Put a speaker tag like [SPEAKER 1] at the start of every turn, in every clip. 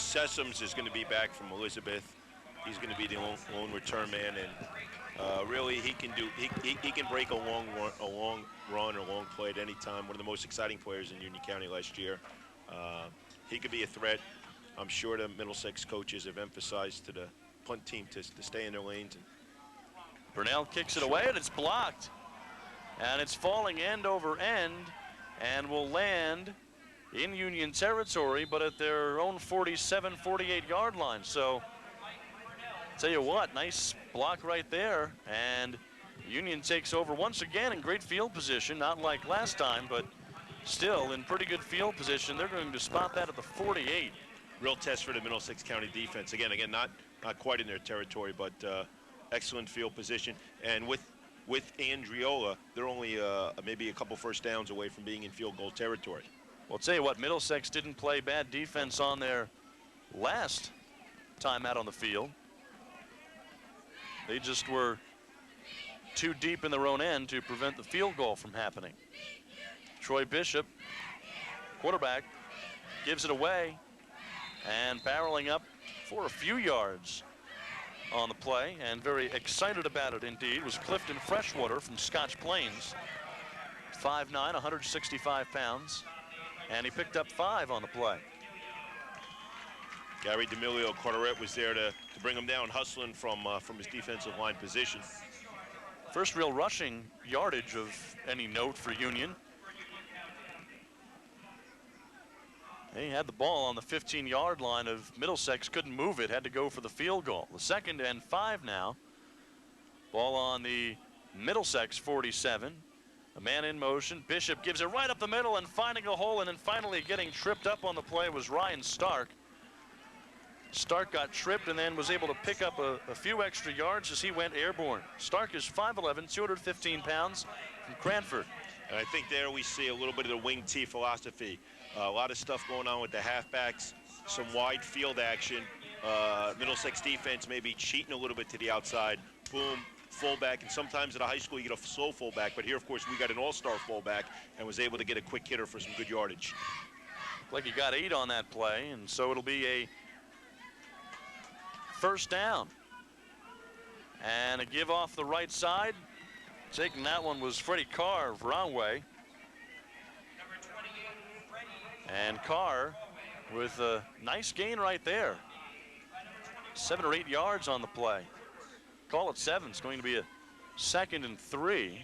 [SPEAKER 1] Sessoms is going to be back from Elizabeth. He's going to be the lone return man, and really he can break a long run or long play at any time. One of the most exciting players in Union County last year. He could be a threat. I'm sure the Middlesex coaches have emphasized to the punt team to stay in their lanes.
[SPEAKER 2] Burnell kicks it away, and it's blocked. And it's falling end over end and will land in Union territory, but at their own 47, 48-yard line. So, tell you what, nice block right there. And Union takes over once again in great field position, not like last time, but still in pretty good field position. They're going to spot that at the 48.
[SPEAKER 1] Real test for the Middlesex County defense. Again, not quite in their territory, but excellent field position. And with Andriola, they're only maybe a couple first downs away from being in field goal territory.
[SPEAKER 2] Well, I'll tell you what, Middlesex didn't play bad defense on their last time out on the field. They just were too deep in their own end to prevent the field goal from happening. Troy Bishop, quarterback, gives it away, and barreling up for a few yards on the play, and very excited about it indeed, was Clifton Freshwater from Scotch Plains. 5'9", 165 pounds, and he picked up 5 on the play.
[SPEAKER 1] Gary D'Amelio Carteret was there to bring him down, hustling from his defensive line position.
[SPEAKER 2] First real rushing yardage of any note for Union. He had the ball on the 15-yard line of Middlesex, couldn't move it, had to go for the field goal. The 2nd and 5 now. Ball on the Middlesex 47. A man in motion. Bishop gives it right up the middle and finding a hole, and then finally getting tripped up on the play was Ryan Stark. Stark got tripped and then was able to pick up a few extra yards as he went airborne. Stark is 5'11", 215 pounds from Cranford.
[SPEAKER 1] And I think there we see a little bit of the wing T philosophy. A lot of stuff going on with the halfbacks, some wide field action. Middlesex defense maybe cheating a little bit to the outside. Boom, fullback, and sometimes at a high school you get a slow fullback, but here, of course, we got an all-star fullback and was able to get a quick hitter for some good yardage.
[SPEAKER 2] Like he got 8 on that play, and so it'll be a first down. And a give off the right side. Taking that one was Freddie Carr, wrong way. And Carr with a nice gain right there. 7 or 8 yards on the play. Call it 7. It's going to be a 2nd and 3.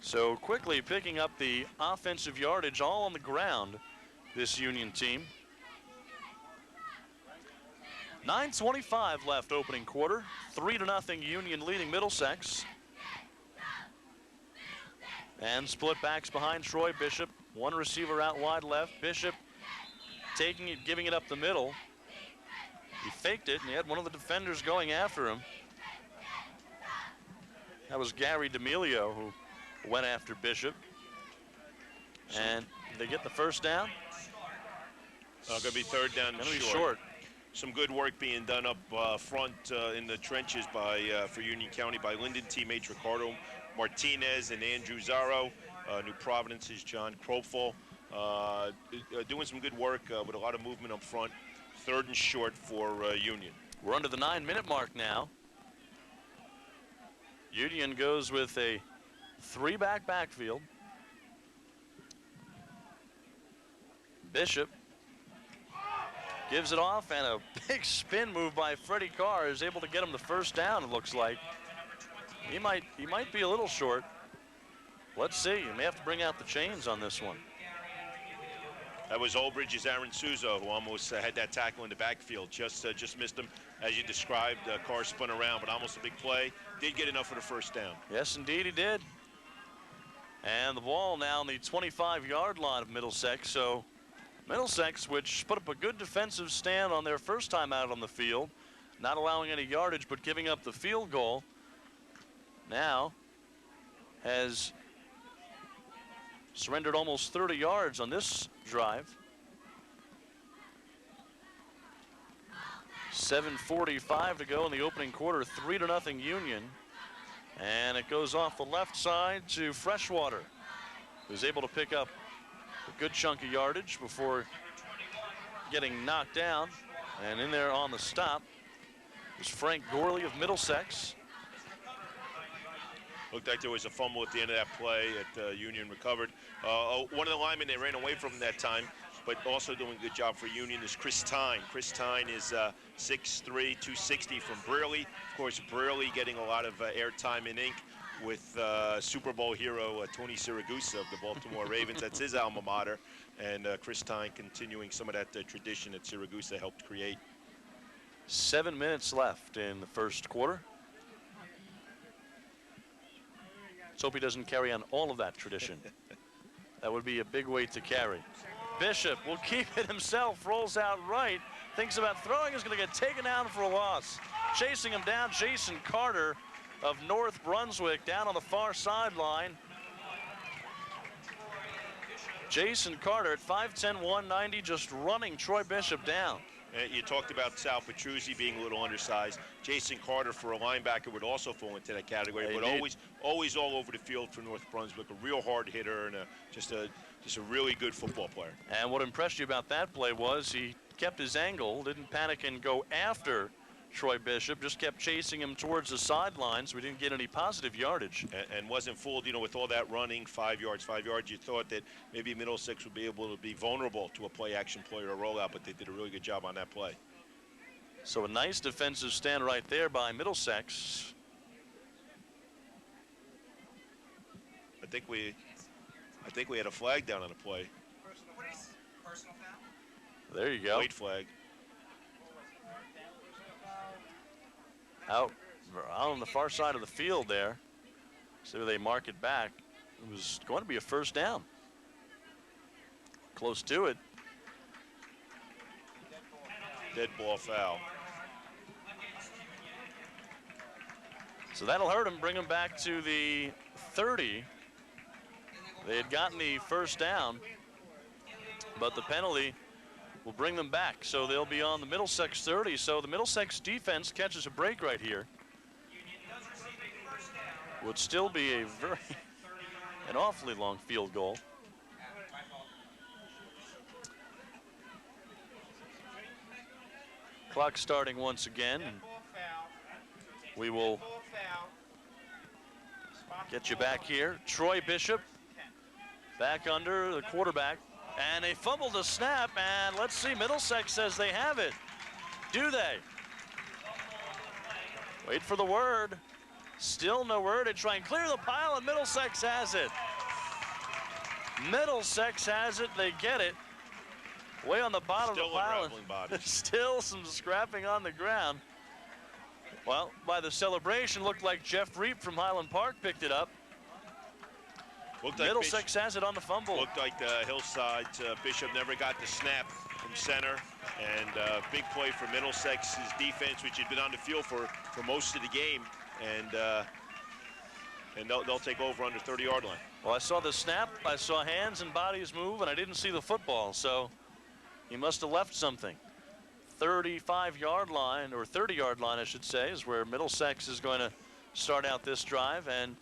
[SPEAKER 2] So quickly picking up the offensive yardage all on the ground, this Union team. 9:25 left opening quarter. 3-0 Union leading Middlesex. And split backs behind Troy Bishop. One receiver out wide left. Bishop taking it, giving it up the middle. He faked it, and he had one of the defenders going after him. That was Gary D'Amelio who went after Bishop. And they get the first down.
[SPEAKER 1] Going to be 3rd down and short. Some good work being done up front in the trenches for Union County by Lyndon T. Mate, Ricardo Martinez, and Andrew Zarro. New Providence's John Crowful. Doing some good work with a lot of movement up front. 3rd and short for Union.
[SPEAKER 2] We're under the 9-minute mark now. Union goes with a 3-back backfield. Bishop gives it off, and a big spin move by Freddie Carr is able to get him the first down, it looks like. He might be a little short. Let's see. You may have to bring out the chains on this one.
[SPEAKER 1] That was Old Bridge's Aaron Souza, who almost had that tackle in the backfield. Just missed him, as you described. Carr spun around, but almost a big play. Did get enough for the first down.
[SPEAKER 2] Yes, indeed he did. And the ball now on the 25-yard line of Middlesex. So Middlesex, which put up a good defensive stand on their first time out on the field, not allowing any yardage but giving up the field goal, now has surrendered almost 30 yards on this drive. 7:45 to go in the opening quarter, 3-0 Union. And it goes off the left side to Freshwater, who's able to pick up a good chunk of yardage before getting knocked down. And in there on the stop was Frank Gorley of Middlesex.
[SPEAKER 1] Looked like there was a fumble at the end of that play at Union recovered. One of the linemen they ran away from that time, but also doing a good job for Union, is Chris Tyne. Chris Tyne is 6'3", 260 from Brearley. Of course, Brearley getting a lot of airtime in ink with Super Bowl hero Tony Siragusa of the Baltimore Ravens. That's his alma mater. And Chris Tyne continuing some of that tradition that Siragusa helped create.
[SPEAKER 2] 7 minutes left in the first quarter. Let's hope he doesn't carry on all of that tradition. That would be a big weight to carry. Bishop will keep it himself, rolls out right, thinks about throwing, is going to get taken down for a loss. Chasing him down, Jason Carter of North Brunswick down on the far sideline. Jason Carter at 5'10", 190, just running Troy Bishop down.
[SPEAKER 1] You talked about Sal Petruzzi being a little undersized. Jason Carter, for a linebacker, would also fall into that category, but always all over the field for North Brunswick. A real hard hitter and just a really good football player.
[SPEAKER 2] And what impressed you about that play was he kept his angle, didn't panic and go after Troy Bishop, just kept chasing him towards the sidelines. We didn't get any positive yardage.
[SPEAKER 1] And wasn't fooled, you know, with all that running, 5 yards. You thought that maybe Middlesex would be able to be vulnerable to a play-action play or a rollout, but they did a really good job on that play.
[SPEAKER 2] So a nice defensive stand right there by Middlesex.
[SPEAKER 1] I think we had a flag down on the play.
[SPEAKER 2] There you go.
[SPEAKER 1] Late flag.
[SPEAKER 2] Out on the far side of the field there. See where they mark it back. It was going to be a first down. Close to it.
[SPEAKER 1] Dead ball foul.
[SPEAKER 2] So that'll hurt him, bring him back to the 30. They had gotten the first down, but the penalty will bring them back. So they'll be on the Middlesex 30. So the Middlesex defense catches a break right here. Would still be an awfully long field goal. Clock starting once again. We will get you back here. Troy Bishop back under the quarterback. And they fumbled the snap, and let's see, Middlesex says they have it. Do they? Wait for the word. Still no word. They try and clear the pile, and Middlesex has it. Middlesex has it. They get it. Way on the bottom
[SPEAKER 1] Still
[SPEAKER 2] of the pile.
[SPEAKER 1] bodies.
[SPEAKER 2] Still some scrapping on the ground. Well, by the celebration, looked like Jeff Reap from Highland Park picked it up.
[SPEAKER 1] Looked like
[SPEAKER 2] Middlesex has it on the fumble.
[SPEAKER 1] Looked like the Hillside Bishop never got the snap from center, and big play for Middlesex's defense, which had been on the field for most of the game, and they'll take over under 30-yard line.
[SPEAKER 2] Well, I saw the snap, I saw hands and bodies move, and I didn't see the football, so he must have left something. 35-yard line, or 30-yard line, I should say, is where Middlesex is going to start out this drive, and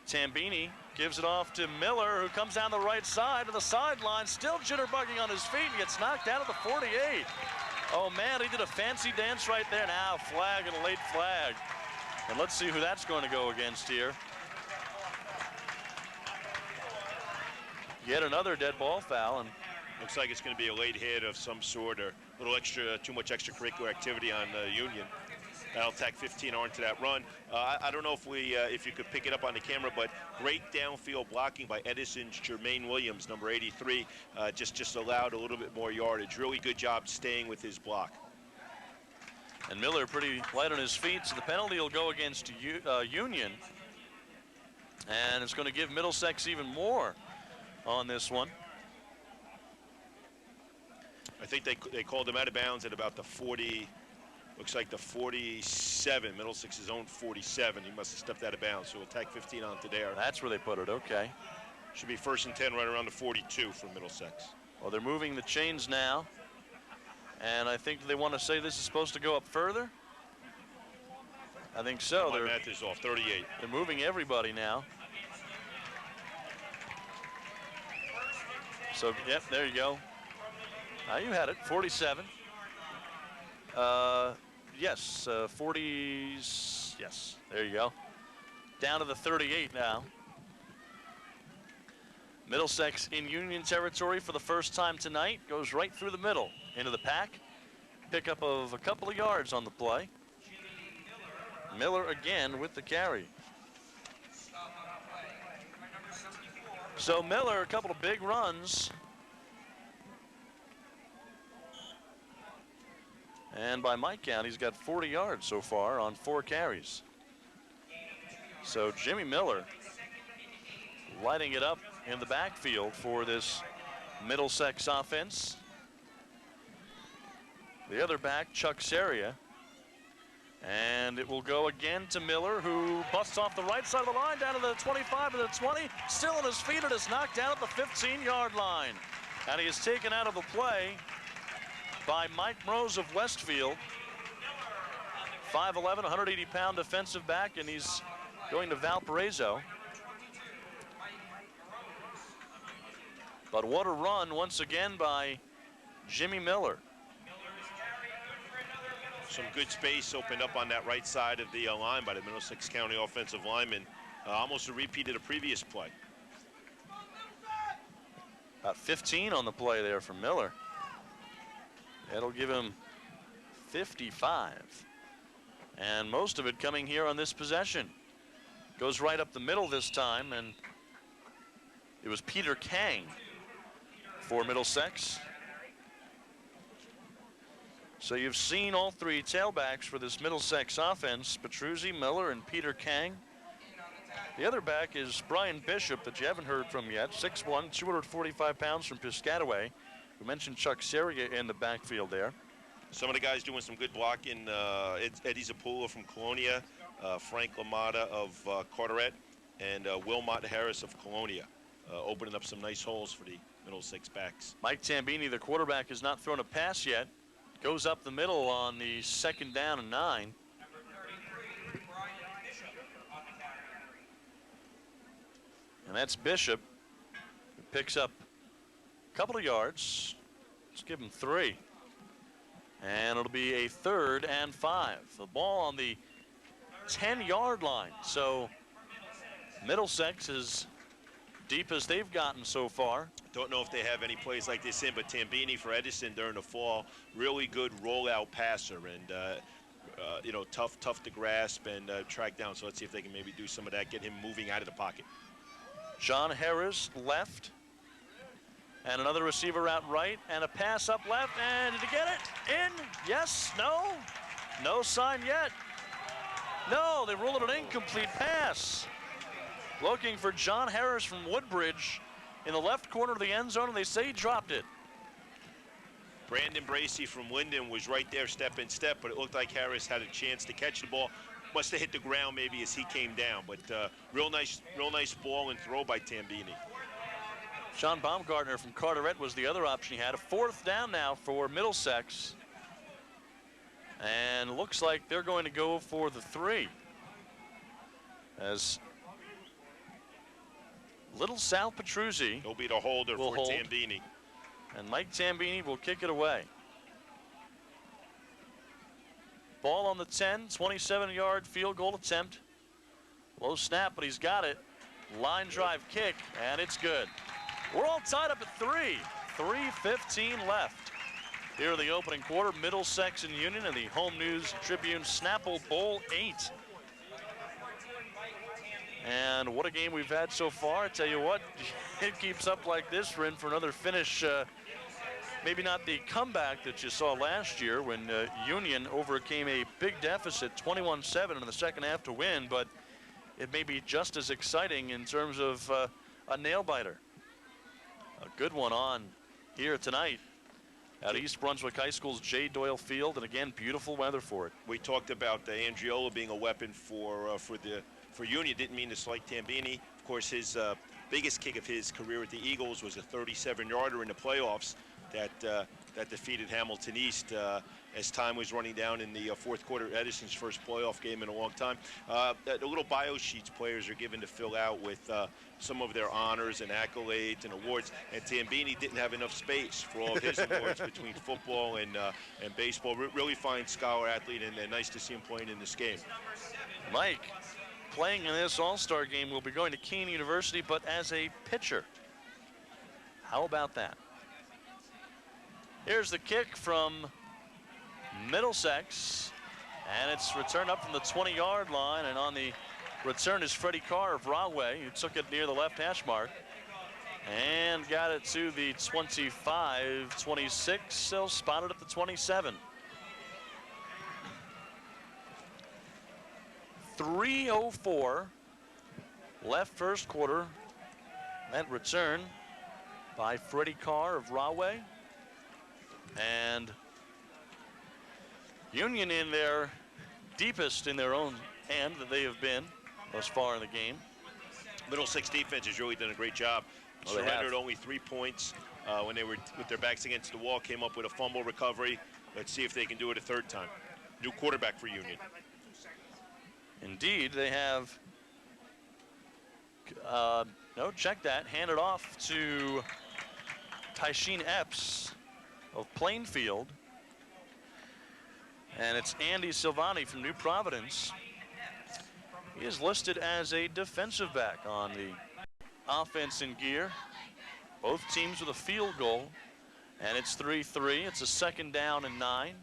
[SPEAKER 2] Tambini gives it off to Miller, who comes down the right side of the sideline, still jitterbugging on his feet, and gets knocked down at the 48. Oh man, he did a fancy dance right there. Now flag and a late flag. And let's see who that's going to go against here. Yet another dead ball foul, and
[SPEAKER 1] looks like it's going to be a late hit of some sort, or a little too much extracurricular activity on Union. That'll tack 15 onto that run. I don't know if you could pick it up on the camera, but great downfield blocking by Edison's Jermaine Williams, number 83, just allowed a little bit more yardage. Really good job staying with his block.
[SPEAKER 2] And Miller pretty light on his feet, so the penalty will go against Union. And it's going to give Middlesex even more on this one.
[SPEAKER 1] I think they called him out of bounds at about the 40. Looks like the 47, Middlesex's own 47. He must have stepped out of bounds, so we'll tack 15 onto there.
[SPEAKER 2] That's where they put it, okay.
[SPEAKER 1] Should be 1st and 10 right around the 42 for Middlesex.
[SPEAKER 2] Well, they're moving the chains now, and I think they want to say this is supposed to go up further. I think so.
[SPEAKER 1] My math is off, 38.
[SPEAKER 2] They're moving everybody now. So, yep, there you go. You had it, 47. Yes, 40s. Yes, there you go. Down to the 38 now. Middlesex in Union territory for the first time tonight. Goes right through the middle into the pack. Pickup of a couple of yards on the play. Miller again with the carry. So Miller, a couple of big runs. And by my count, he's got 40 yards so far on 4 carries. So Jimmy Miller lighting it up in the backfield for this Middlesex offense. The other back, Chuck Seria. And it will go again to Miller, who busts off the right side of the line down to the 25 to the 20. Still on his feet, and is knocked down at the 15-yard line. And he is taken out of the play by Mike Mrose of Westfield. 5'11", 180-pound defensive back, and he's going to Valparaiso. But what a run once again by Jimmy Miller.
[SPEAKER 1] Some good space opened up on that right side of the line by the Middlesex County offensive lineman. Almost a repeat of the previous play.
[SPEAKER 2] About 15 on the play there from Miller. That'll give him 55. And most of it coming here on this possession. Goes right up the middle this time, and it was Peter Kang for Middlesex. So you've seen all 3 tailbacks for this Middlesex offense, Petruzzi, Miller, and Peter Kang. The other back is Brian Bishop, that you haven't heard from yet, 6'1", 245 pounds from Piscataway. We mentioned Chuck Seria in the backfield there.
[SPEAKER 1] Some of the guys doing some good blocking. Eddie Zapula from Colonia, Frank Lamada of Carteret, and Wilmot Harris of Colonia, opening up some nice holes for the Middlesex backs.
[SPEAKER 2] Mike Tambini, the quarterback, has not thrown a pass yet. Goes up the middle on the 2nd down and 9. And that's Bishop, who picks up a couple of yards. Let's give him 3. And it'll be a 3rd and 5. The ball on the 10-yard line. So Middlesex is deep as they've gotten so far.
[SPEAKER 1] Don't know if they have any plays like this in, but Tambini for Edison during the fall, really good rollout passer, and you know, tough to grasp and track down. So let's see if they can maybe do some of that, get him moving out of the pocket.
[SPEAKER 2] John Harris left, and another receiver out right, and a pass up left, and did he get it? In? Yes? No? No sign yet. No, they ruled it an incomplete pass. Looking for John Harris from Woodbridge in the left corner of the end zone, and they say he dropped it.
[SPEAKER 1] Brandon Bracey from Linden was right there step in step, but it looked like Harris had a chance to catch the ball. Must have hit the ground maybe as he came down, but real nice ball and throw by Tambini.
[SPEAKER 2] Sean Baumgartner from Carteret was the other option he had. A 4th down now for Middlesex. And looks like they're going to go for the 3. As Little Sal Petruzzi
[SPEAKER 1] will be the holder for Tambini.
[SPEAKER 2] And Mike Tambini will kick it away. Ball on the 10, 27-yard field goal attempt. Low snap, but he's got it. Line drive kick, and it's good. We're all tied up at 3. 3:15 left. Here in the opening quarter, Middlesex and Union in the Home News Tribune Snapple Bowl 8. And what a game we've had so far. I tell you what, it keeps up like this, we're in for another finish. Maybe not the comeback that you saw last year when Union overcame a big deficit, 21-7 in the second half to win, but it may be just as exciting in terms of a nail-biter. A good one on here tonight at East Brunswick High School's J. Doyle Field, and again, beautiful weather for it.
[SPEAKER 1] We talked about Andriola being a weapon for Union. Didn't mean to slight Tambini. Of course, his biggest kick of his career at the Eagles was a 37-yarder in the playoffs. that defeated Hamilton East as time was running down in the fourth quarter. Edison's first playoff game in a long time. The little bio sheets players are given to fill out with some of their honors and accolades and awards. And Tambini didn't have enough space for all of his awards between football and baseball. Really fine scholar athlete, and nice to see him playing in this game.
[SPEAKER 2] Mike, playing in this All-Star game, will be going to Keene University, but as a pitcher. How about that? Here's the kick from Middlesex, and it's returned up from the 20-yard line, and on the return is Freddie Carr of Rahway, who took it near the left hash mark and got it to the 25-26. They'll spot it at the 27. 3:04 left first quarter. That return by Freddie Carr of Rahway. And Union in their deepest in their own end that they have been thus far in the game.
[SPEAKER 1] Middlesex defense has really done a great job. Surrendered only 3 points when they were with their backs against the wall, came up with a fumble recovery. Let's see if they can do it a third time. New quarterback for Union.
[SPEAKER 2] Indeed, they have, no, check that, handed off to Tyshin Epps of Plainfield. And it's Andy Silvani from New Providence. He is listed as a defensive back on the offense in gear. Both teams with a field goal, and it's 3-3. It's a second down and 9.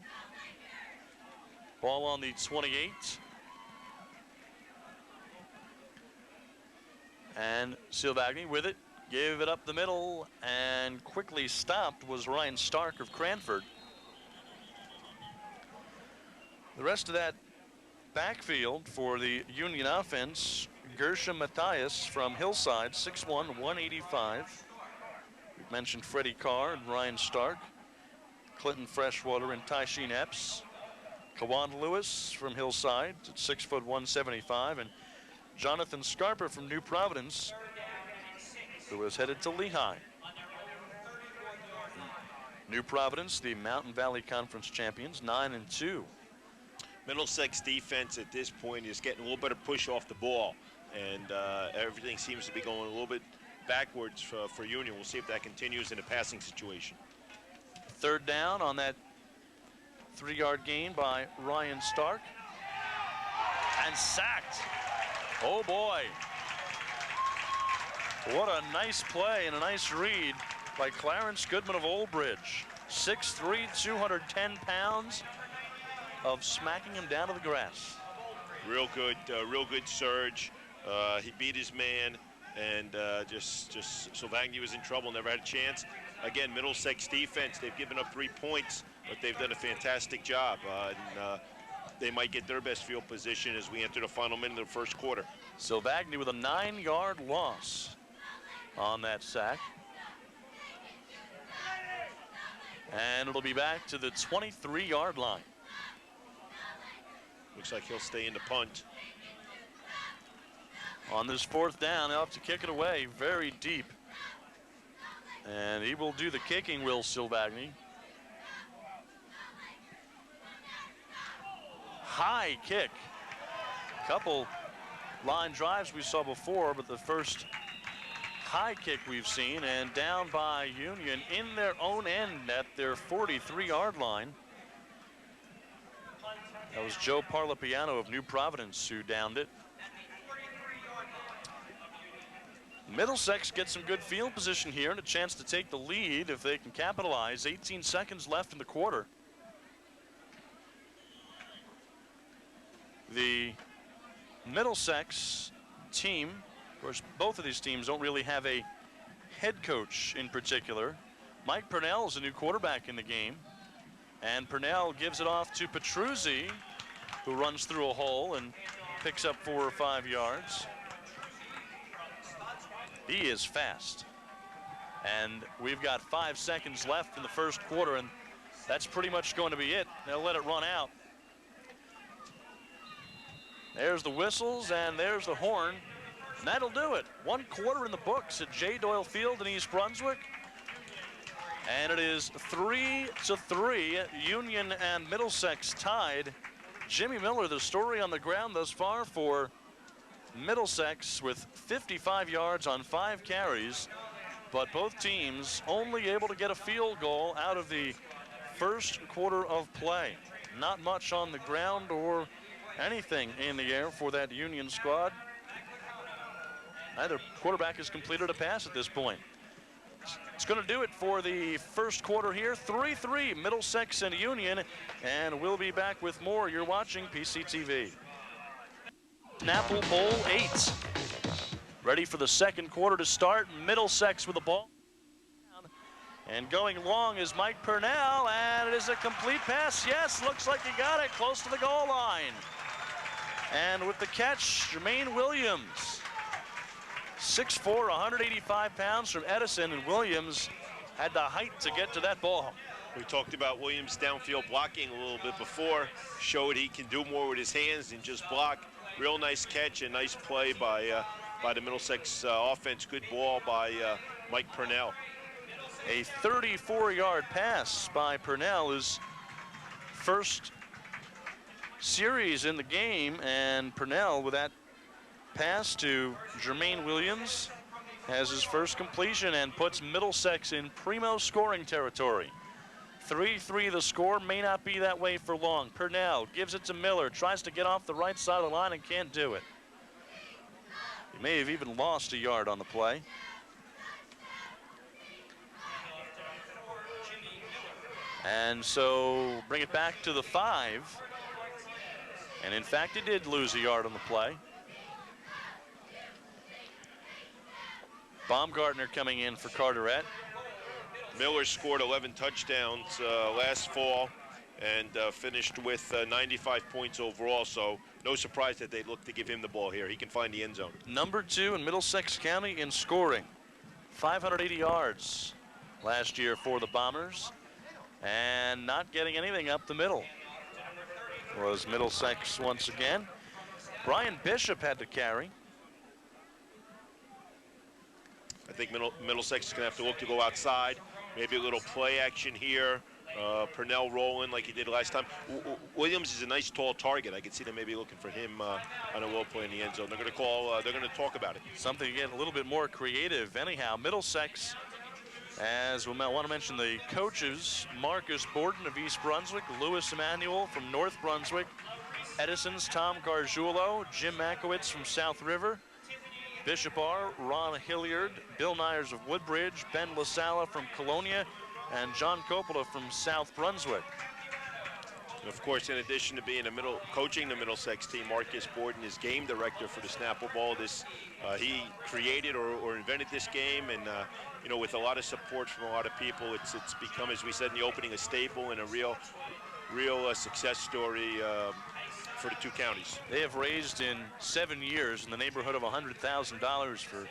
[SPEAKER 2] Ball on the 28. And Silvagni with it, gave it up the middle, and quickly stopped was Ryan Stark of Cranford. The rest of that backfield for the Union offense, Gershom Matthias from Hillside, 6'1", 185. We've mentioned Freddie Carr and Ryan Stark, Clinton Freshwater and Tyshin Epps. Kawan Lewis from Hillside at 6', 175, and Jonathan Scarper from New Providence, who was headed to Lehigh. New Providence, the Mountain Valley Conference champions, 9-2.
[SPEAKER 1] Middlesex defense at this point is getting a little bit of push off the ball, and everything seems to be going a little bit backwards for Union. We'll see if that continues in a passing situation.
[SPEAKER 2] Third down on that 3-yard gain by Ryan Stark, and sacked. Oh boy. What a nice play and a nice read by Clarence Goodman of Old Bridge. 6'3", 210 pounds of smacking him down to the grass.
[SPEAKER 1] Real good surge. He beat his man, and just Silvagni was in trouble, never had a chance. Again, Middlesex defense, they've given up 3 points, but they've done a fantastic job. And they might get their best field position as we enter the final minute of the first quarter.
[SPEAKER 2] Silvagni with a 9-yard loss on that sack. And it'll be back to the 23-yard line.
[SPEAKER 1] Looks like he'll stay in the punt.
[SPEAKER 2] On this fourth down, they'll have to kick it away very deep. And he will do the kicking, Will Silvagni. High kick. Couple line drives we saw before, but the first high kick we've seen, and down by Union in their own end at their 43-yard line. That was Joe Parlapiano of New Providence who downed it. Middlesex gets some good field position here and a chance to take the lead if they can capitalize. 18 seconds left in the quarter. The Middlesex team, of course, both of these teams don't really have a head coach in particular. Mike Purnell is a new quarterback in the game, and Purnell gives it off to Petruzzi, who runs through a hole and picks up 4 or 5 yards. He is fast, and we've got 5 seconds left in the first quarter, and that's pretty much going to be it. They'll let it run out. There's the whistles and there's the horn, and that'll do it. 1 quarter in the books at J. Doyle Field in East Brunswick. And it is 3-3. Union and Middlesex tied. Jimmy Miller, the story on the ground thus far for Middlesex, with 55 yards on 5 carries, but both teams only able to get a field goal out of the first quarter of play. Not much on the ground or anything in the air for that Union squad. Neither quarterback has completed a pass at this point. It's going to do it for the first quarter here. 3-3 Middlesex and Union, and we'll be back with more. You're watching PCTV. Snapple Bowl 8. Ready for the second quarter to start. Middlesex with the ball. And going long is Mike Purnell, and it is a complete pass. Yes, looks like he got it close to the goal line. And with the catch, Jermaine Williams. 6'4", 185 pounds from Edison, and Williams had the height to get to that ball.
[SPEAKER 1] We talked about Williams' downfield blocking a little bit before. Showed he can do more with his hands than just block. Real nice catch and nice play by the Middlesex offense. Good ball by Mike Purnell.
[SPEAKER 2] A 34-yard pass by Purnell, his first series in the game, and Purnell with that pass to Jermaine Williams has his first completion and puts Middlesex in primo scoring territory. 3-3 the score. May not be that way for long. Purnell gives it to Miller, tries to get off the right side of the line and can't do it. He may have even lost a yard on the play. And so bring it back to the 5. And in fact, he did lose a yard on the play. Baumgartner coming in for Carteret.
[SPEAKER 1] Miller scored 11 touchdowns last fall and finished with 95 points overall, so no surprise that they look to give him the ball here. He can find the end zone.
[SPEAKER 2] Number 2 in Middlesex County in scoring. 580 yards last year for the Bombers, and not getting anything up the middle was Middlesex once again. Brian Bishop had to carry.
[SPEAKER 1] I think Middlesex is going to have to look to go outside. Maybe a little play action here. Purnell rolling like he did last time. Williams is a nice tall target. I can see them maybe looking for him on a low play in the end zone. They're going to call. They're going to talk about it.
[SPEAKER 2] Something to get a little bit more creative. Anyhow, Middlesex, as we want to mention the coaches: Marcus Borden of East Brunswick, Louis Emanuel from North Brunswick, Edison's Tom Gargiulo, Jim Makowitz from South River, Bishop R., Ron Hilliard, Bill Nyers of Woodbridge, Ben LaSala from Colonia, and John Coppola from South Brunswick.
[SPEAKER 1] And of course, in addition to being coaching the Middlesex team, Marcus Borden is game director for the Snapple Bowl. He created or invented this game, and you know, with a lot of support from a lot of people, it's become, as we said in the opening, a staple and a real success story for the two counties.
[SPEAKER 2] They have raised in 7 years in the neighborhood of $100,000 for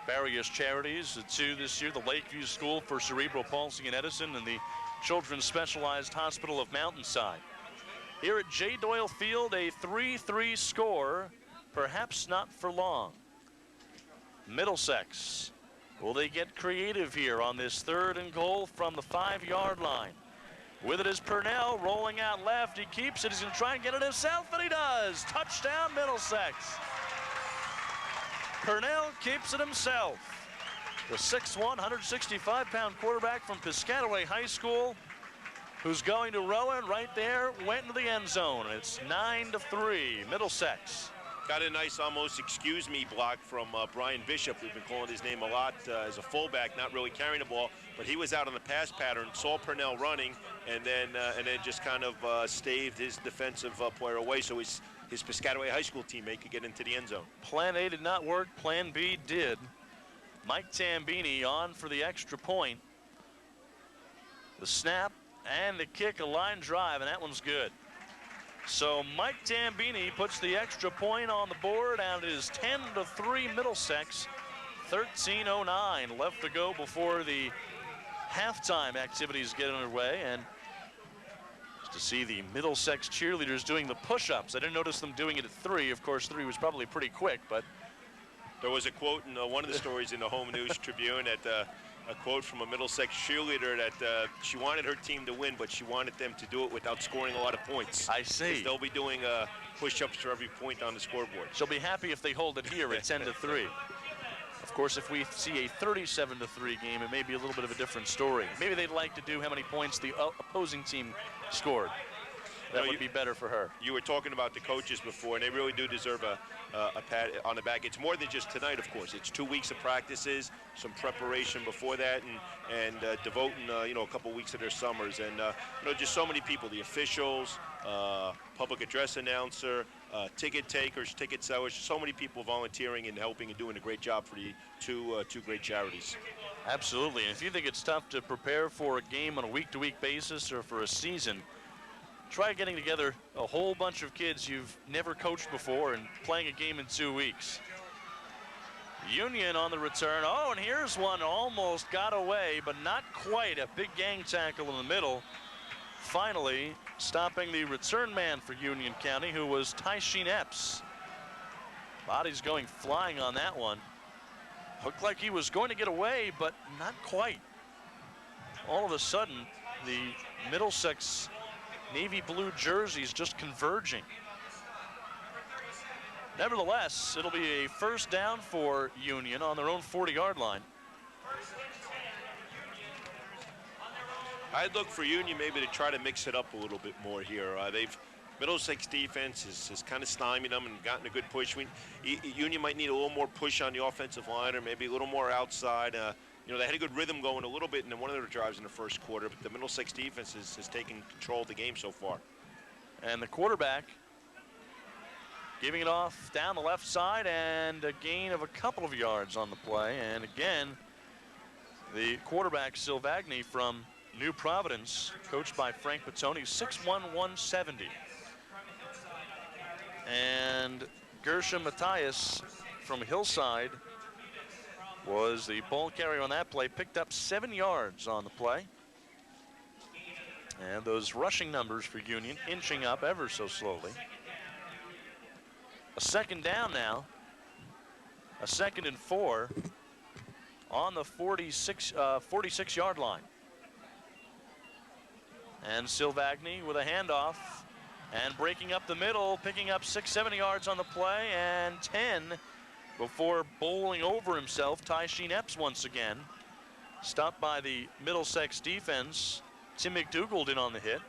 [SPEAKER 2] various charities. The 2 this year, the Lakeview School for Cerebral Palsy in Edison and the Children's Specialized Hospital of Mountainside. Here at J. Doyle Field, a 3-3 score, perhaps not for long. Middlesex, will they get creative here on this 3rd and goal from the 5-yard line? With it is Purnell rolling out left. He keeps it. He's going to try and get it himself, and he does. Touchdown, Middlesex. Purnell keeps it himself. The 6'1", 165-pound quarterback from Piscataway High School, who's going to Rowan right there, went into the end zone. It's 9-3, Middlesex.
[SPEAKER 1] Got a nice almost excuse me block from Brian Bishop. We've been calling his name a lot as a fullback, not really carrying the ball, but he was out on the pass pattern, saw Purnell running, and then just kind of staved his defensive player away, so his Piscataway High School teammate could get into the end zone.
[SPEAKER 2] Plan A did not work. Plan B did. Mike Tambini on for the extra point. The snap and the kick, a line drive, and that one's good. So Mike Tambini puts the extra point on the board, and it is 10-3 Middlesex. 13:09 left to go before the halftime activities get underway, and to see the Middlesex cheerleaders doing the push-ups. I didn't notice them doing it at 3. Of course, 3 was probably pretty quick, but
[SPEAKER 1] there was a quote in one of the stories in the Home News Tribune that a quote from a Middlesex cheerleader that she wanted her team to win, but she wanted them to do it without scoring a lot of points.
[SPEAKER 2] I see.
[SPEAKER 1] Because they'll be doing push-ups for every point on the scoreboard.
[SPEAKER 2] She'll be happy if they hold it here at 10-3. Of course, if we see a 37-3 game, it may be a little bit of a different story. Maybe they'd like to do how many points the opposing team scored. That would be better for her. You were talking about the coaches before, and they really do deserve a pat on the back. It's more than just tonight, of course. It's 2 weeks of practices, some preparation before that, and devoting a couple weeks of their summers. And just so many people, the officials, public address announcer, ticket takers, ticket sellers, so many people volunteering and helping and doing a great job for the two great charities. Absolutely. And if you think it's tough to prepare for a game on a week-to-week basis or for a season, try getting together a whole bunch of kids you've never coached before and playing a game in 2 weeks. Union on the return. Oh, and here's one almost got away, but not quite. A big gang tackle in the middle. Finally, stopping the return man for Union County, who was Tysheen Epps. Body's going flying on that one. Looked like he was going to get away, but not quite. All of a sudden, the Middlesex navy blue jerseys just converging. Nevertheless, it'll be a first down for Union on their own 40-yard line. I'd look for Union maybe to try to mix it up a little bit more here. Middlesex defense has kind of stymied them and gotten a good push. Union might need a little more push on the offensive line, or maybe a little more outside. They had a good rhythm going a little bit in one of their drives in the first quarter, but the Middlesex defense has taken control of the game so far. And the quarterback giving it off down the left side, and a gain of a couple of yards on the play. And again, the quarterback, Silvagni from New Providence, coached by Frank Petone, 6'1", 170. And Gershom Matthias from Hillside was the ball carrier on that play, picked up 7 yards on the play. And those rushing numbers for Union inching up ever so slowly. A second down now. A 2nd and 4 on the 46-yard line. And Silvagni with a handoff and breaking up the middle, picking up 6-7 yards on the play, and 10 before bowling over himself. Tysheen Epps once again. Stopped by the Middlesex defense. Tim McDougald in on the hit.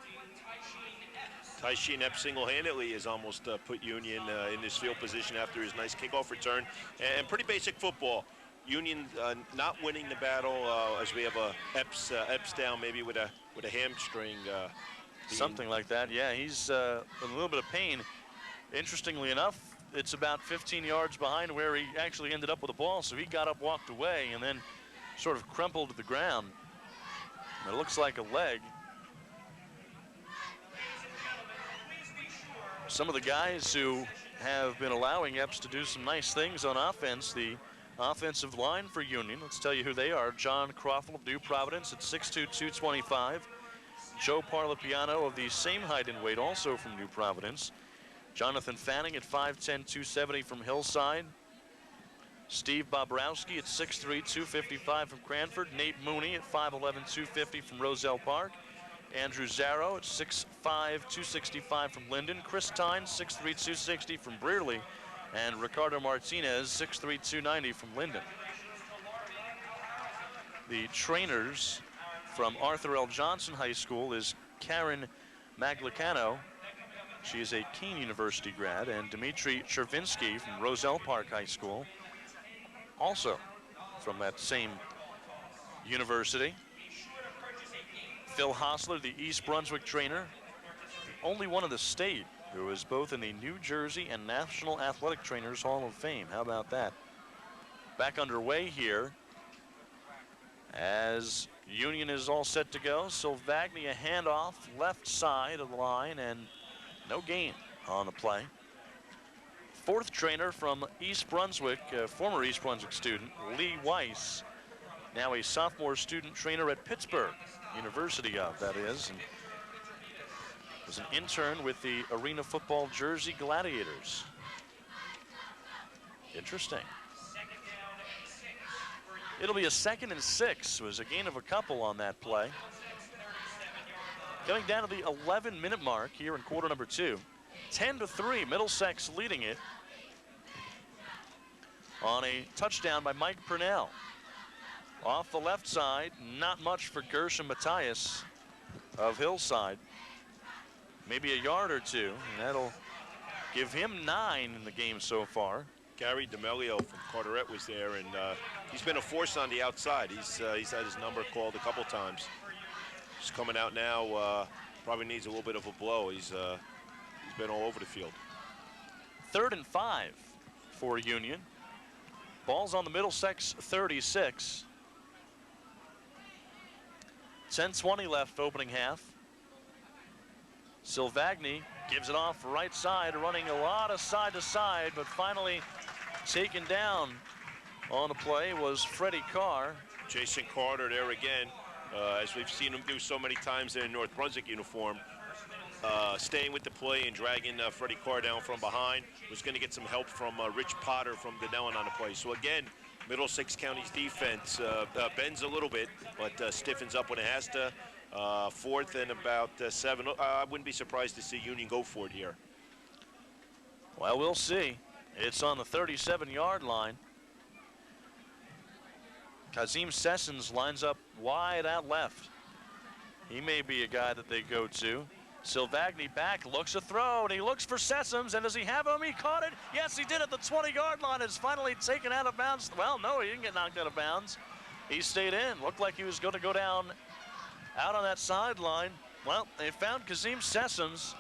[SPEAKER 2] Tysheen Epps single-handedly has almost put Union in this field position after his nice kickoff return. And pretty basic football. Union not winning the battle as we have Epps down maybe with a hamstring. Something like that. Yeah, he's in a little bit of pain. Interestingly enough, it's about 15 yards behind where he actually ended up with the ball, so he got up, walked away, and then sort of crumpled to the ground. It looks like a leg. Some of the guys who have been allowing Epps to do some nice things on offense, the offensive line for Union, let's tell you who they are. John Croffle of New Providence at 6'2", 225. Joe Parlapiano of the same height and weight, also from New Providence. Jonathan Fanning at 5'10", 270 from Hillside. Steve Bobrowski at 6'3", 255 from Cranford. Nate Mooney at 5'11", 250 from Roselle Park. Andrew Zarrow at 6'5", 265 from Linden. Chris Tyne, 6'3", 260 from Brearley. And Ricardo Martinez, 6'3", 290 from Linden. The trainers from Arthur L. Johnson High School is Karen Maglicano. She is a Keene University grad, and Dmitry Chervinsky from Roselle Park High School, also from that same university. Phil Hostler, the East Brunswick trainer, the only one in the state who is both in the New Jersey and National Athletic Trainers Hall of Fame. How about that? Back underway here as Union is all set to go. Silvagni a handoff left side of the line, and no gain on the play. Fourth trainer from East Brunswick, former East Brunswick student, Lee Weiss, now a sophomore student trainer at Pittsburgh University that is, and was an intern with the Arena Football Jersey Gladiators. Interesting. It'll be a 2nd and 6. It was a gain of a couple on that play. Coming down to the 11-minute mark here in quarter number 2. 10-3, Middlesex leading it on a touchdown by Mike Purnell. Off the left side, not much for Gershom Matthias of Hillside. Maybe a yard or two, and that'll give him 9 in the game so far.
[SPEAKER 1] Gary D'Amelio from Carteret was there, and he's been a force on the outside. He's had his number called a couple times. He's coming out now, probably needs a little bit of a blow. He's been all over the field.
[SPEAKER 2] 3rd and 5 for Union. Ball's on the Middlesex 36. 10:20 left opening half. Silvagni gives it off right side, running a lot of side to side, but finally taken down on the play was Freddie Carr.
[SPEAKER 1] Jason Carter there again, as we've seen him do so many times in North Brunswick uniform. Staying with the play and dragging Freddie Carr down from behind. Was going to get some help from Rich Potter from Denellen on the play. So again, Middlesex County's defense bends a little bit, but stiffens up when it has to. 4th and about 7. I wouldn't be surprised to see Union go for it here.
[SPEAKER 2] Well, we'll see. It's on the 37-yard line. Kazim Sessions lines up wide out left. He may be a guy that they go to. Silvagni back, looks a throw, and he looks for Sessions, and does he have him? He caught it. Yes, he did at the 20-yard line. It's finally taken out of bounds. Well, no, he didn't get knocked out of bounds. He stayed in. Looked like he was going to go down out on that sideline. Well, they found Kazim Sessions,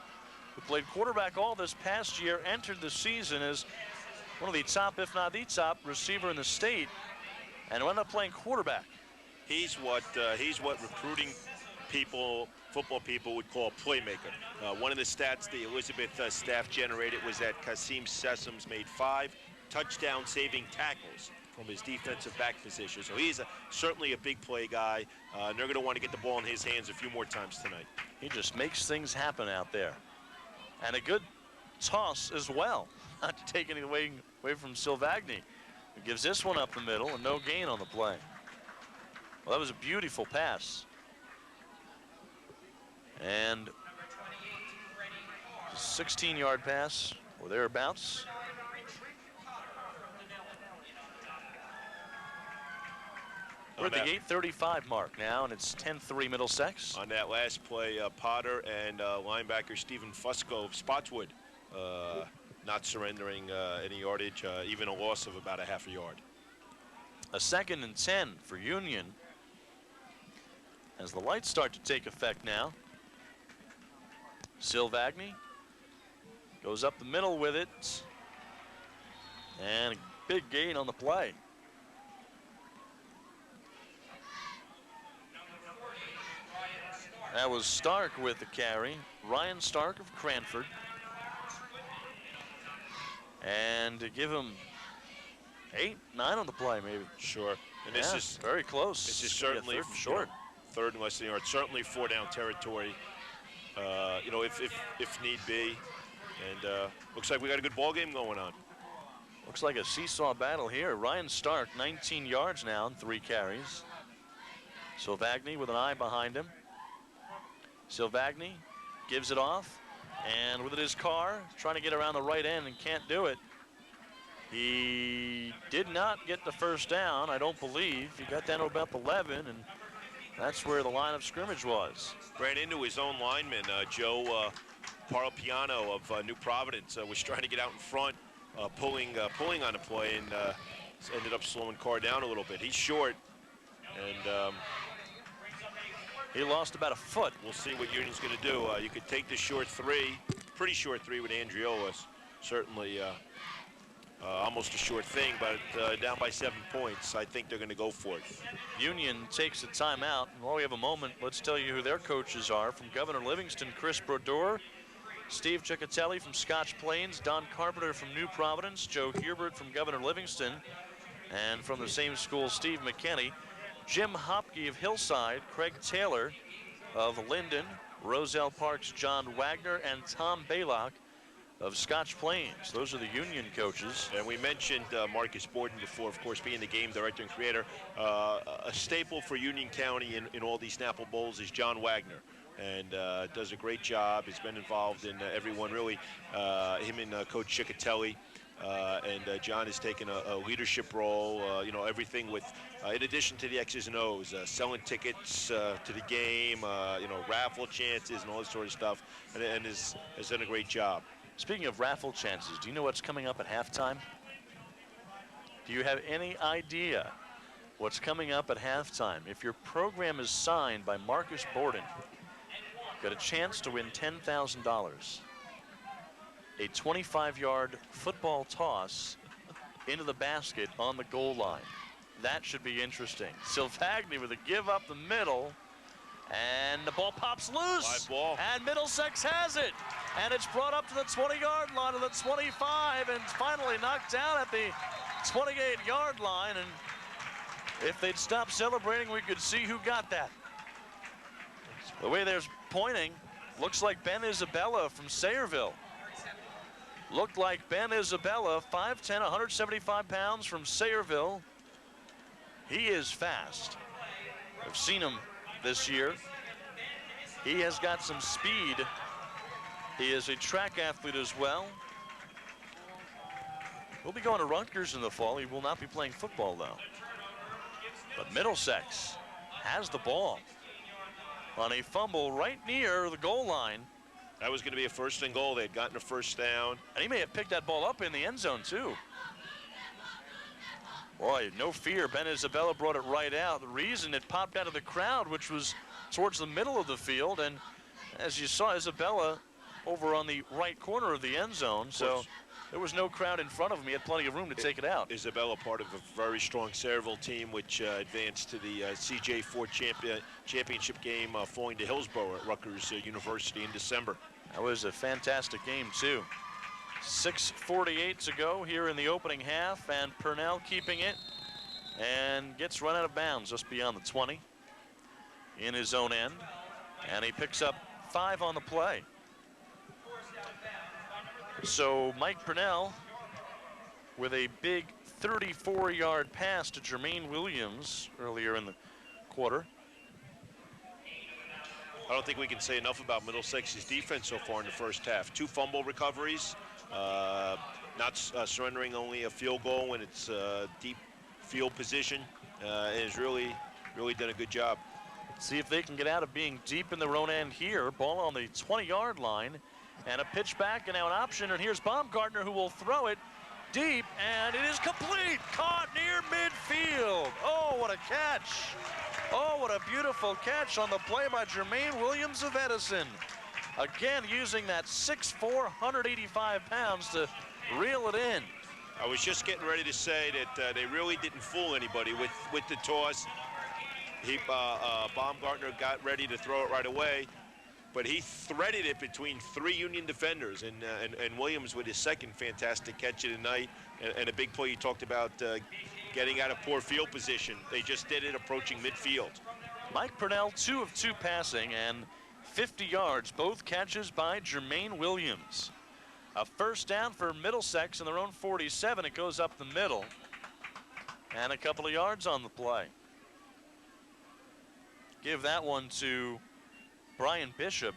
[SPEAKER 2] who played quarterback all this past year, entered the season as one of the top, if not the top, receiver in the state, and wound up playing quarterback.
[SPEAKER 1] He's what recruiting people, football people would call a playmaker. One of the stats the Elizabeth staff generated was that Kazim Sessions made 5 touchdown saving tackles from his defensive back position. So he's certainly a big play guy. And they're going to want to get the ball in his hands a few more times tonight.
[SPEAKER 2] He just makes things happen out there. And a good toss as well. Not to take anything away from Silvagni. He gives this one up the middle and no gain on the play. Well, that was a beautiful pass. And a 16-yard pass or thereabouts. We're at the 8:35 mark now, and it's 10-3 Middlesex.
[SPEAKER 1] On that last play, Potter and linebacker Stephen Fusco of Spotswood not surrendering any yardage, even a loss of about a half a yard.
[SPEAKER 2] A 2nd and 10 for Union as the lights start to take effect now. Silvagni goes up the middle with it, and a big gain on the play. That was Stark with the carry. Ryan Stark of Cranford. And to give him 8, 9 on the play, maybe.
[SPEAKER 1] Sure. And this is
[SPEAKER 2] very close.
[SPEAKER 1] This is certainly
[SPEAKER 2] 3rd and short.
[SPEAKER 1] 3rd and less than a yard. Certainly 4-down territory. You know, if need be. And looks like we got a good ball game going on.
[SPEAKER 2] Looks like a seesaw battle here. Ryan Stark, 19 yards now and 3 carries. Silvagni with an eye behind him. Silvagni gives it off, and with it his car, trying to get around the right end and can't do it. He did not get the first down, I don't believe. He got down to about the 11, and that's where the line of scrimmage was.
[SPEAKER 1] Ran into his own lineman, Joe Paropiano of New Providence, was trying to get out in front, pulling on the play, and ended up slowing Carr down a little bit. He's short, and
[SPEAKER 2] he lost about a foot.
[SPEAKER 1] We'll see what Union's going to do. You could take the short 3, pretty short 3 with Andriolas. Certainly almost a short thing, but down by 7 points. I think they're going to go for it.
[SPEAKER 2] Union takes a timeout. And while we have a moment, let's tell you who their coaches are. From Governor Livingston, Chris Brodeur, Steve Ciccatelli from Scotch Plains, Don Carpenter from New Providence, Joe Hubert from Governor Livingston, and from the same school, Steve McKinney. Jim Hopke of Hillside, Craig Taylor of Linden, Roselle Park's John Wagner, and Tom Baylock of Scotch Plains. Those are the Union coaches.
[SPEAKER 1] And we mentioned Marcus Borden before, of course, being the game director and creator. A staple for Union County in all these Snapple Bowls is John Wagner. And does a great job. He's been involved in everyone, really. Him and Coach Ciccatelli. And John has taken a leadership role, you know, everything with, in addition to the X's and O's, selling tickets to the game, you know, raffle chances and all this sort of stuff, and has done a great job.
[SPEAKER 2] Speaking of raffle chances, do you know what's coming up at halftime? Do you have any idea what's coming up at halftime? If your program is signed by Marcus Borden, got a chance to win $10,000. A 25-yard football toss into the basket on the goal line. That should be interesting. Silvagni with a give up the middle, and the ball pops loose.
[SPEAKER 1] Live ball.
[SPEAKER 2] And Middlesex has it. And it's brought up to the 20-yard line, to the 25, and finally knocked down at the 28-yard line. And if they'd stop celebrating, we could see who got that. The way they're pointing, looks like Ben Isabella from Sayreville. Looked like Ben Isabella, 5'10", 175 pounds from Sayreville. He is fast. I've seen him this year. He has got some speed. He is a track athlete as well. He'll be going to Rutgers in the fall. He will not be playing football, though. But Middlesex has the ball on a fumble right near the goal line.
[SPEAKER 1] That was going to be a first and goal. They had gotten a first down.
[SPEAKER 2] And he may have picked that ball up in the end zone, too. Boy, no fear. Ben Isabella brought it right out. The reason it popped out of the crowd, which was towards the middle of the field. And as you saw, Isabella over on the right corner of the end zone. So there was no crowd in front of him. He had plenty of room to take it out.
[SPEAKER 1] Isabella, part of a very strong Sayreville team, which advanced to the CJ4 championship game, falling to Hillsborough at Rutgers University in December.
[SPEAKER 2] That was a fantastic game, too. 6:48 to go here in the opening half, and Purnell keeping it and gets run out of bounds just beyond the 20 in his own end, and he picks up 5 on the play. So Mike Purnell with a big 34-yard pass to Jermaine Williams earlier in the quarter.
[SPEAKER 1] I don't think we can say enough about Middlesex's defense so far in the first half. 2 fumble recoveries, not surrendering only a field goal when it's deep field position, and has really done a good job.
[SPEAKER 2] See if they can get out of being deep in their own end here. Ball on the 20-yard line, and a pitch back, and now an option, and here's Baumgartner, who will throw it deep, and it is complete. Caught near midfield. Oh, what a catch. Oh, what a beautiful catch on the play by Jermaine Williams of Edison. Again, using that 6'4", 185 pounds to reel it in.
[SPEAKER 1] I was just getting ready to say that they really didn't fool anybody with the toss. Baumgartner got ready to throw it right away, but he threaded it between 3 Union defenders, and Williams with his second fantastic catch of the night, and a big play you talked about, getting out of poor field position. They just did it approaching midfield.
[SPEAKER 2] Mike Purnell, 2 of 2 passing and 50 yards, both catches by Jermaine Williams. A first down for Middlesex in their own 47. It goes up the middle, and a couple of yards on the play. Give that one to Brian Bishop,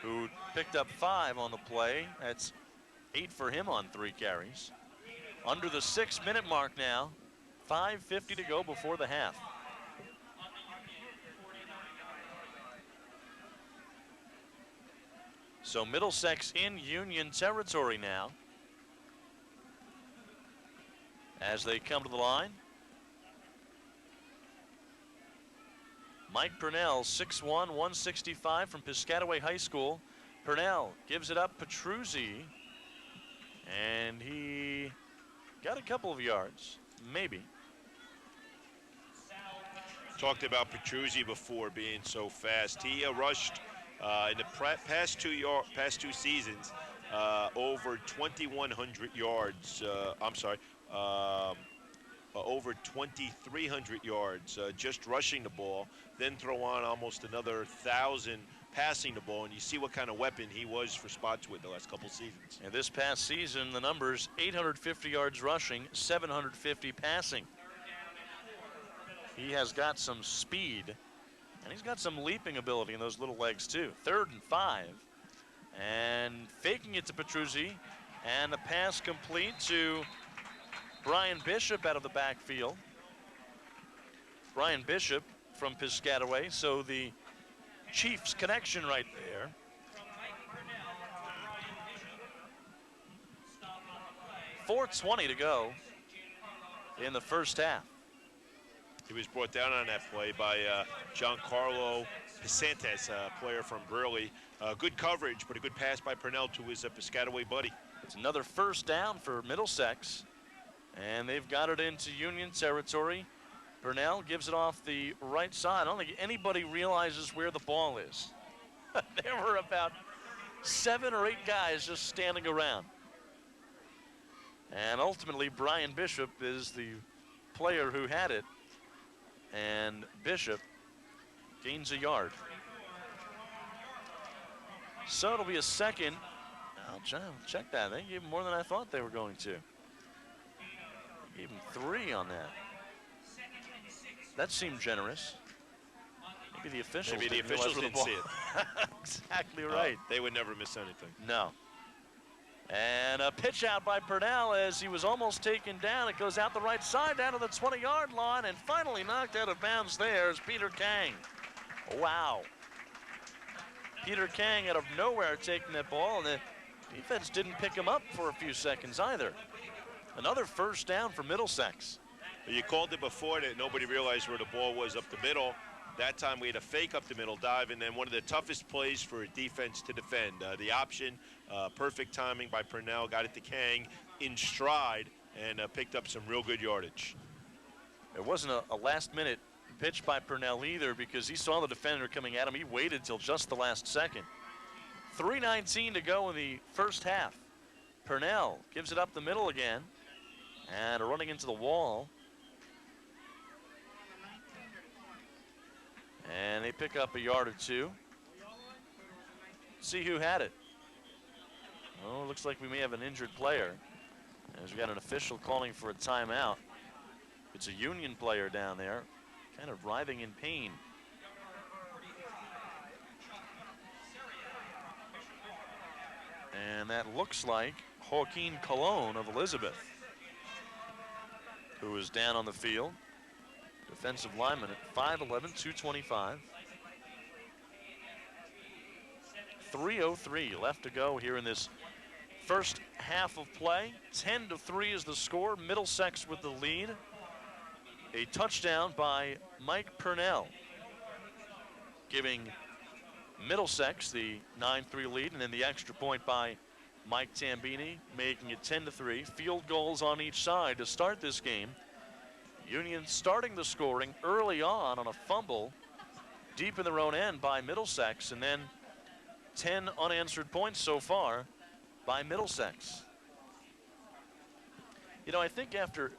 [SPEAKER 2] who picked up 5 on the play. That's 8 for him on 3 carries. Under the 6-minute mark now. 5:50 to go before the half. So Middlesex in Union territory now as they come to the line. Mike Purnell, 6'1", 165 from Piscataway High School. Purnell gives it up, Petruzzi, and he got a couple of yards, maybe.
[SPEAKER 1] Talked about Petruzzi before being so fast. He rushed in the past two seasons over 2,100 yards. Over 2,300 yards just rushing the ball. Then throw on almost another 1,000 passing the ball, and you see what kind of weapon he was for Spotswood the last couple seasons.
[SPEAKER 2] And this past season, the numbers 850 yards rushing, 750 passing. He has got some speed, and he's got some leaping ability in those little legs too. 3rd and 5, and faking it to Petruzzi, and a pass complete to Brian Bishop out of the backfield. Brian Bishop from Piscataway, so the Chiefs connection right there. .420 to go in the first half.
[SPEAKER 1] He was brought down on that play by Giancarlo Pisantes, a player from Burley. Good coverage, but a good pass by Purnell to his Piscataway buddy.
[SPEAKER 2] It's another first down for Middlesex, and they've got it into Union territory. Purnell gives it off the right side. I don't think anybody realizes where the ball is. There were about 7 or 8 guys just standing around. And ultimately, Brian Bishop is the player who had it. And Bishop gains a yard. So it'll be a second. I'll check that. They gave him more than I thought they were going to. They gave him 3 on that. That seemed generous. Maybe the officials
[SPEAKER 1] didn't see it.
[SPEAKER 2] Exactly right.
[SPEAKER 1] They would never miss anything.
[SPEAKER 2] No. And a pitch out by Purnell as he was almost taken down. It goes out the right side down to the 20-yard line, and finally knocked out of bounds there is Peter Kang. Wow. Peter Kang out of nowhere taking that ball, and the defense didn't pick him up for a few seconds either. Another first down for Middlesex.
[SPEAKER 1] You called it before that nobody realized where the ball was up the middle. That time we had a fake up the middle dive, and then one of the toughest plays for a defense to defend. The option, perfect timing by Purnell, got it to Kang in stride, and picked up some real good yardage.
[SPEAKER 2] It wasn't a last-minute pitch by Purnell either, because he saw the defender coming at him. He waited till just the last second. 3:19 to go in the first half. Purnell gives it up the middle again, and running into the wall. And they pick up a yard or 2. See who had it. Oh, looks like we may have an injured player, as we got an official calling for a timeout. It's a Union player down there, kind of writhing in pain. And that looks like Joaquin Colon of Elizabeth, who is down on the field. Defensive lineman at 5'11", 225. 3:03 left to go here in this first half of play. 10-3 is the score. Middlesex with the lead. A touchdown by Mike Purnell, giving Middlesex the 9-3 lead, and then the extra point by Mike Tambini, making it 10-3. Field goals on each side to start this game. Union starting the scoring early on a fumble deep in their own end by Middlesex, and then 10 unanswered points so far by Middlesex. You know, I think after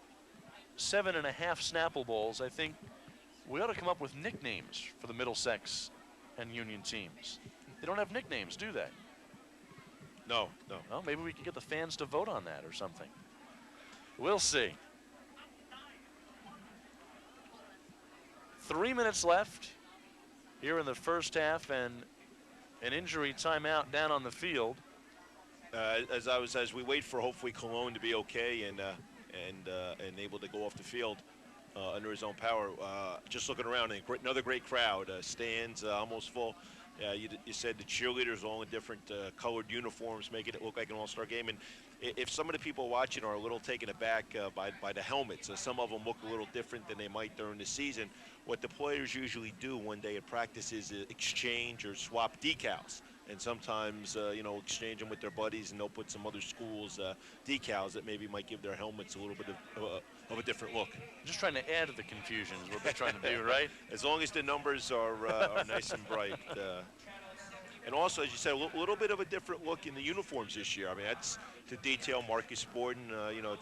[SPEAKER 2] 7.5 Snapple Bowls, I think we ought to come up with nicknames for the Middlesex and Union teams. They don't have nicknames, do they?
[SPEAKER 1] No.
[SPEAKER 2] Well, maybe we can get the fans to vote on that or something. We'll see. 3 minutes left here in the first half, and an injury timeout down on the field.
[SPEAKER 1] As we wait for hopefully Cologne to be okay and able to go off the field under his own power. Just looking around, another great crowd. Stands almost full. You said the cheerleaders all in different colored uniforms, making it look like an all-star game. And if some of the people watching are a little taken aback by the helmets, some of them look a little different than they might during the season. What the players usually do one day at practice is exchange or swap decals. And sometimes, exchange them with their buddies, and they'll put some other schools' decals that maybe might give their helmets a little bit of a different look.
[SPEAKER 2] Just trying to add to the confusion is what they're trying to do, right?
[SPEAKER 1] As long as the numbers are nice and bright. And also, as you said, a little bit of a different look in the uniforms this year. I mean, that's to detail. Marcus Borden,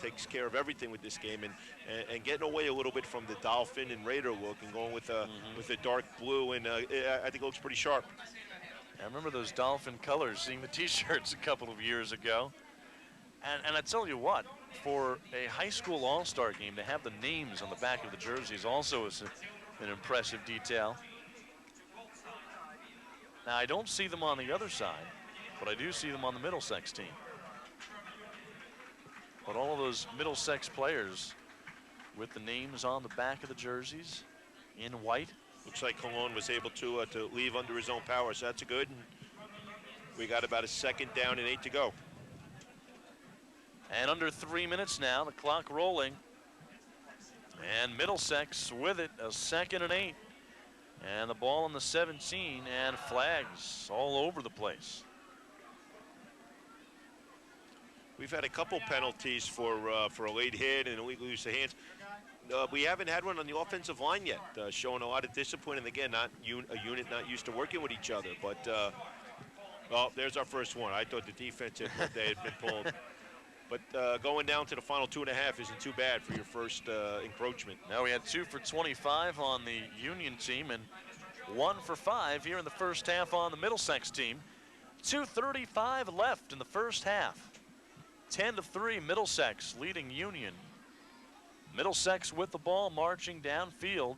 [SPEAKER 1] takes care of everything with this game, and getting away a little bit from the Dolphin and Raider look and going with a dark blue, and I think it looks pretty sharp.
[SPEAKER 2] I remember those Dolphin colors, seeing the T-shirts a couple of years ago. And I tell you what, for a high school all-star game, to have the names on the back of the jerseys also is an impressive detail. Now, I don't see them on the other side, but I do see them on the Middlesex team. But all of those Middlesex players with the names on the back of the jerseys in white.
[SPEAKER 1] Looks like Cologne was able to leave under his own power, so that's good. And we got about a second down and 8 to go.
[SPEAKER 2] And under 3 minutes now, the clock rolling. And Middlesex with it, a 2nd and 8. And the ball on the 17, and flags all over the place.
[SPEAKER 1] We've had a couple penalties for a late hit and illegal use of hands. We haven't had one on the offensive line yet, showing a lot of discipline. And again, not a unit not used to working with each other. But, well, there's our first one. I thought the defense had been pulled. But going down to the final 2.5 isn't too bad for your first encroachment.
[SPEAKER 2] Now we had 2 for 25 on the Union team and 1 for 5 here in the first half on the Middlesex team. 2:35 left in the first half. 10-3 Middlesex leading Union. Middlesex with the ball marching downfield.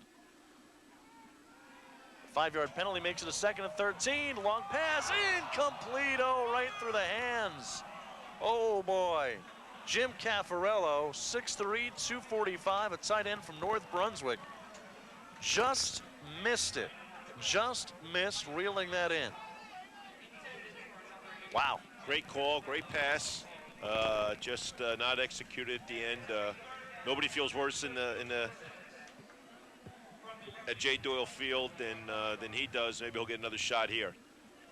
[SPEAKER 2] 5-yard penalty makes it a 2nd and 13. Long pass, incomplete, right through the hands. Oh boy, Jim Caffarello, 6'3", 245, a tight end from North Brunswick. Just missed it. Just missed reeling that in. Wow.
[SPEAKER 1] Great call, great pass. Just not executed at the end. Nobody feels worse at J. Doyle Field than he does. Maybe he'll get another shot here.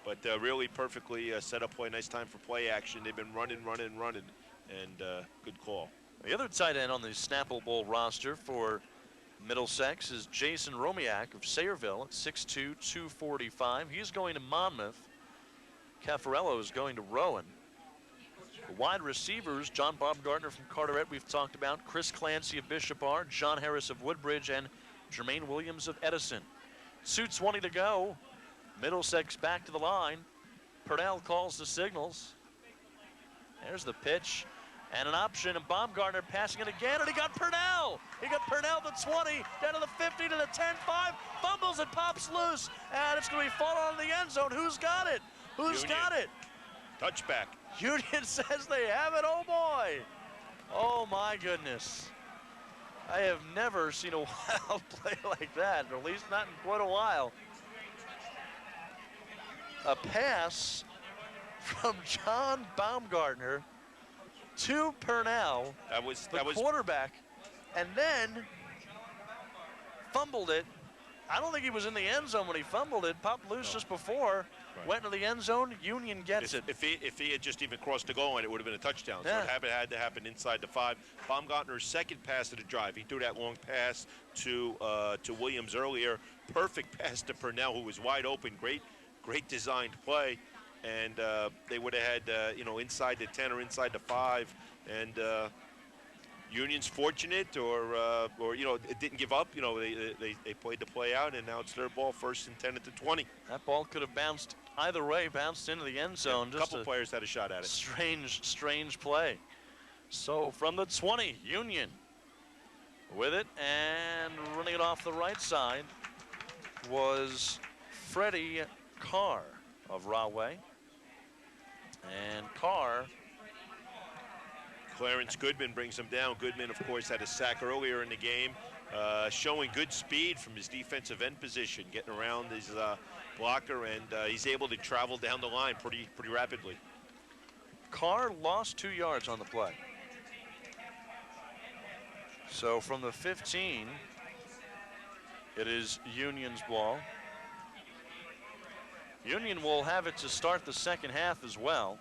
[SPEAKER 1] But really perfectly set up play. Nice time for play action. They've been running, and good call.
[SPEAKER 2] The other tight end on the Snapple Bowl roster for Middlesex is Jason Romiak of Sayreville at 6'2", 245. He's going to Monmouth. Caffarello is going to Rowan. The wide receivers, John Baumgartner from Carteret, we've talked about, Chris Clancy of Bishop R, John Harris of Woodbridge, and Jermaine Williams of Edison. 2:20 to go. Middlesex back to the line. Purnell calls the signals. There's the pitch and an option, and Baumgartner passing it again, and he got Purnell. He got Purnell to 20, down to the 50, to the 10-5, fumbles, it pops loose, and it's going to be falling on the end zone. Who's got it? Who's got it?
[SPEAKER 1] Touchback.
[SPEAKER 2] Union says they have it. Oh boy. Oh my goodness. I have never seen a wild play like that, or at least not in quite a while. A pass from John Baumgartner to Purnell, the quarterback, and then fumbled it. I don't think he was in the end zone when he fumbled it. Popped loose just before. Right. Went into the end zone. Union gets it.
[SPEAKER 1] If he had just even crossed the goal line, it would have been a touchdown.
[SPEAKER 2] Yeah.
[SPEAKER 1] So it had to happen inside the 5. Baumgartner's second pass of the drive. He threw that long pass to Williams earlier. Perfect pass to Purnell, who was wide open. Great designed play, and they would have had inside the 10 or inside the 5, and Union's fortunate, or it didn't give up. They played the play out, and now it's their ball, 1st and 10 at the 20.
[SPEAKER 2] That ball could have bounced either way, bounced into the end zone.
[SPEAKER 1] Yeah, a couple players had a shot at it.
[SPEAKER 2] Strange play. So from the 20, Union with it and running it off the right side was Freddie Carr of Rahway. And Carr.
[SPEAKER 1] Clarence Goodman brings him down. Goodman, of course, had a sack earlier in the game, showing good speed from his defensive end position, getting around his blocker, and he's able to travel down the line pretty rapidly.
[SPEAKER 2] Carr lost 2 yards on the play. So from the 15, it is Union's ball. Union will have it to start the second half as well.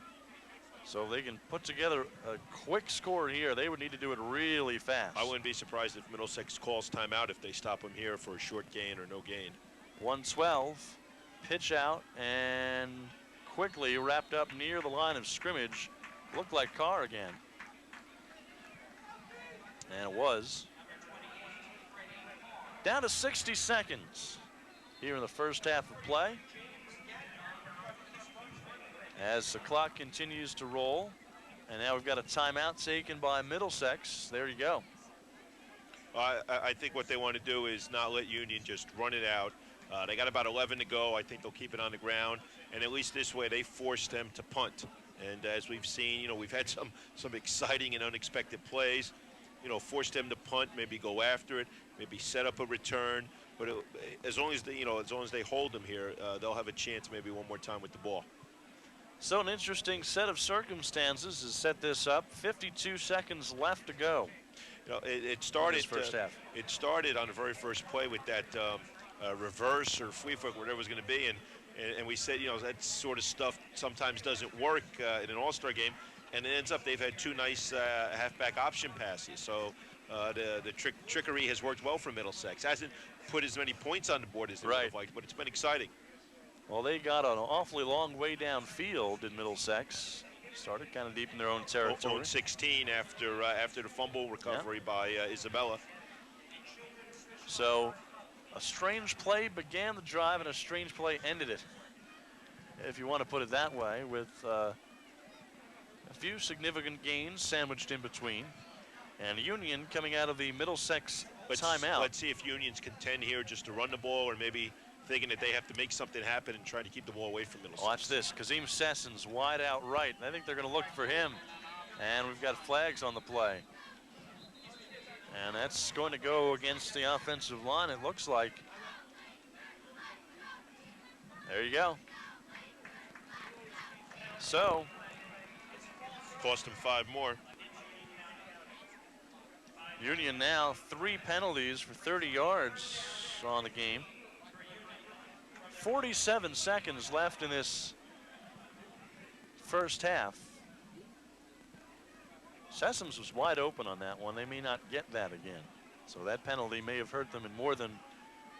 [SPEAKER 2] So they can put together a quick score here. They would need to do it really fast.
[SPEAKER 1] I wouldn't be surprised if Middlesex calls timeout if they stop him here for a short gain or no gain.
[SPEAKER 2] 1:12, pitch out, and quickly wrapped up near the line of scrimmage. Looked like Carr again. And it was. Down to 60 seconds here in the first half of play. as the clock continues to roll. And now we've got a timeout taken by Middlesex. There you go.
[SPEAKER 1] I think what they want to do is not let Union just run it out. They got about 11 to go. I think they'll keep it on the ground, and at least this way they force them to punt. And as we've seen, we've had some exciting and unexpected plays. Force them to punt, maybe go after it, maybe set up a return. But as long as they hold them here, they'll have a chance maybe one more time with the ball.
[SPEAKER 2] So an interesting set of circumstances has set this up. 52 seconds left to go.
[SPEAKER 1] It started
[SPEAKER 2] first half.
[SPEAKER 1] It started on the very first play with that reverse or flea flick, whatever it was going to be, and we said, that sort of stuff sometimes doesn't work in an all-star game, and it ends up they've had two nice halfback option passes. So the trickery has worked well for Middlesex. Hasn't put as many points on the board as they would have liked, but it's been exciting.
[SPEAKER 2] Well, they got an awfully long way downfield in Middlesex. Started kind of deep in their own territory.
[SPEAKER 1] Own 16 after the fumble recovery by Isabella.
[SPEAKER 2] So a strange play began the drive and a strange play ended it, if you want to put it that way, with a few significant gains sandwiched in between. And Union coming out of the Middlesex timeout.
[SPEAKER 1] Let's see if Union's content here just to run the ball, or maybe thinking that they have to make something happen and try to keep the ball away from Middlesex.
[SPEAKER 2] Watch this. Kazim Sessons wide out right. I think they're going to look for him. And we've got flags on the play. And that's going to go against the offensive line, it looks like. There you go. So.
[SPEAKER 1] Cost him 5 more.
[SPEAKER 2] Union now 3 penalties for 30 yards on the game. 47 seconds left in this first half. Sessoms was wide open on that one. They may not get that again. So that penalty may have hurt them in more than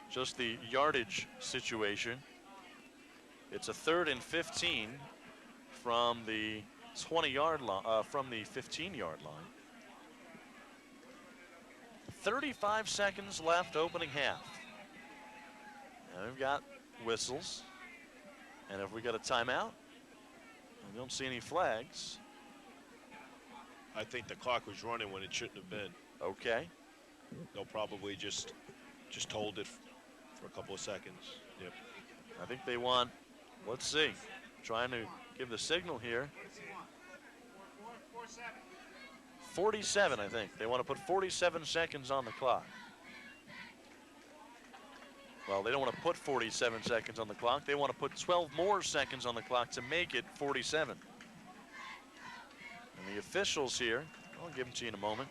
[SPEAKER 2] just the yardage situation. It's a 3rd and 15 from the 20-yard line, from the 15-yard line. 35 seconds left opening half. And we've got whistles, and if we got a timeout, I don't see any flags.
[SPEAKER 1] I think the clock was running when it shouldn't have been.
[SPEAKER 2] Okay.
[SPEAKER 1] They'll probably just hold it for a couple of seconds. Yep.
[SPEAKER 2] I think they want, let's see, trying to give the signal here. 47, I think. They want to put 47 seconds on the clock. Well, they don't want to put 47 seconds on the clock. They want to put 12 more seconds on the clock to make it 47. And the officials here, I'll give them to you in a moment.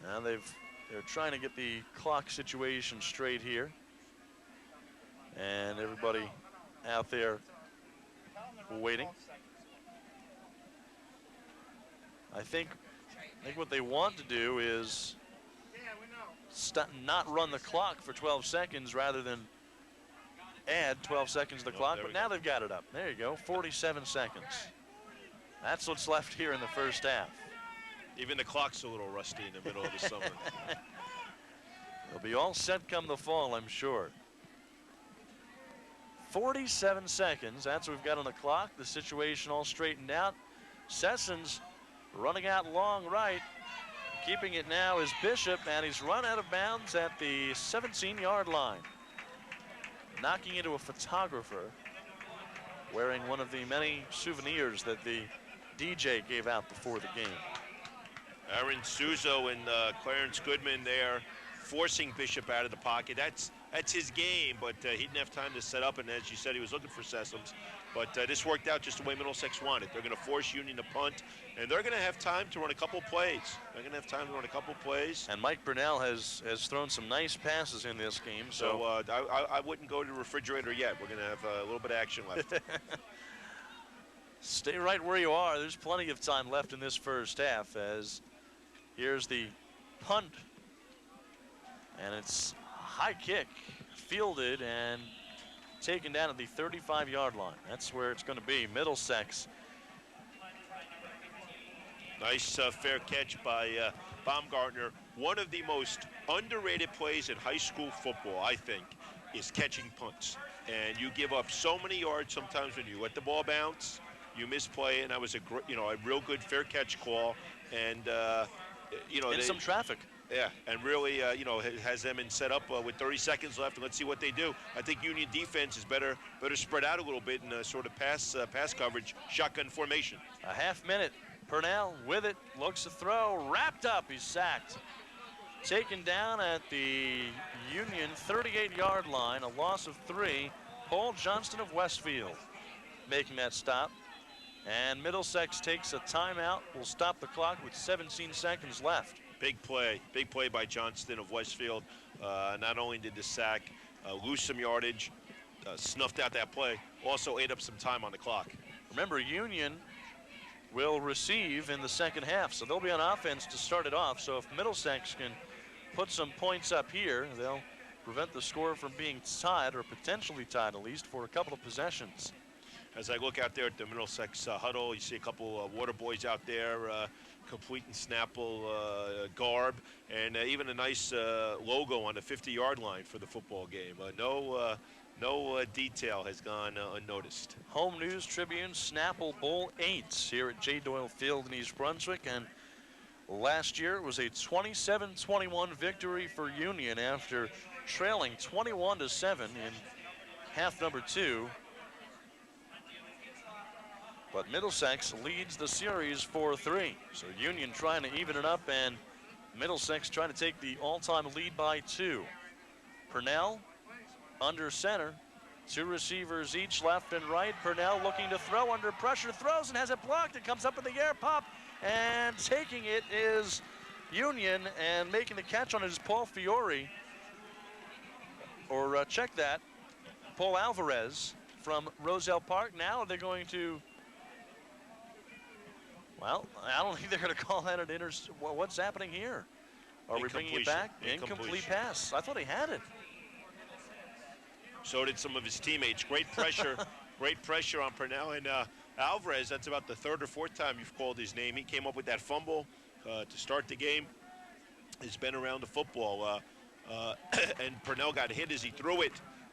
[SPEAKER 2] Now they're trying to get the clock situation straight here. And everybody out there waiting. I think what they want to do is not run the clock for 12 seconds rather than add 12 seconds to the clock, but now they've got it up. There you go, 47 seconds. That's what's left here in the first half.
[SPEAKER 1] Even the clock's a little rusty in the middle of the summer.
[SPEAKER 2] They'll be all set come the fall, I'm sure. 47 seconds, that's what we've got on the clock. The situation all straightened out. Sessions running out long right. Keeping it now is Bishop, and he's run out of bounds at the 17-yard line. Knocking into a photographer wearing one of the many souvenirs that the DJ gave out before the game.
[SPEAKER 1] Aaron Suzo and Clarence Goodman there forcing Bishop out of the pocket. That's his game, but he didn't have time to set up, and as you said, he was looking for Sessoms. But this worked out just the way Middlesex wanted. They're going to force Union to punt, and they're going to have time to run a couple plays. And
[SPEAKER 2] Mike Burnell has thrown some nice passes in this game.
[SPEAKER 1] So I wouldn't go to the refrigerator yet. We're going to have a little bit of action left.
[SPEAKER 2] Stay right where you are. There's plenty of time left in this first half, as here's the punt. And it's a high kick, fielded and taken down at the 35-yard line. That's where it's going to be. Middlesex.
[SPEAKER 1] Nice fair catch by Baumgartner, one of the most underrated plays in high school football, I think, is catching punts. And you give up so many yards sometimes when you let the ball bounce, you misplay, and that was a real good fair catch call. And
[SPEAKER 2] in some traffic.
[SPEAKER 1] Yeah, and really, has them in set up with 30 seconds left, and let's see what they do. I think Union defense is better spread out a little bit in sort of pass coverage, shotgun formation.
[SPEAKER 2] A half minute. Purnell with it, looks to throw, wrapped up, he's sacked. Taken down at the Union 38-yard line, a loss of 3. Paul Johnston of Westfield making that stop. And Middlesex takes a timeout, will stop the clock with 17 seconds left.
[SPEAKER 1] Big play by Johnston of Westfield. Not only did the sack lose some yardage, snuffed out that play, also ate up some time on the clock.
[SPEAKER 2] Remember, Union will receive in the second half, so they'll be on offense to start it off. So if Middlesex can put some points up here, they'll prevent the score from being tied, or potentially tied at least, for a couple of possessions.
[SPEAKER 1] As I look out there at the Middlesex huddle, you see a couple water boys out there, complete in Snapple garb, and even a nice logo on the 50-yard line for the football game. No detail has gone unnoticed.
[SPEAKER 2] Home News Tribune Snapple Bowl 8 here at J. Doyle Field in East Brunswick, and last year it was a 27-21 victory for Union after trailing 21-7 in half number 2. But Middlesex leads the series 4-3. So Union trying to even it up, and Middlesex trying to take the all-time lead by 2. Purnell under center. 2 receivers each, left and right. Purnell looking to throw under pressure, throws and has it blocked. It comes up in the air, pop, and taking it is Union, and making the catch on it is Paul Fiore. Or check that, Paul Alvarez from Roselle Park. Now they're going to, well, I don't think they're going to call that an what's happening here? Are we bringing it back? Incomplete pass. I thought he had it.
[SPEAKER 1] So did some of his teammates. Great pressure, great pressure on Purnell. And Alvarez, that's about the 3rd or 4th time you've called his name. He came up with that fumble to start the game. He's been around the football. And Purnell got hit as he threw it.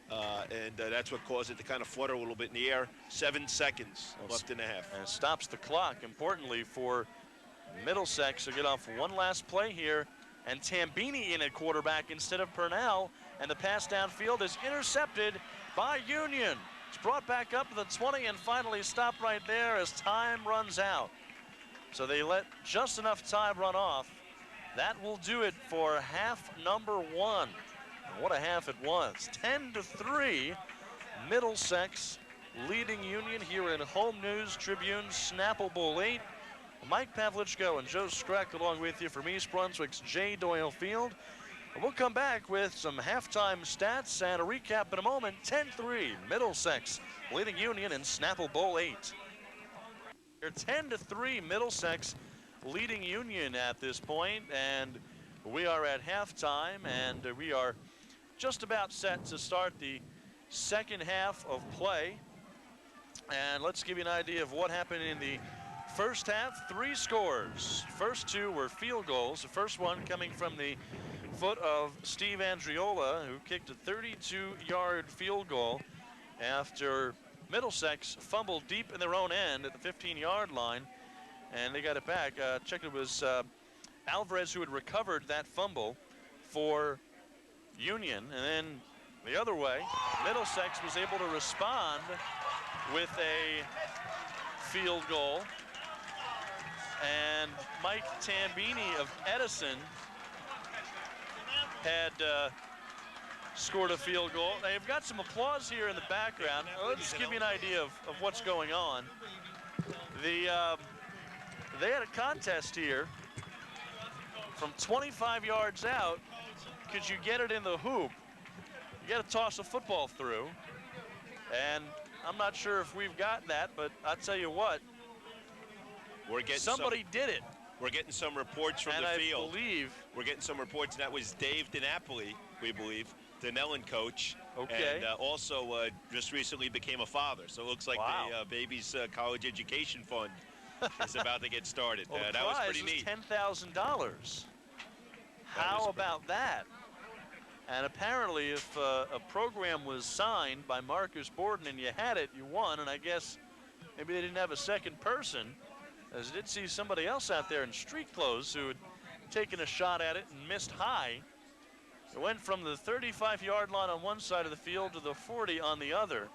[SPEAKER 1] And that's what caused it to kind of flutter a little bit in the air. 7 seconds left in the half.
[SPEAKER 2] And it stops the clock, importantly, for Middlesex to get off one last play here. And Tambini in at quarterback instead of Purnell. And the pass downfield is intercepted by Union. It's brought back up to the 20 and finally stopped right there as time runs out. So they let just enough time run off. That will do it for half number 1. What a half it was. 10-3, Middlesex leading Union here in Home News Tribune Snapple Bowl 8. Mike Pavlichko and Joe Skreck along with you from East Brunswick's J. Doyle Field. And we'll come back with some halftime stats and a recap in a moment. 10-3, Middlesex leading Union in Snapple Bowl 8. 10-3, Middlesex leading Union at this point, and we are at halftime, and we are just about set to start the second half of play. And let's give you an idea of what happened in the first half. 3 scores. First 2 were field goals. The first one coming from the foot of Steve Andriola, who kicked a 32-yard field goal after Middlesex fumbled deep in their own end at the 15-yard line, and they got it back. Check, it was Alvarez who had recovered that fumble for Union, and then the other way, Middlesex was able to respond with a field goal, and Mike Tambini of Edison had scored a field goal. They've got some applause here in the background. Let's give you an idea of what's going on. They had a contest here from 25 yards out. Could you get it in the hoop? You got to toss a football through. And I'm not sure if we've got that, but I'll tell you what, somebody did it.
[SPEAKER 1] We're getting some reports from the field. We're getting some reports, and that was Dave DiNapoli, we believe, the Nellen coach.
[SPEAKER 2] Okay.
[SPEAKER 1] And also just recently became a father. So it looks like the baby's college education fund is about to get started.
[SPEAKER 2] Well,
[SPEAKER 1] that was pretty neat.
[SPEAKER 2] $10,000. How about that? And apparently, if a program was signed by Marcus Borden and you had it, you won. And I guess maybe they didn't have a second person, as I did see somebody else out there in street clothes who had taken a shot at it and missed high. It went from the 35-yard line on one side of the field to the 40 on the other.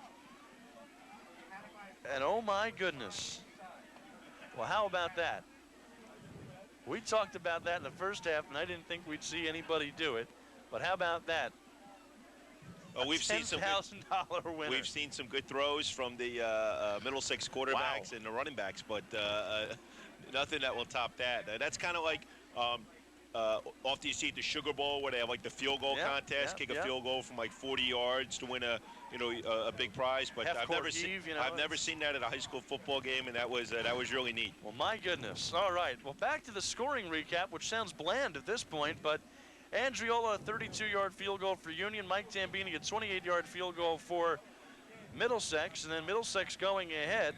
[SPEAKER 2] And oh my goodness. Well, how about that? We talked about that in the first half, and I didn't think we'd see anybody do it. But how about that?
[SPEAKER 1] Well, we've seen some
[SPEAKER 2] $10,000 winner.
[SPEAKER 1] We've seen some good throws from the Middlesex quarterbacks and the running backs, but nothing that will top that. That's kind of like often you see at the Sugar Bowl where they have like the field goal contest, kick a field goal from like 40 yards to win a big prize. But I've never seen that at a high school football game, and that was really neat.
[SPEAKER 2] Well, my goodness. All right. Well, back to the scoring recap, which sounds bland at this point, but Andriola, a 32-yard field goal for Union. Mike Tambini, a 28-yard field goal for Middlesex, and then Middlesex going ahead,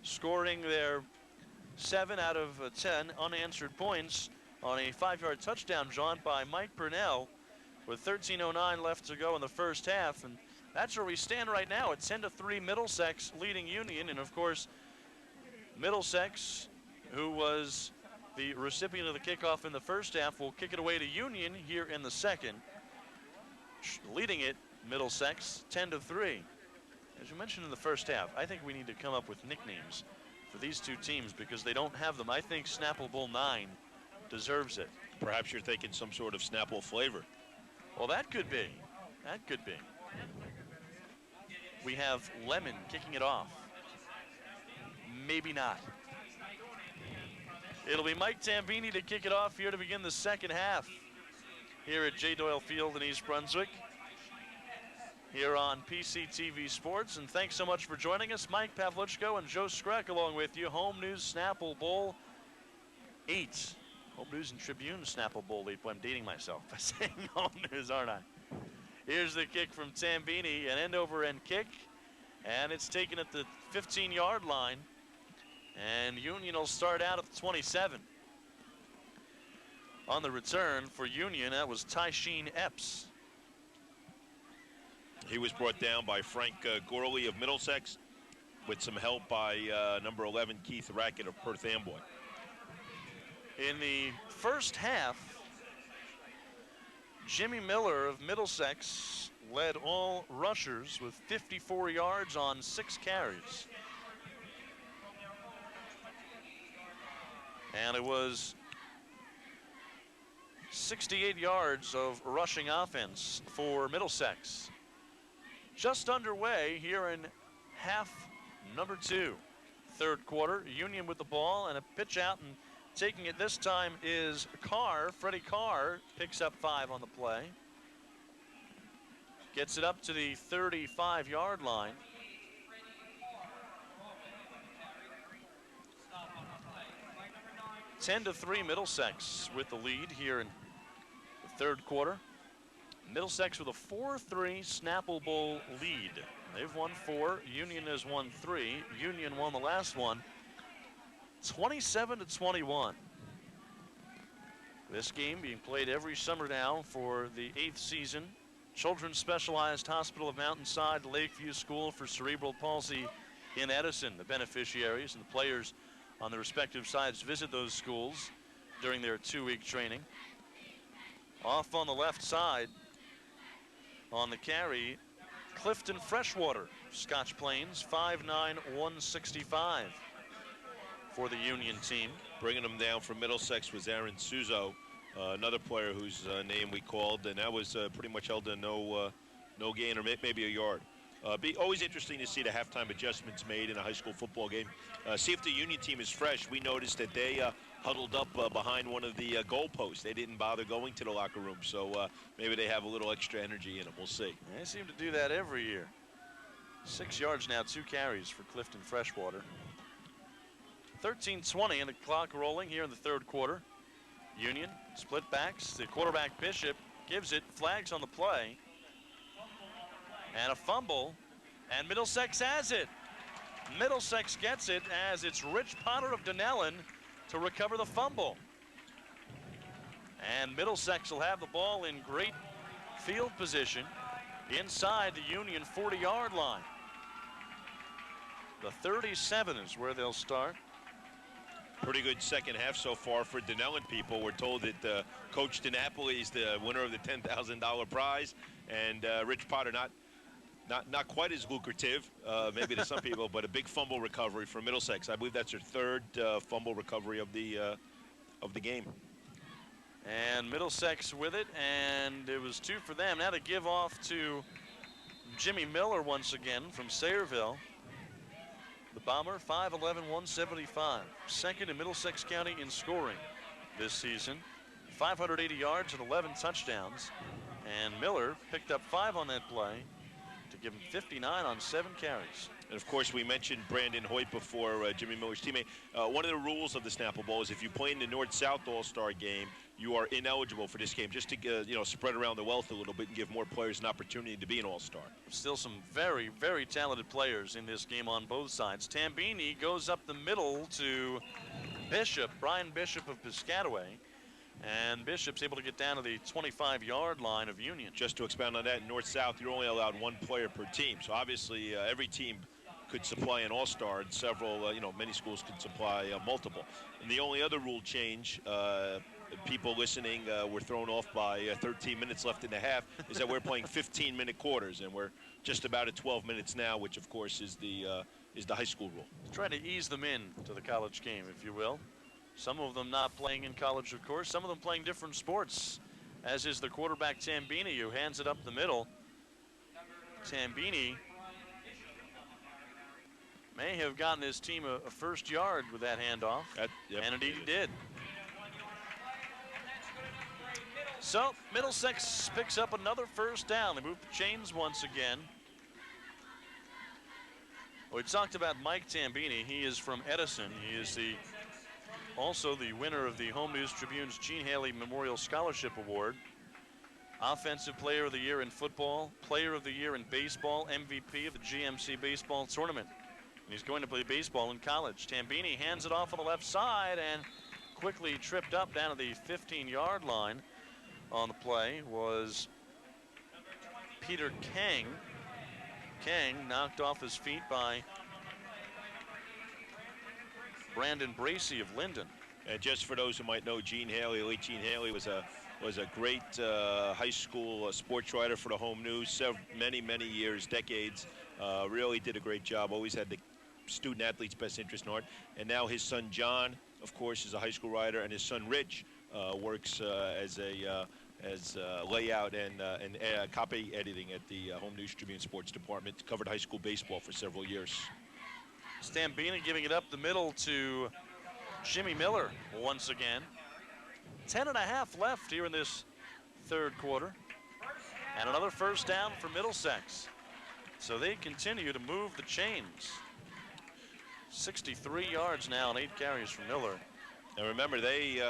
[SPEAKER 2] scoring their 7 out of 10 unanswered points on a 5-yard touchdown jaunt by Mike Purnell with 13:09 left to go in the first half. And that's where we stand right now at 10-3, Middlesex leading Union. And of course, Middlesex, who was the recipient of the kickoff in the first half, will kick it away to Union here in the second. Leading it, Middlesex, 10-3. As you mentioned in the first half, I think we need to come up with nicknames for these two teams because they don't have them. I think Snapple Bowl 9 deserves it.
[SPEAKER 1] Perhaps you're thinking some sort of Snapple flavor.
[SPEAKER 2] Well, that could be. That could be. We have Lemon kicking it off. Maybe not. It'll be Mike Tambini to kick it off here to begin the second half here at J. Doyle Field in East Brunswick, here on PCTV Sports. And thanks so much for joining us. Mike Pavlichko and Joe Skreck along with you. Home News Snapple Bowl 8. Home News and Tribune Snapple Bowl 8. Boy, I'm dating myself by saying Home News, aren't I? Here's the kick from Tambini, an end-over-end kick, and it's taken at the 15-yard line. And Union will start out at the 27. On the return for Union, that was Tysheen Epps.
[SPEAKER 1] He was brought down by Frank Gorley of Middlesex with some help by number 11, Keith Rackett of Perth Amboy.
[SPEAKER 2] In the first half, Jimmy Miller of Middlesex led all rushers with 54 yards on 6 carries. And it was 68 yards of rushing offense for Middlesex. Just underway here in half number 2. Third quarter, Union with the ball and a pitch out, and taking it this time is Carr. Freddie Carr picks up 5 on the play. Gets it up to the 35-yard line. (10-3) Middlesex with the lead here in the third quarter. Middlesex with a 4-3 Snapple Bowl lead. They've won 4. Union has won 3. Union won the last one 27-21. This game being played every summer now for the 8th season. Children's Specialized Hospital of Mountainside, Lakeview School for Cerebral Palsy in Edison. The beneficiaries and the players on the respective sides visit those schools during their 2-week training. Off on the left side on the carry, Clifton Freshwater, Scotch Plains, 5'9", 165 for the Union team.
[SPEAKER 1] Bringing them down from Middlesex was Aaron Suzo, another player whose name we called, and that was pretty much held to no gain or maybe a yard. Be always interesting to see the halftime adjustments made in a high school football game. See if the Union team is fresh. We noticed that they huddled up behind one of the goal posts. They didn't bother going to the locker room, so maybe they have a little extra energy in them. We'll see.
[SPEAKER 2] They seem to do that every year. 6 yards now, 2 carries for Clifton Freshwater. 13:20 and the clock rolling here in the third quarter. Union split backs. The quarterback Bishop gives it, flags on the play. And a fumble, and Middlesex has it. Middlesex gets it as it's Rich Potter of Dunellen to recover the fumble. And Middlesex will have the ball in great field position inside the Union 40-yard line. The 37 is where they'll start.
[SPEAKER 1] Pretty good second half so far for Denellen people. We're told that Coach DiNapoli is the winner of the $10,000 prize, and Rich Potter not quite as lucrative, maybe to some people, but a big fumble recovery for Middlesex. I believe that's her third fumble recovery of the game.
[SPEAKER 2] And Middlesex with it, and it was 2 for them. Now they give off to Jimmy Miller once again from Sayreville. The Bomber, 5'11", 175. Second in Middlesex County in scoring this season. 580 yards and 11 touchdowns. And Miller picked up 5 on that play to give him 59 on 7 carries.
[SPEAKER 1] And of course, we mentioned Brandon Hoyt before, Jimmy Miller's teammate. One of the rules of the Snapple Bowl is if you play in the North-South All-Star game, you are ineligible for this game, just to spread around the wealth a little bit and give more players an opportunity to be an All-Star.
[SPEAKER 2] Still some very, very talented players in this game on both sides. Tambini goes up the middle to Bishop, Brian Bishop of Piscataway. And Bishop's able to get down to the 25-yard line of Union.
[SPEAKER 1] Just to expound on that, in North-South, you're only allowed 1 player per team. So obviously, every team could supply an all-star, and several, many schools could supply multiple. And the only other rule change, people listening were thrown off by 13 minutes left in the half, is that we're playing 15-minute quarters, and we're just about at 12 minutes now, which of course is the high school rule.
[SPEAKER 2] Trying to ease them in to the college game, if you will. Some of them not playing in college, of course. Some of them playing different sports, as is the quarterback Tambini, who hands it up the middle. Tambini may have gotten his team a first yard with that handoff, and indeed he did. So Middlesex picks up another first down. They move the chains once again. We talked about Mike Tambini. He is from Edison. He is also the winner of the Home News Tribune's Gene Haley Memorial Scholarship Award. Offensive Player of the Year in football, Player of the Year in baseball, MVP of the GMC baseball tournament. And he's going to play baseball in college. Tambini hands it off on the left side and quickly tripped up down to the 15-yard line. On the play was Peter Kang. Kang knocked off his feet by Brandon Bracey of Linden.
[SPEAKER 1] And just for those who might know, Gene Haley, late Gene Haley, was a great high school sports writer for the Home News, many years, decades. Really did a great job. Always had the student athlete's best interest in heart. And now his son John, of course, is a high school writer, and his son Rich works as layout and copy editing at the Home News Tribune Sports Department. Covered high school baseball for several years.
[SPEAKER 2] Tambini giving it up the middle to Jimmy Miller once again. 10.5 left here in this third quarter. And another first down for Middlesex. So they continue to move the chains. 63 yards now and 8 carries for Miller.
[SPEAKER 1] And remember, they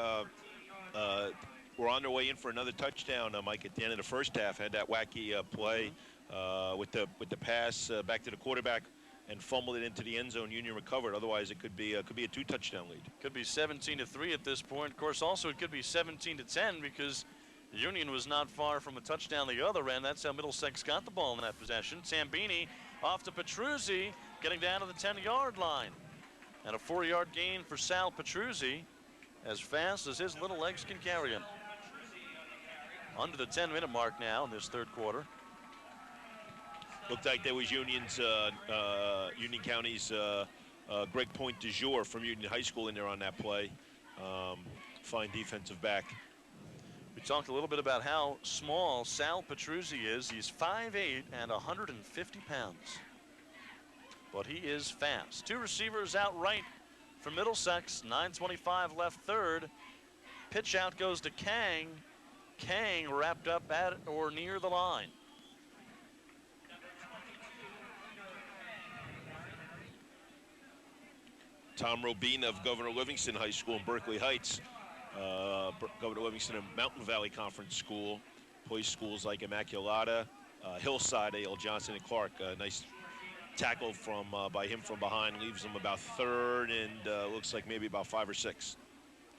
[SPEAKER 1] were on their way in for another touchdown, Mike, at the end of the first half. Had that wacky play with the pass back to the quarterback and fumbled it into the end zone. Union recovered. Otherwise, it could be a 2-touchdown lead.
[SPEAKER 2] Could be 17-3 at this point. Of course, also it could be 17-10 because Union was not far from a touchdown the other end. That's how Middlesex got the ball in that possession. Tambini off to Petruzzi, getting down to the 10-yard line. And a 4-yard gain for Sal Petruzzi, as fast as his little legs can carry him. Under the 10-minute mark now in this third quarter.
[SPEAKER 1] Looked like there was Union County's Greg Point du jour from Union High School in there on that play. Fine defensive back.
[SPEAKER 2] We talked a little bit about how small Sal Petruzzi is. He's 5'8" and 150 pounds. But he is fast. 2 receivers out right for Middlesex. 9:25 left third. Pitch out goes to Kang. Kang wrapped up at or near the line.
[SPEAKER 1] Tom Robina of Governor Livingston High School in Berkeley Heights. Governor Livingston and Mountain Valley Conference School. Plays schools like Immaculata, Hillside, A.L. Johnson, and Clark. Nice tackle by him from behind. Leaves him about third and looks like maybe about 5 or 6.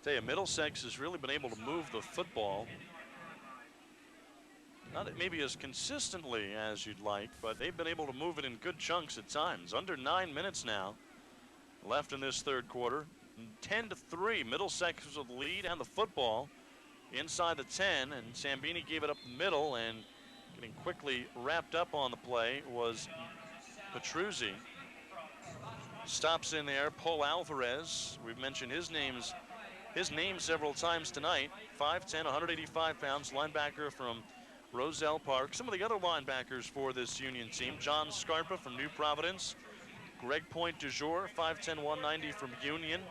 [SPEAKER 2] Tell you, Middlesex has really been able to move the football. Not maybe as consistently as you'd like, but they've been able to move it in good chunks at times. Under 9 minutes now left in this third quarter. 10-3, Middlesex was with the lead and the football inside the 10, and Sambini gave it up the middle, and getting quickly wrapped up on the play was Petruzzi. Stops in there, Paul Alvarez. We've mentioned his name several times tonight. 5'10", 185 pounds, linebacker from Roselle Park. Some of the other linebackers for this Union team: John Scarpa from New Providence, Greg Point du Jour, 5'10", 190 from Union,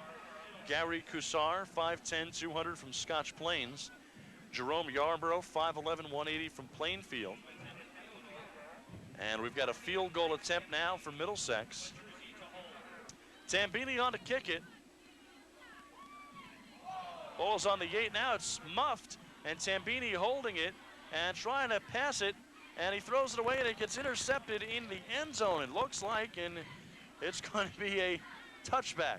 [SPEAKER 2] Gary Coussar, 5'10", 200 from Scotch Plains, Jerome Yarborough, 5'11", 180 from Plainfield. And we've got a field goal attempt now for Middlesex. Tambini on to kick it. Ball's on the 8 now. It's muffed, and Tambini holding it and trying to pass it, and he throws it away, and it gets intercepted in the end zone, it looks like, and it's going to be a touchback.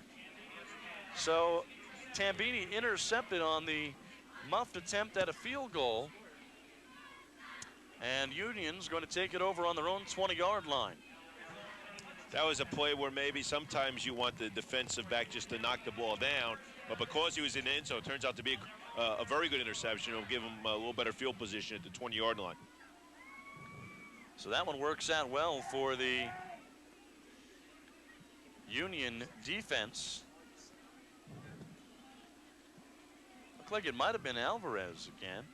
[SPEAKER 2] So Tambini intercepted on the muffed attempt at a field goal, and Union's going to take it over on their own 20-yard line.
[SPEAKER 1] That was a play where maybe sometimes you want the defensive back just to knock the ball down, but because he was in the end zone, it turns out to be a very good interception. It'll give him a little better field position at the 20-yard line.
[SPEAKER 2] So that one works out well for the Union defense. Looked like it might have been Alvarez again.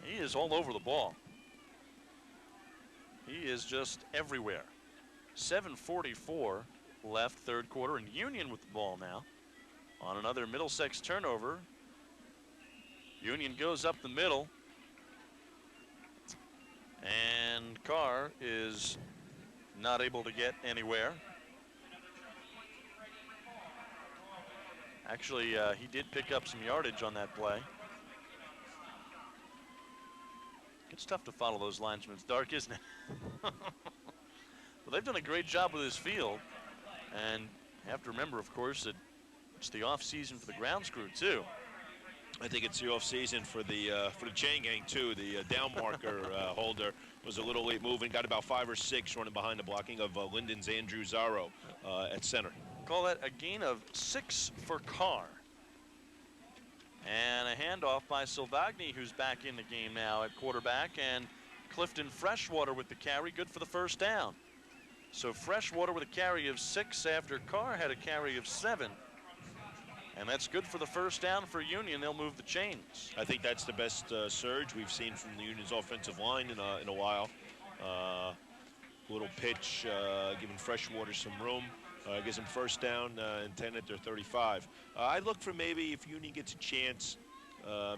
[SPEAKER 2] He is all over the ball. He is just everywhere. 7:44 left third quarter, and Union with the ball now on another Middlesex turnover. Union goes up the middle, and Carr is not able to get anywhere. Actually, he did pick up some yardage on that play. It's tough to follow those linesmen. It's dark, isn't it? Well, they've done a great job with this field, and you have to remember, of course, that it's the off season for the grounds crew too.
[SPEAKER 1] I think it's the off season for the chain gang too. The down marker holder was a little late moving, got about 5 or 6 running behind the blocking of Linden's Andrew Zaro at center.
[SPEAKER 2] Call that a gain of 6 for Carr. And a handoff by Silvagni, who's back in the game now at quarterback, and Clifton Freshwater with the carry, good for the first down. So Freshwater with a carry of 6 after Carr had a carry of 7. And that's good for the first down for Union. They'll move the chains.
[SPEAKER 1] I think that's the best surge we've seen from the Union's offensive line in a while. Little pitch, giving Freshwater some room. Gives them first down and 10 at their 35. I look for maybe if Union gets a chance,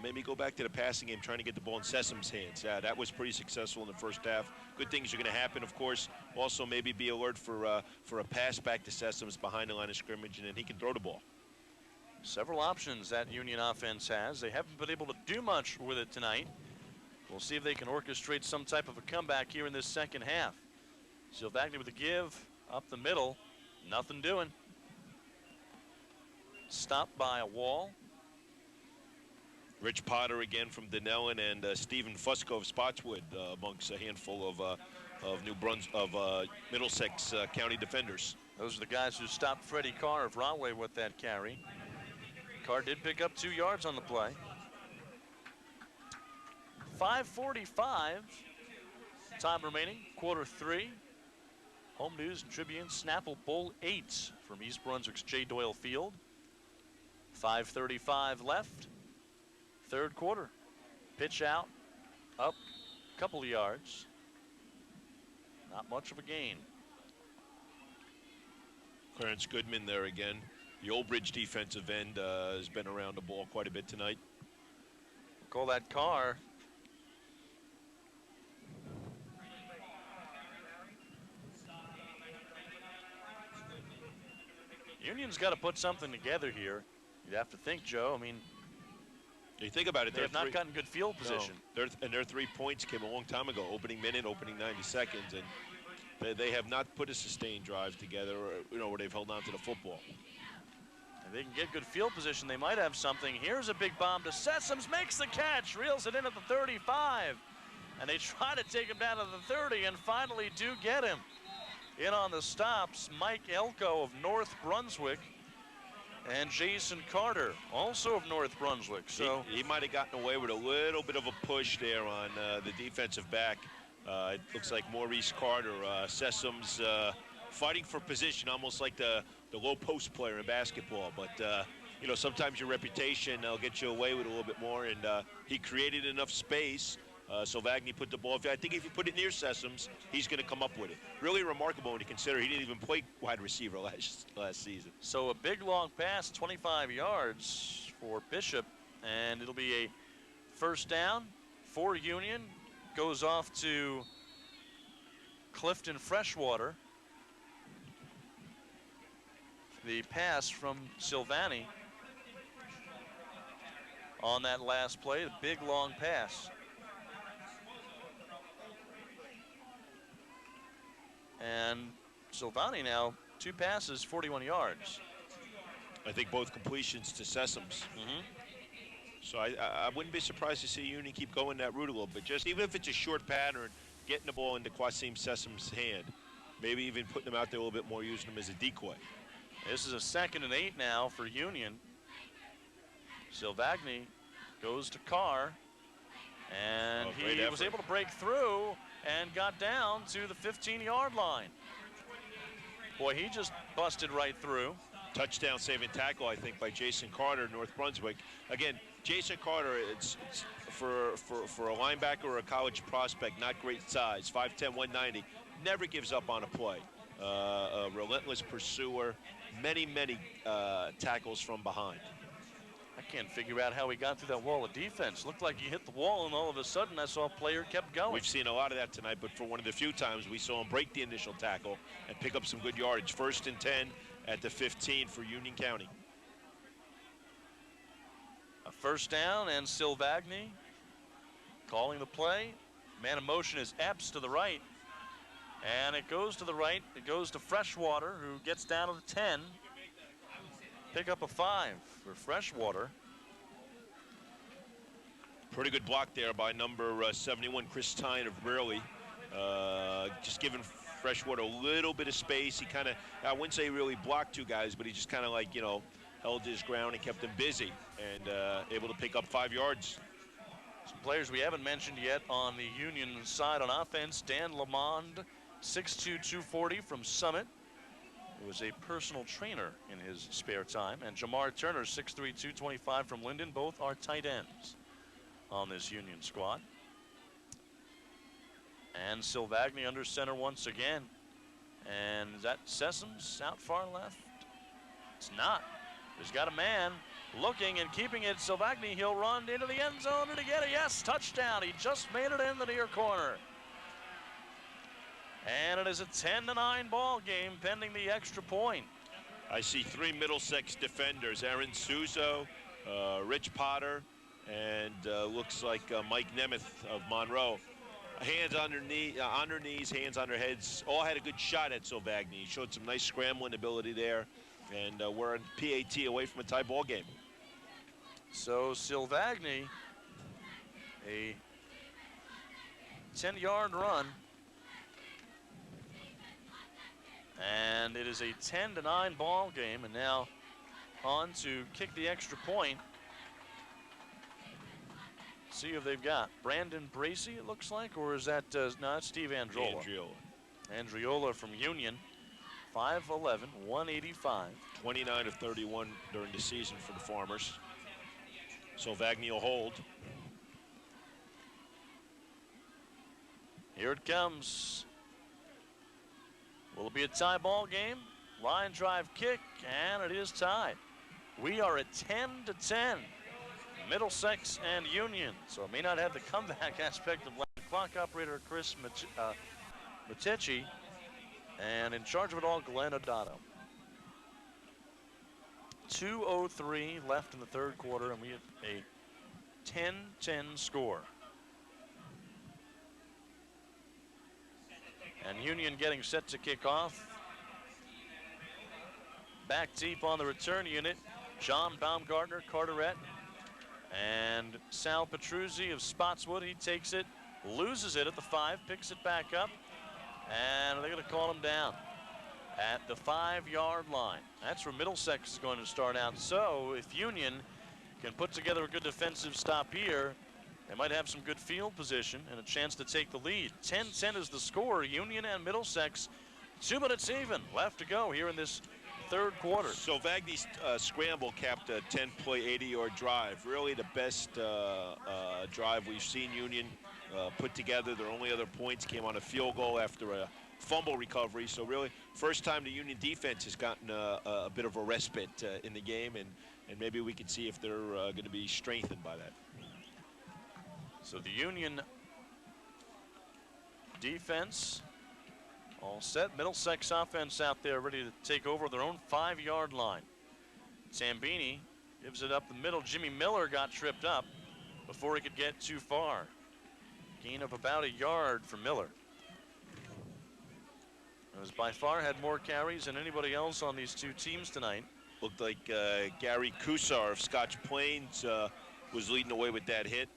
[SPEAKER 1] maybe go back to the passing game, trying to get the ball in Sesam's hands. That was pretty successful in the first half. Good things are going to happen, of course. Also, maybe be alert for a pass back to Sesam's behind the line of scrimmage, and then he can throw the ball.
[SPEAKER 2] Several options that Union offense has. They haven't been able to do much with it tonight. We'll see if they can orchestrate some type of a comeback here in this second half. Silvagni with a give up the middle. Nothing doing. Stopped by a wall.
[SPEAKER 1] Rich Potter again from Denellen, and Stephen Fusco of Spotswood amongst a handful of Middlesex County defenders.
[SPEAKER 2] Those are the guys who stopped Freddie Carr of Rahway with that carry. Carr did pick up 2 yards on the play. 5:45 time remaining, quarter 3. Home News and Tribune Snapple Bowl 8 from East Brunswick's J. Doyle Field. 5:35 left. Third quarter. Pitch out, up a couple of yards. Not much of a gain.
[SPEAKER 1] Clarence Goodman there again. The Old Bridge defensive end has been around the ball quite a bit tonight.
[SPEAKER 2] Call that Carr. Union's got to put something together here. You'd have to think, Joe. I mean,
[SPEAKER 1] you think about it,
[SPEAKER 2] they have not gotten good field position.
[SPEAKER 1] No, their 3 points came a long time ago, opening minute, opening 90 seconds, and they have not put a sustained drive together, where they've held on to the football.
[SPEAKER 2] If they can get good field position, they might have something. Here's a big bomb to Sessoms, makes the catch, reels it in at the 35. And they try to take him down to the 30 and finally do get him. In on the stops, Mike Elko of North Brunswick and Jason Carter, also of North Brunswick. So
[SPEAKER 1] he might have gotten away with a little bit of a push there on the defensive back. It looks like Maurice Carter, Sessoms fighting for position, almost like the low post player in basketball. But you know, sometimes your reputation will get you away with a little bit more, and he created enough space. So Wagner put the ball. I think if you put it near Sessoms, he's going to come up with it. Really remarkable when you consider he didn't even play wide receiver last season.
[SPEAKER 2] So a big long pass, 25 yards for Bishop, and it'll be a first down for Union. Goes off to Clifton Freshwater. The pass from Silvani on that last play, the big long pass. And Silvani now, 2 passes, 41 yards.
[SPEAKER 1] I think both completions to Sessoms. So I wouldn't be surprised to see Union keep going that route a little bit. Just even if it's a short pattern, getting the ball into Quasim Sessoms' hand. Maybe even putting him out there a little bit more, using him as a decoy.
[SPEAKER 2] This is a 2nd and 8 now for Union. Silvagni goes to Carr, and he was able to break through and got down to the 15-yard line. Boy, he just busted right through.
[SPEAKER 1] Touchdown saving tackle, I think, by Jason Carter, North Brunswick. Again, Jason Carter, it's for a linebacker or a college prospect, not great size, 5'10", 190, never gives up on a play. A relentless pursuer, many tackles from behind.
[SPEAKER 2] I can't figure out how he got through that wall of defense. Looked like he hit the wall, and all of a sudden I saw a player kept going.
[SPEAKER 1] We've seen a lot of that tonight, but for one of the few times we saw him break the initial tackle and pick up some good yardage. 1st and 10 at the 15 for Union County.
[SPEAKER 2] A first down, and Silvagni calling the play. Man in motion is Epps to the right. And it goes to the right. It goes to Freshwater, who gets down to the 10. Pick up a 5 for Freshwater.
[SPEAKER 1] Pretty good block there by number 71, Chris Tyne of Burley. Just giving Freshwater a little bit of space. He kind of, I wouldn't say he really blocked 2 guys, but he just kind of like, you know, held his ground and kept them busy and able to pick up 5 yards.
[SPEAKER 2] Some players we haven't mentioned yet on the Union side on offense. Dan Lamond, 6'2", 240 from Summit, who was a personal trainer in his spare time. And Jamar Turner, 6'3", 225 from Linden. Both are tight ends on this Union squad. And Silvagni under center once again. And is that Sessoms out far left? It's not. He's got a man looking and keeping it. Silvagni, he'll run into the end zone to get a yes, touchdown. He just made it in the near corner. And it is a 10-9 ball game pending the extra point.
[SPEAKER 1] I see 3 Middlesex defenders, Aaron Suzo, Rich Potter, and looks like Mike Nemeth of Monroe. Hands on their knees, hands on their heads. All had a good shot at Silvagni. He showed some nice scrambling ability there, and we're in PAT away from a tie ball game.
[SPEAKER 2] So Silvagni, a 10-yard run. And it is a 10-9 ball game, and now on to kick the extra point. See if they've got Brandon Bracey, it looks like, or is that, no, that's Steve Andriola. Andriola from Union, 5'11", 185.
[SPEAKER 1] 29 of 31 during the season for the Farmers. So Wagner will hold.
[SPEAKER 2] Here it comes. Will it be a tie ball game? Line drive kick, and it is tied. We are at 10-10. Middlesex and Union. So it may not have the comeback aspect of clock operator Chris Matici, and in charge of it all, Glenn Odato. 2:03 left in the 3rd quarter, and we have a 10-10 score. And Union getting set to kick off. Back deep on the return unit John Baumgartner, Carteret, and Sal Petruzzi of Spotswood. He takes it, loses it at the 5, picks it back up, and they're going to call him down at the 5-yard line. That's where Middlesex is going to start out. So if Union can put together a good defensive stop here, they might have some good field position and a chance to take the lead. 10-10 is the score. Union and Middlesex, 2 minutes even left to go here in this third quarter.
[SPEAKER 1] So Vagny's scramble capped a 10-play, 80-yard drive. Really the best drive we've seen Union put together. Their only other points came on a field goal after a fumble recovery. So really, first time the Union defense has gotten a bit of a respite in the game, and maybe we can see if they're going to be strengthened by that.
[SPEAKER 2] So the Union defense all set. Middlesex offense out there ready to take over their own 5-yard line. Tambini gives it up the middle. Jimmy Miller got tripped up before he could get too far. Gain of about a yard for Miller. Has by far had more carries than anybody else on these two teams tonight.
[SPEAKER 1] Looked like Gary Kusar of Scotch Plains was leading away with that hit.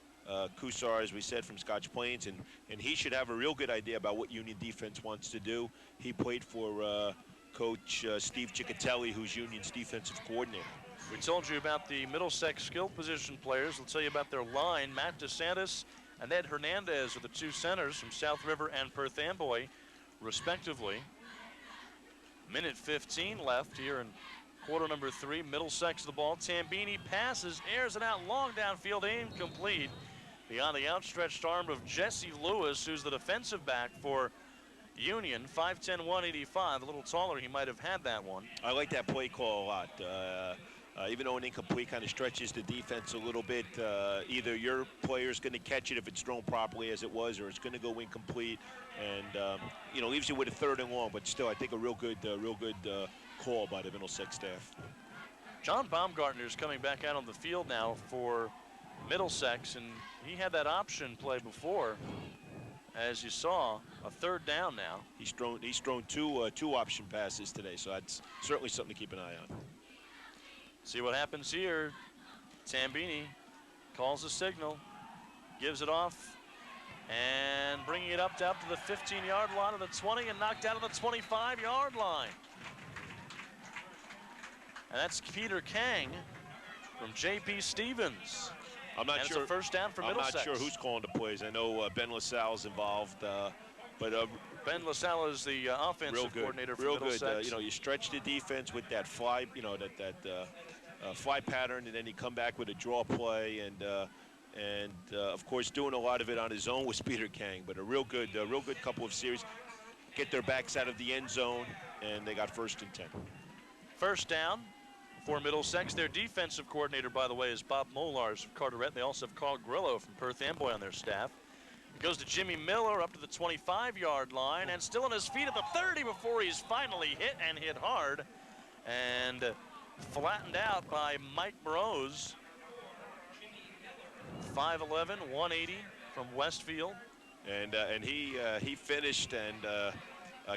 [SPEAKER 1] Kusar, as we said, from Scotch Plains, and he should have a real good idea about what Union defense wants to do. He played for Coach Steve Ciccatelli, who's Union's defensive coordinator.
[SPEAKER 2] We told you about the Middlesex skill position players. We'll tell you about their line. Matt DeSantis and Ed Hernandez are the two centers from South River and Perth Amboy, respectively. Minute 15 left here in quarter number 3. Middlesex the ball. Tambini passes, airs it out long downfield, incomplete. Beyond the outstretched arm of Jesse Lewis, who's the defensive back for Union, 5'10", 185. A little taller, he might have had that one.
[SPEAKER 1] I like that play call a lot. Even though an incomplete kind of stretches the defense a little bit, either your player's going to catch it if it's thrown properly as it was, or it's going to go incomplete, and you know, leaves you with a 3rd and long. But still, I think a real good call by the Middlesex staff.
[SPEAKER 2] John Baumgartner is coming back out on the field now for Middlesex, and he had that option play before. As you saw, a 3rd down now.
[SPEAKER 1] He's thrown two option passes today, so that's certainly something to keep an eye on.
[SPEAKER 2] See what happens here. Tambini calls the signal, gives it off, and bringing it up to the 15-yard line of the 20 and knocked out of the 25-yard line. And that's Peter Kang from J.P. Stevens.
[SPEAKER 1] I'm not sure.
[SPEAKER 2] It's a 1st down for Middlesex.
[SPEAKER 1] I'm not sure who's calling the plays. I know Ben LaSalle's involved, but
[SPEAKER 2] Ben LaSalle is the offensive coordinator for Middlesex.
[SPEAKER 1] Real good. You know, you stretch the defense with that fly, you know, that fly pattern, and then you come back with a draw play, and of course doing a lot of it on his own was Peter Kang. But a real good couple of series. Get their backs out of the end zone, and they got 1st and 10.
[SPEAKER 2] 1st down for Middlesex. Their defensive coordinator, by the way, is Bob Molars of Carteret. They also have Carl Grillo from Perth Amboy on their staff. It goes to Jimmy Miller up to the 25-yard line, and still on his feet at the 30 before he's finally hit hard and flattened out by Mike Burrows. 5'11", 180 from Westfield.
[SPEAKER 1] And he finished and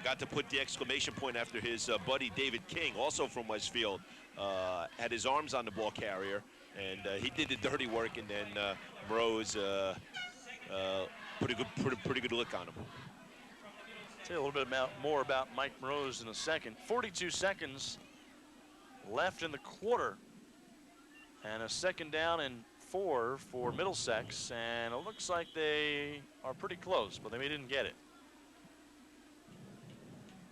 [SPEAKER 1] got to put the exclamation point after his buddy David King, also from Westfield, had his arms on the ball carrier, and he did the dirty work, and then Burrows put a pretty good look on him.
[SPEAKER 2] Tell you a little bit more about Mike Burrows in a second. 42 seconds left in the quarter, and a 2nd down and 4 for Middlesex, and it looks like they are pretty close, but they didn't get it.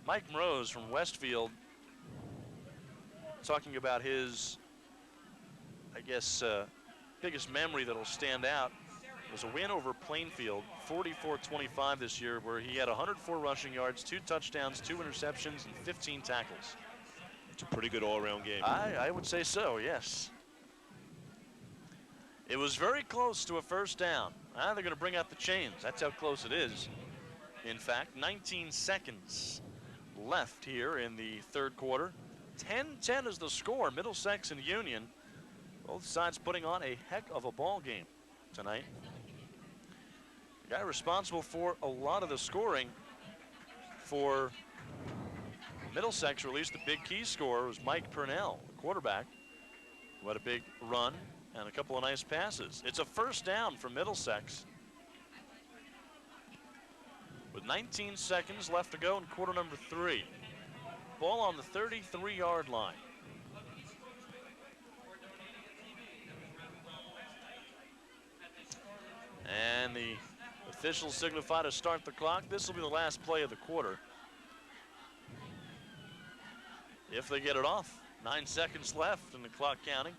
[SPEAKER 2] Mike Burrows from Westfield talking about his, I guess, biggest memory that'll stand out was a win over Plainfield, 44-25 this year, where he had 104 rushing yards, 2 touchdowns, 2 interceptions, and 15 tackles.
[SPEAKER 1] It's a pretty good all-around game.
[SPEAKER 2] I would say so, yes. It was very close to a 1st down. They're going to bring out the chains. That's how close it is. In fact, 19 seconds left here in the 3rd quarter. 10-10 is the score. Middlesex and Union, both sides putting on a heck of a ball game tonight. The guy responsible for a lot of the scoring for Middlesex, or at least the big key scorer, was Mike Purnell, the quarterback. What a big run and a couple of nice passes. It's a first down for Middlesex. With 19 seconds left to go in quarter number 3. Ball on the 33-yard line. And the officials signify to start the clock. This will be the last play of the quarter. If they get it off. 9 seconds left and the clock counting.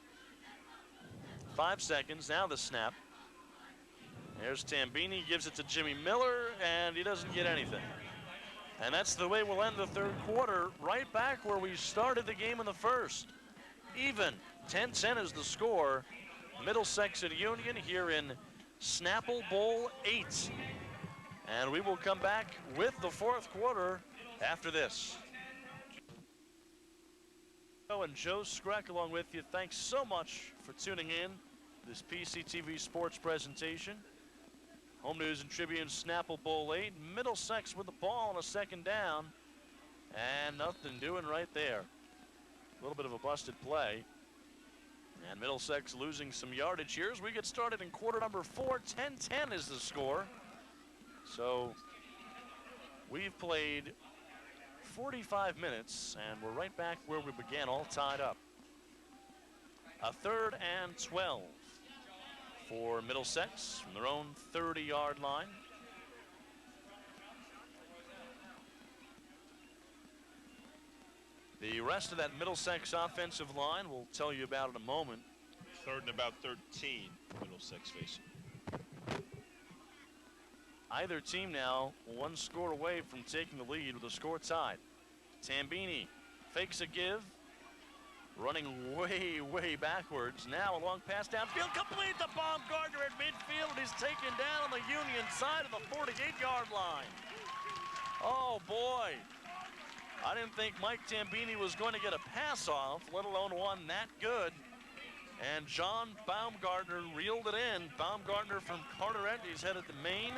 [SPEAKER 2] 5 seconds, now the snap. There's Tambini, gives it to Jimmy Miller, and he doesn't get anything. And that's the way we'll end the third quarter, right back where we started the game in the first. Even, 10-10 is the score. Middlesex and Union here in Snapple Bowl 8. And we will come back with the fourth quarter after this. And Joe Skreck along with you. Thanks so much for tuning in this PCTV Sports presentation. Home News and Tribune Snapple Bowl 8. Middlesex with the ball on a second down. And nothing doing right there. A little bit of a busted play. And Middlesex losing some yardage here as we get started in quarter number 4. 10-10 is the score. So we've played 45 minutes and we're right back where we began, all tied up. A 3rd and 12 for Middlesex from their own 30-yard line. The rest of that Middlesex offensive line we'll tell you about in a moment.
[SPEAKER 1] 3rd and about 13, Middlesex facing.
[SPEAKER 2] Either team now 1 score away from taking the lead with the score tied. Tambini fakes a give, running way backwards. Now a long pass downfield, complete to Baumgartner at midfield. He's taken down on the Union side of the 48-yard line. Oh boy. I didn't think Mike Tambini was going to get a pass off, let alone one that good. And John Baumgartner reeled it in. Baumgartner from Carteret, he's headed to Maine.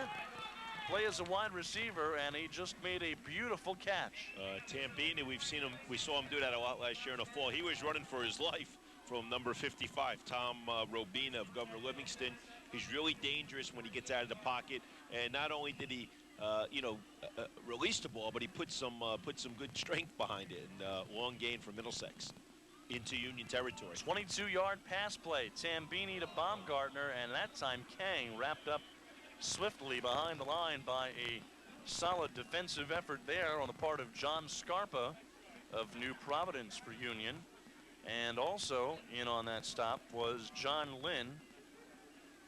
[SPEAKER 2] Play as a wide receiver, and he just made a beautiful catch.
[SPEAKER 1] Tambini, we saw him do that a lot last year in the fall. He was running for his life from number 55, Tom Robina of Governor Livingston. He's really dangerous when he gets out of the pocket, and not only did he release the ball, but he put some good strength behind it. And long gain for Middlesex into Union territory.
[SPEAKER 2] 22-yard pass play. Tambini to Baumgartner, and that time Kang wrapped up swiftly behind the line by a solid defensive effort there on the part of John Scarpa of New Providence for Union. And also in on that stop was John Lynn,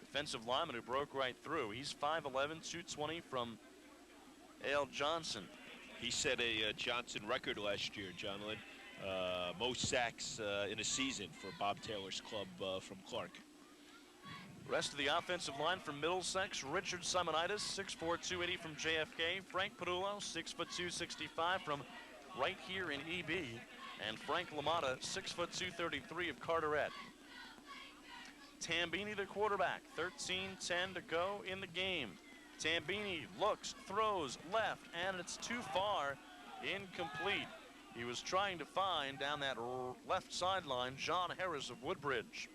[SPEAKER 2] defensive lineman who broke right through. He's 5'11", 220 from Al Johnson.
[SPEAKER 1] He set a Johnson record last year, John Lynn. Most sacks in a season for Bob Taylor's club from Clark.
[SPEAKER 2] Rest of the offensive line from Middlesex: Richard Simonitis, 6'4", 280 from JFK. Frank Padullo, 6'2", 265 from right here in EB. And Frank Lamata, 6'2", 233 of Carteret. Tambini, the quarterback, 13-10 to go in the game. Tambini looks, throws left, and it's too far, incomplete. He was trying to find down that left sideline John Harris of Woodbridge.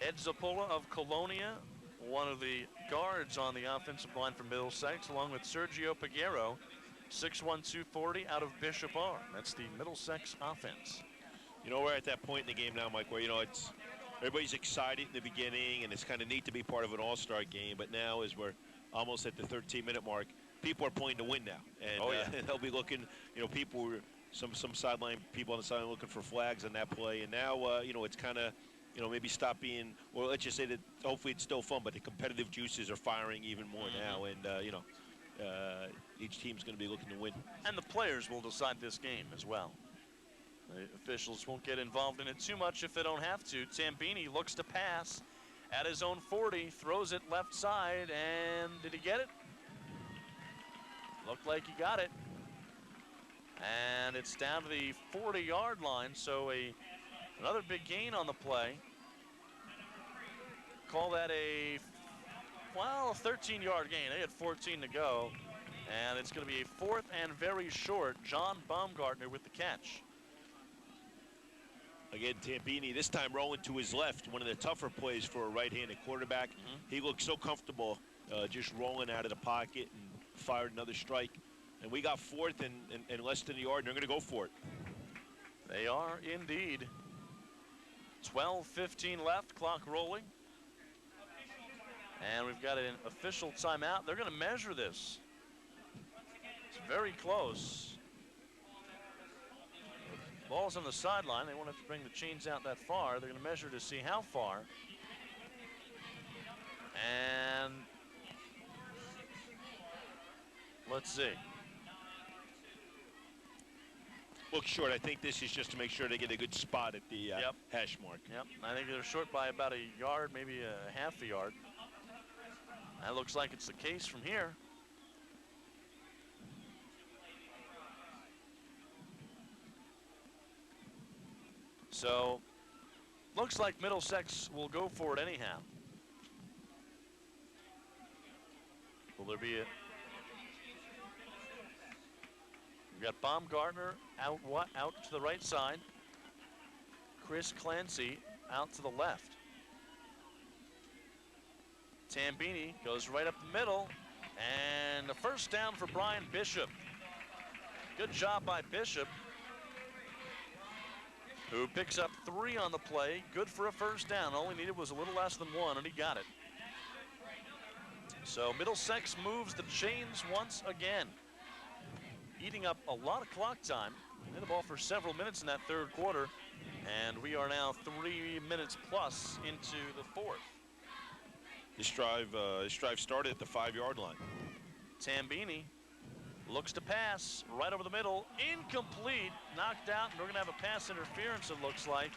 [SPEAKER 2] Ed Zapola of Colonia, one of the guards on the offensive line for Middlesex, along with Sergio Peguero, 6'1", 240 out of Bishop Arm. That's the Middlesex offense.
[SPEAKER 1] You know, we're at that point in the game now, Mike, where, you know, everybody's excited in the beginning, and it's kind of neat to be part of an all-star game. But now, as we're almost at the 13-minute mark, people are playing to win now. And, and they'll be looking, you know, people were some sideline people on the sideline looking for flags on that play. And now, you know, it's kind of, you know, maybe stop being, well, let's just say that hopefully it's still fun, but the competitive juices are firing even more now. And, you know, each team's going to be looking to win.
[SPEAKER 2] And the players will decide this game as well. The officials won't get involved in it too much if they don't have to. Tambini looks to pass at his own 40, throws it left side, and did he get it? Looked like he got it. And it's down to the 40-yard line, so another big gain on the play. Call that a 13-yard gain. They had 14 to go, and it's going to be a 4th and very short. John Baumgartner with the catch.
[SPEAKER 1] Again, Tambini this time rolling to his left, one of the tougher plays for a right-handed quarterback. He looked so comfortable just rolling out of the pocket and fired another strike. And we got fourth and less than a yard, and they're going to go for it.
[SPEAKER 2] They are indeed. 12:15 left, clock rolling. And we've got an official timeout. They're going to measure this. It's very close. Ball's on the sideline. They won't have to bring the chains out that far. They're going to measure to see how far. And let's see.
[SPEAKER 1] Look short. I think this is just to make sure they get a good spot at the hash mark.
[SPEAKER 2] Yep. I think they're short by about a yard, maybe a half a yard. That looks like it's the case from here. So, looks like Middlesex will go for it anyhow. Will there be a... We've got Baumgartner out to the right side. Chris Clancy out to the left. Tambini goes right up the middle. And a first down for Brian Bishop. Good job by Bishop, who picks up 3 on the play. Good for a first down. All he needed was a little less than 1, and he got it. So Middlesex moves the chains once again, eating up a lot of clock time. They had the ball for several minutes in that third quarter, and we are now 3 minutes plus into the fourth.
[SPEAKER 1] This drive started at the 5-yard line.
[SPEAKER 2] Tambini looks to pass right over the middle, incomplete, knocked out, and we're going to have a pass interference, it looks like,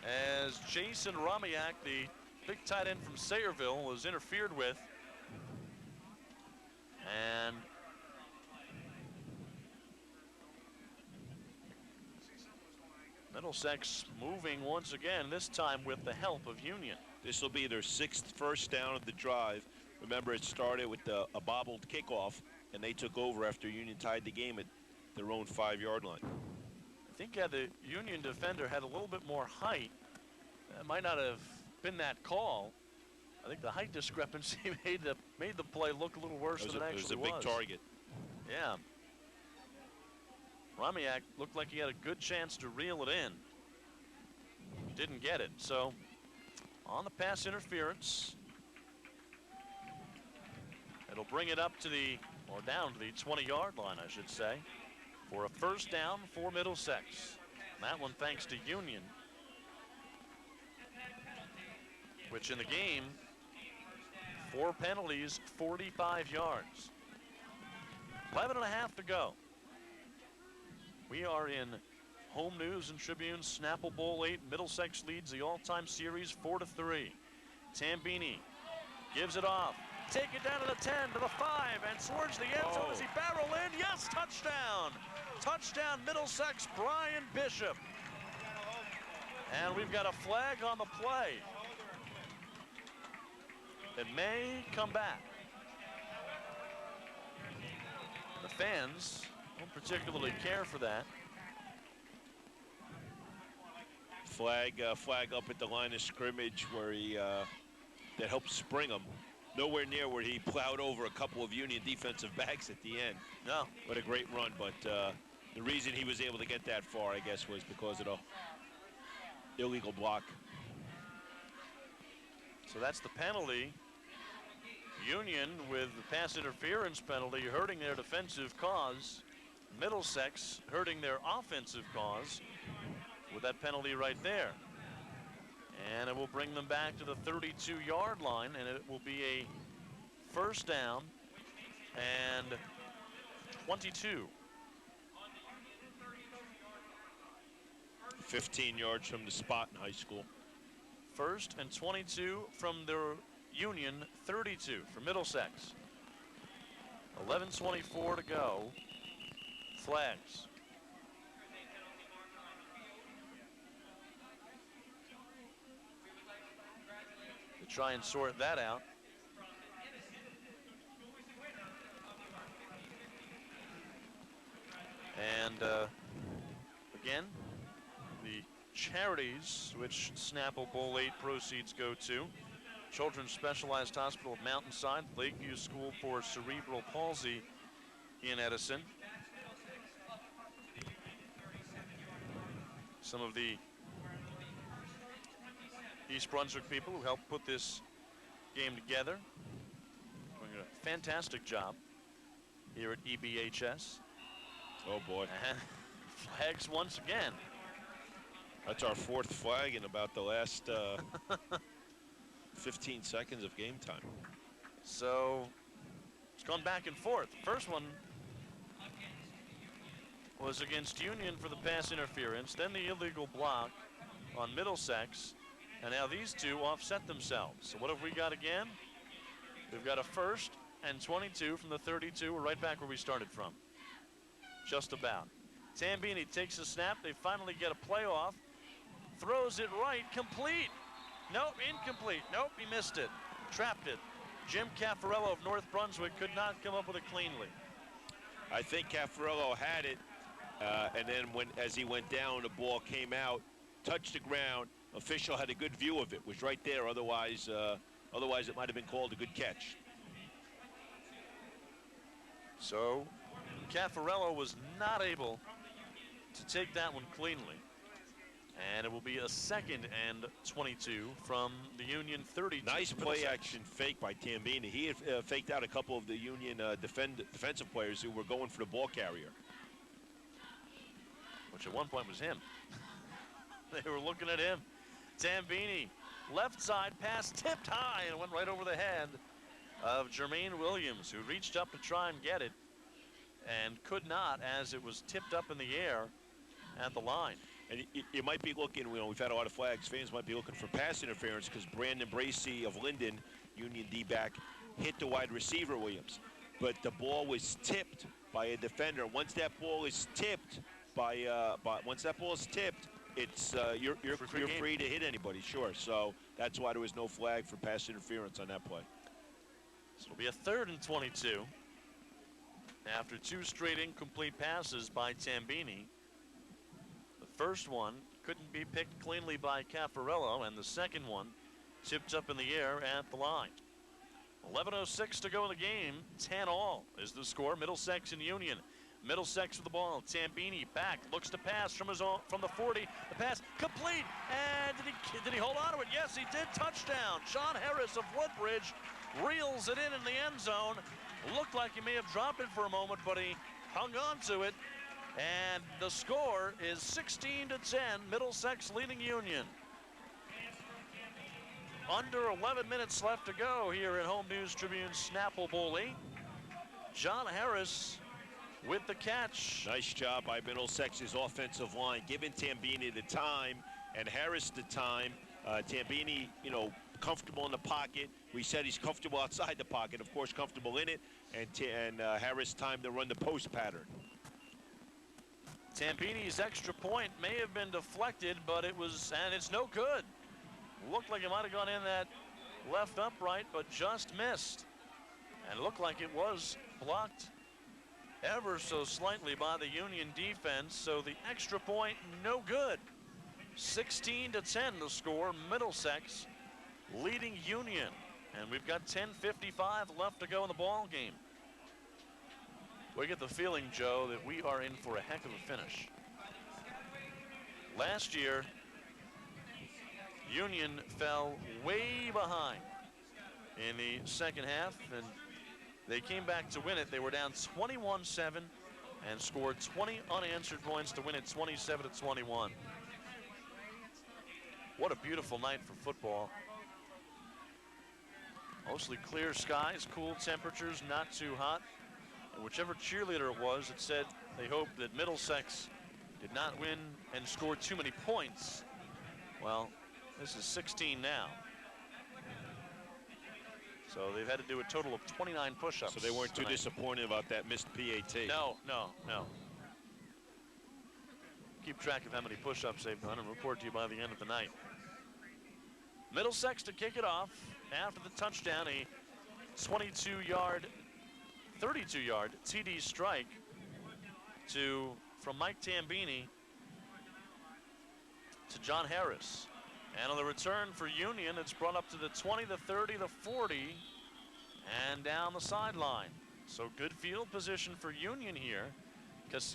[SPEAKER 2] as Jason Romiak, the big tight end from Sayreville, was interfered with. And Middlesex moving once again, this time with the help of Union.
[SPEAKER 1] This will be their 6th first down of the drive. Remember, it started with a bobbled kickoff, and they took over after Union tied the game at their own 5-yard line.
[SPEAKER 2] I think the Union defender had a little bit more height. That might not have been that call. I think the height discrepancy made the play look a little worse than it actually was.
[SPEAKER 1] It was a big target.
[SPEAKER 2] Yeah. Romiak looked like he had a good chance to reel it in. Didn't get it. So on the pass interference, it'll bring it up to or down to the 20-yard line, I should say, for a first down for Middlesex. And that one thanks to Union, which in the game, 4 penalties, 45 yards. 11.5 to go. We are in Home News and Tribune Snapple Bowl 8. Middlesex leads the all-time series 4-3. Tambini gives it off. Take it down to the 10, to the 5, and towards the end zone as he barrel in. Yes, touchdown. Touchdown, Middlesex, Brian Bishop. And we've got a flag on the play. It may come back. The fans don't particularly care for that.
[SPEAKER 1] Flag up at the line of scrimmage where that helped spring him. Nowhere near where he plowed over a couple of Union defensive backs at the end.
[SPEAKER 2] No.
[SPEAKER 1] What a great run, but the reason he was able to get that far, I guess, was because of the illegal block.
[SPEAKER 2] So that's the penalty. Union with the pass interference penalty hurting their defensive cause. Middlesex hurting their offensive cause with that penalty right there. And it will bring them back to the 32-yard line, and it will be a first down and 22.
[SPEAKER 1] 15 yards from the spot in high school.
[SPEAKER 2] First and 22 from their Union 32 for Middlesex. 11:24 to go. Flags. To try and sort that out. And again, the charities, which Snapple Bowl 8 proceeds go to. Children's Specialized Hospital of Mountainside, Lakeview School for Cerebral Palsy in Edison. Some of the East Brunswick people who helped put this game together, doing a fantastic job here at EBHS.
[SPEAKER 1] Oh boy.
[SPEAKER 2] And flags once again.
[SPEAKER 1] That's our 4th flag in about the last 15 seconds of game time.
[SPEAKER 2] So it's gone back and forth. The first one was against Union for the pass interference, then the illegal block on Middlesex, and now these two offset themselves. So what have we got again? We've got a 1st and 22 from the 32. We're right back where we started from. Just about. Tambini takes a snap. They finally get a playoff. Throws it right, complete. Nope, incomplete. Nope, he missed it. Trapped it. Jim Caffarello of North Brunswick could not come up with it cleanly.
[SPEAKER 1] I think Caffarello had it, and then as he went down, the ball came out, touched the ground. Official had a good view of it, was right there. Otherwise it might have been called a good catch.
[SPEAKER 2] So Caffarello was not able to take that one cleanly. And it will be a 2nd and 22 from the Union 32.
[SPEAKER 1] Nice play action fake by Tambini. He had faked out a couple of the Union defensive players who were going for the ball carrier.
[SPEAKER 2] Which at one point was him. They were looking at him. Tambini, left side pass tipped high and went right over the head of Jermaine Williams, who reached up to try and get it and could not, as it was tipped up in the air at the line.
[SPEAKER 1] And you might be looking, we've had a lot of flags. Fans might be looking for pass interference because Brandon Bracey of Linden, Union D-back, hit the wide receiver Williams. But the ball was tipped by a defender. Once that ball is tipped it's you're free to hit anybody, sure. So that's why there was no flag for pass interference on that play.
[SPEAKER 2] So it'll be a 3rd and 22 after 2 straight incomplete passes by Tambini. The first one couldn't be picked cleanly by Caffarello, and the second one tipped up in the air at the line. 11:06 to go in the game. 10-all is the score. Middlesex and Union. Middlesex with the ball. Tambini back, looks to pass from the 40. The pass complete, and did he hold on to it? Yes, he did. Touchdown. John Harris of Woodbridge reels it in the end zone. Looked like he may have dropped it for a moment, but he hung on to it. And the score is 16-10. Middlesex leading Union. Under 11 minutes left to go here at Home News Tribune Snapple Bowl 8. John Harris with the catch.
[SPEAKER 1] Nice job by Middlesex's offensive line, giving Tambini the time and Harris the time. Tambini, comfortable in the pocket. We said he's comfortable outside the pocket, of course, comfortable in it, and Harris time to run the post pattern.
[SPEAKER 2] Tambini's extra point may have been deflected, but it's no good. Looked like it might have gone in that left upright, but just missed. And it looked like it was blocked ever so slightly by the Union defense, so the extra point, no good. 16-10 the score, Middlesex leading Union. And we've got 10:55 left to go in the ball game. We get the feeling, Joe, that we are in for a heck of a finish. Last year, Union fell way behind in the second half, and they came back to win it. They were down 21-7 and scored 20 unanswered points to win it 27-21. What a beautiful night for football. Mostly clear skies, cool temperatures, not too hot. And whichever cheerleader it was, it said they hoped that Middlesex did not win and score too many points. Well, this is 16 now. So they've had to do a total of 29 push-ups.
[SPEAKER 1] So they weren't too disappointed about that missed PAT.
[SPEAKER 2] No. Keep track of how many push-ups they've done and report to you by the end of the night. Middlesex to kick it off after the touchdown, a 32-yard TD strike from Mike Tambini. to John Harris. And on the return for Union, it's brought up to the 20, the 30, the 40, and down the sideline. So good field position for Union here.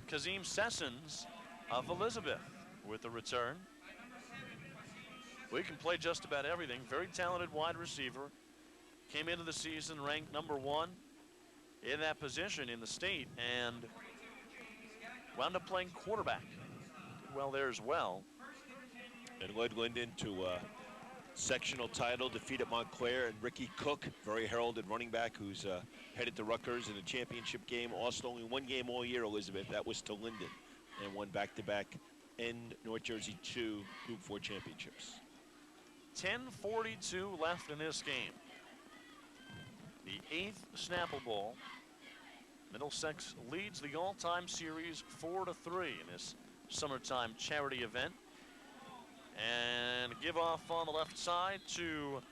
[SPEAKER 2] Kazim Sessions of Elizabeth with the return. We can play just about everything. Very talented wide receiver. Came into the season ranked #1 in that position in the state and wound up playing quarterback. Did well there as well.
[SPEAKER 1] And led Linden to sectional title, defeat at Montclair, and Ricky Cook, very heralded running back who's headed to Rutgers in a championship game. Lost only one game all year, Elizabeth. That was to Linden, and won back-to-back in North Jersey 2 Group 4 championships.
[SPEAKER 2] 10:42 left in this game. The 8th Snapple Bowl. Middlesex leads the all-time series 4-3 in this summertime charity event. And give off on the left side to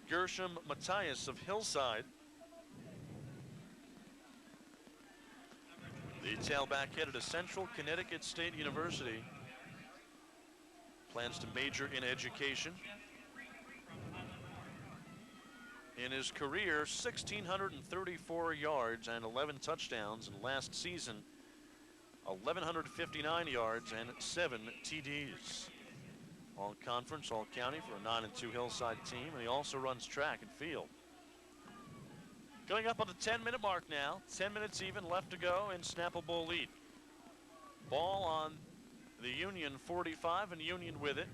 [SPEAKER 2] Gershom Matthias of Hillside. The tailback headed to Central Connecticut State University. Plans to major in education. In his career, 1,634 yards and 11 touchdowns. And last season, 1,159 yards and 7 TDs. All conference, all county for a 9-2 Hillside team, and he also runs track and field. Going up on the 10-minute mark now, 10 minutes even left to go in Snapple Bowl lead. Ball on the Union 45 and Union with it.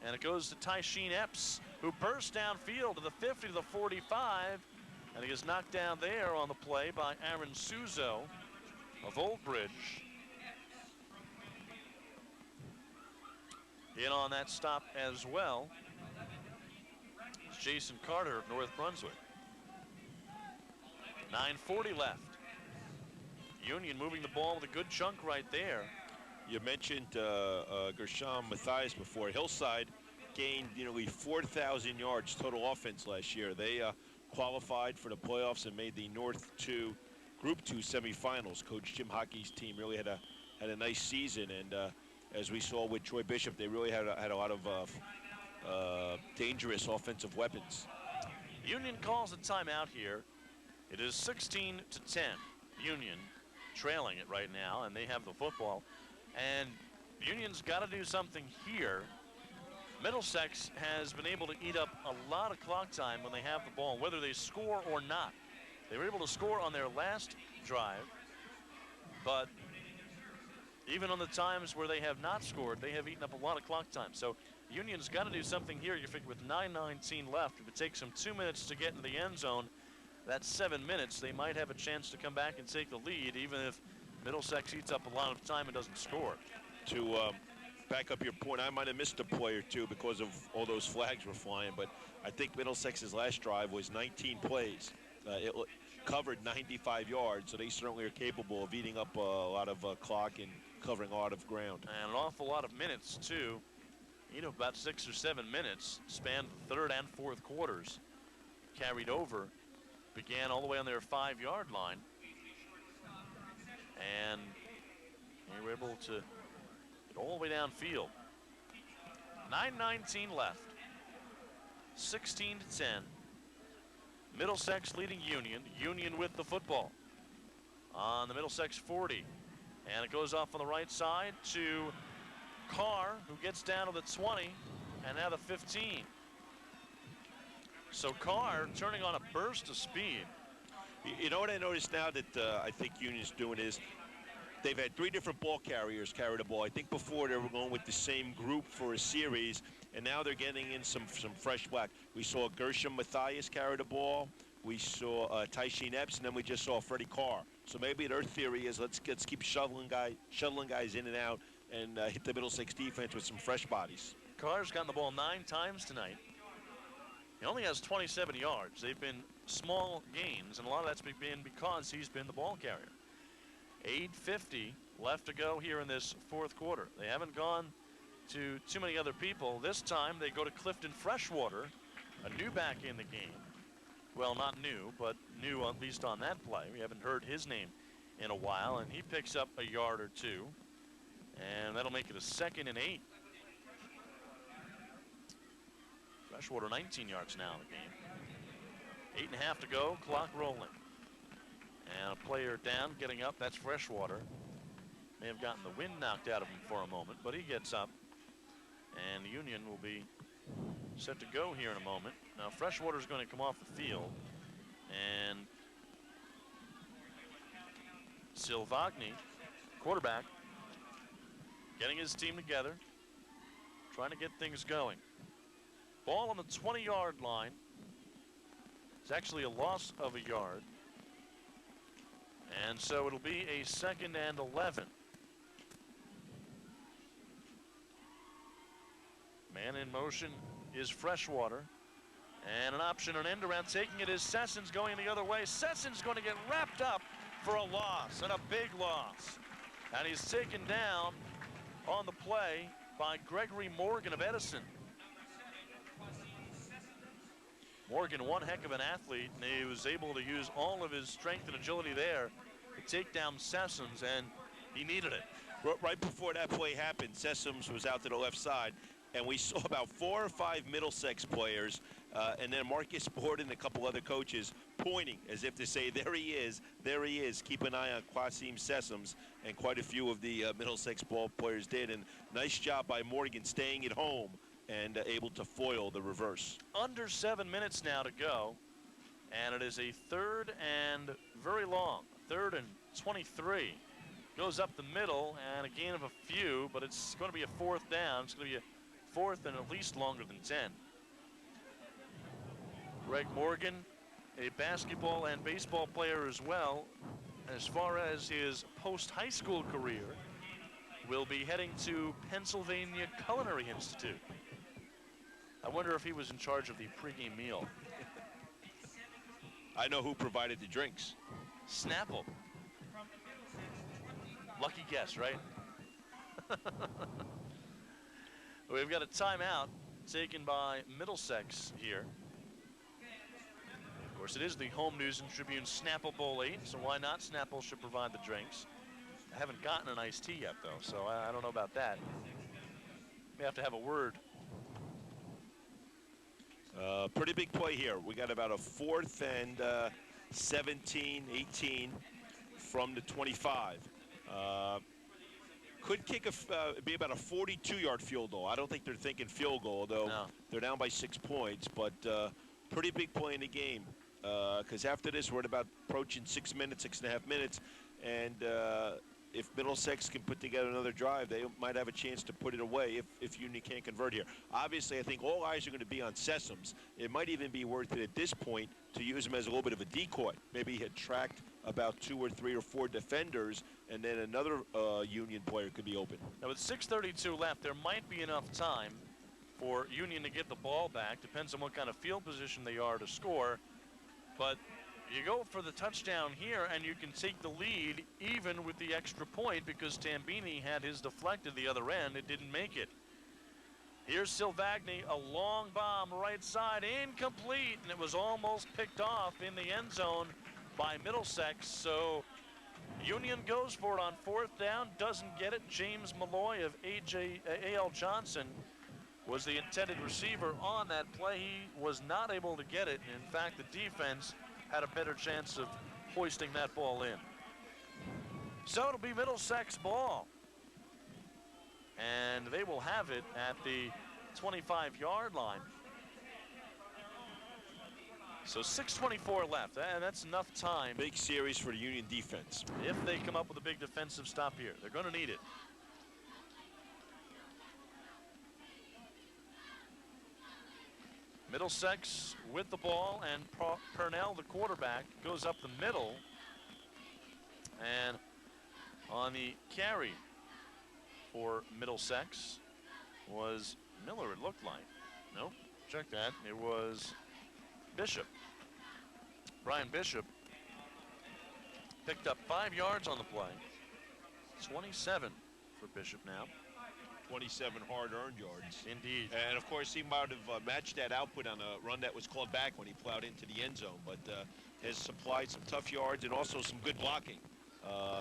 [SPEAKER 2] And it goes to Tysheen Epps, who bursts downfield to the 50 to the 45, and he is knocked down there on the play by Aaron Suzo of Old Bridge. In on that stop as well is Jason Carter of North Brunswick. 9:40 left. Union moving the ball with a good chunk right there.
[SPEAKER 1] You mentioned Gershom Matthias before. Hillside gained nearly 4,000 yards total offense last year. They qualified for the playoffs and made the North 2 Group 2 semifinals. Coach Jim Hockey's team really had a nice season, and as we saw with Troy Bishop, they really had a lot of dangerous offensive weapons.
[SPEAKER 2] Union calls a timeout here. It is 16-10. Union trailing it right now, and they have the football. And Union's got to do something here. Middlesex has been able to eat up a lot of clock time when they have the ball, whether they score or not. They were able to score on their last drive, but even on the times where they have not scored, they have eaten up a lot of clock time. So Union's got to do something here. You figure with 9:19 left, if it takes them 2 minutes to get into the end zone, that's 7 minutes. They might have a chance to come back and take the lead, even if Middlesex eats up a lot of time and doesn't score.
[SPEAKER 1] To back up your point, I might have missed a play or two because of all those flags were flying, but I think Middlesex's last drive was 19 plays. It covered 95 yards, so they certainly are capable of eating up a lot of clock and covering a lot of ground.
[SPEAKER 2] And an awful lot of minutes, too. You know, about 6 or 7 minutes spanned the third and fourth quarters. Carried over, began all the way on their 5-yard line. And they were able to get all the way downfield. 9:19 left. 16-10. Middlesex leading Union. Union with the football on the Middlesex 40. And it goes off on the right side to Carr, who gets down to the 20 and now the 15. So Carr turning on a burst of speed.
[SPEAKER 1] You know what I noticed now that I think Union's doing is they've had 3 different ball carriers carry the ball. I think before they were going with the same group for a series, and now they're getting in some fresh black. We saw Gershom Matthias carry the ball. We saw Tysheen Epps, and then we just saw Freddie Carr. So maybe their theory is let's keep shuttling guys in and out and hit the Middlesex defense with some fresh bodies.
[SPEAKER 2] Carr's gotten the ball 9 times tonight. He only has 27 yards. They've been small gains, and a lot of that's been because he's been the ball carrier. 8:50 left to go here in this fourth quarter. They haven't gone to too many other people. This time they go to Clifton Freshwater, a new back in the game. Well, not new, but new at least on that play. We haven't heard his name in a while, and he picks up a yard or two. And that'll make it a 2nd and 8. Freshwater 19 yards now in the game. 8.5 to go, clock rolling. And a player down, getting up, that's Freshwater. May have gotten the wind knocked out of him for a moment, but he gets up. And Union will be set to go here in a moment. Now Freshwater's going to come off the field. And Silvagni, quarterback, getting his team together, trying to get things going. Ball on the 20-yard line. It's actually a loss of a yard. And so it'll be a 2nd and 11. Man in motion is Freshwater. And an option, an end around, taking it is Sessons going the other way. Sessons going to get wrapped up for a loss, and a big loss. And he's taken down on the play by Gregory Morgan of Edison. Morgan, one heck of an athlete, and he was able to use all of his strength and agility there to take down Sessoms, and he needed it.
[SPEAKER 1] Right before that play happened, Sessoms was out to the left side, and we saw about 4 or 5 Middlesex players, and then Marcus Ford and a couple other coaches pointing as if to say, there he is, keep an eye on Quasim Sessoms, and quite a few of the Middlesex ball players did, and nice job by Morgan staying at home and able to foil the reverse.
[SPEAKER 2] Under 7 minutes now to go, and it is a 3rd and very long, 3rd and 23. Goes up the middle, and a gain of a few, but it's going to be a 4th down. It's going to be a 4th and at least longer than 10. Greg Morgan, a basketball and baseball player as well, as far as his post-high school career, will be heading to Pennsylvania Culinary Institute. I wonder if he was in charge of the pregame meal.
[SPEAKER 1] I know who provided the drinks.
[SPEAKER 2] Snapple. Lucky guess, right? We've got a timeout taken by Middlesex here. Of course, it is the Home News and Tribune Snapple Bowl 8, so why not? Snapple should provide the drinks. I haven't gotten an iced tea yet, though, so I don't know about that. May have to have a word.
[SPEAKER 1] Pretty big play here. We got about a 4th and 17, 18 from the 25. Could kick be about a 42-yard field goal. I don't think they're thinking field goal, though.
[SPEAKER 2] No.
[SPEAKER 1] They're down by 6 points, but pretty big play in the game. Because after this, we're at about approaching 6 minutes, 6.5 minutes, and if Middlesex can put together another drive, they might have a chance to put it away if Union can't convert here. Obviously, I think all eyes are going to be on Sessoms. It might even be worth it at this point to use him as a little bit of a decoy. Maybe he had tracked about 2 or 3 or 4 defenders, and then another Union player could be open.
[SPEAKER 2] Now, with 6:32 left, there might be enough time for Union to get the ball back. Depends on what kind of field position they are to score. But you go for the touchdown here, and you can take the lead even with the extra point because Tambini had his deflected the other end. It didn't make it. Here's Silvagni, a long bomb right side, incomplete, and it was almost picked off in the end zone by Middlesex. So Union goes for it on 4th down, doesn't get it. James Malloy of A.L. Johnson was the intended receiver on that play. He was not able to get it. In fact, the defense had a better chance of hoisting that ball in. So it'll be Middlesex ball. And they will have it at the 25-yard line. So 6:24 left, and that's enough time.
[SPEAKER 1] Big series for the Union defense.
[SPEAKER 2] If they come up with a big defensive stop here, they're going to need it. Middlesex with the ball, and Purnell, the quarterback, goes up the middle. And on the carry for Middlesex was Miller, it looked like. Nope, check that. It was Bishop. Brian Bishop picked up 5 yards on the play. 27 for Bishop now.
[SPEAKER 1] 27 hard-earned yards.
[SPEAKER 2] Indeed.
[SPEAKER 1] And, of course, he might have matched that output on a run that was called back when he plowed into the end zone, but has supplied some tough yards and also some good blocking.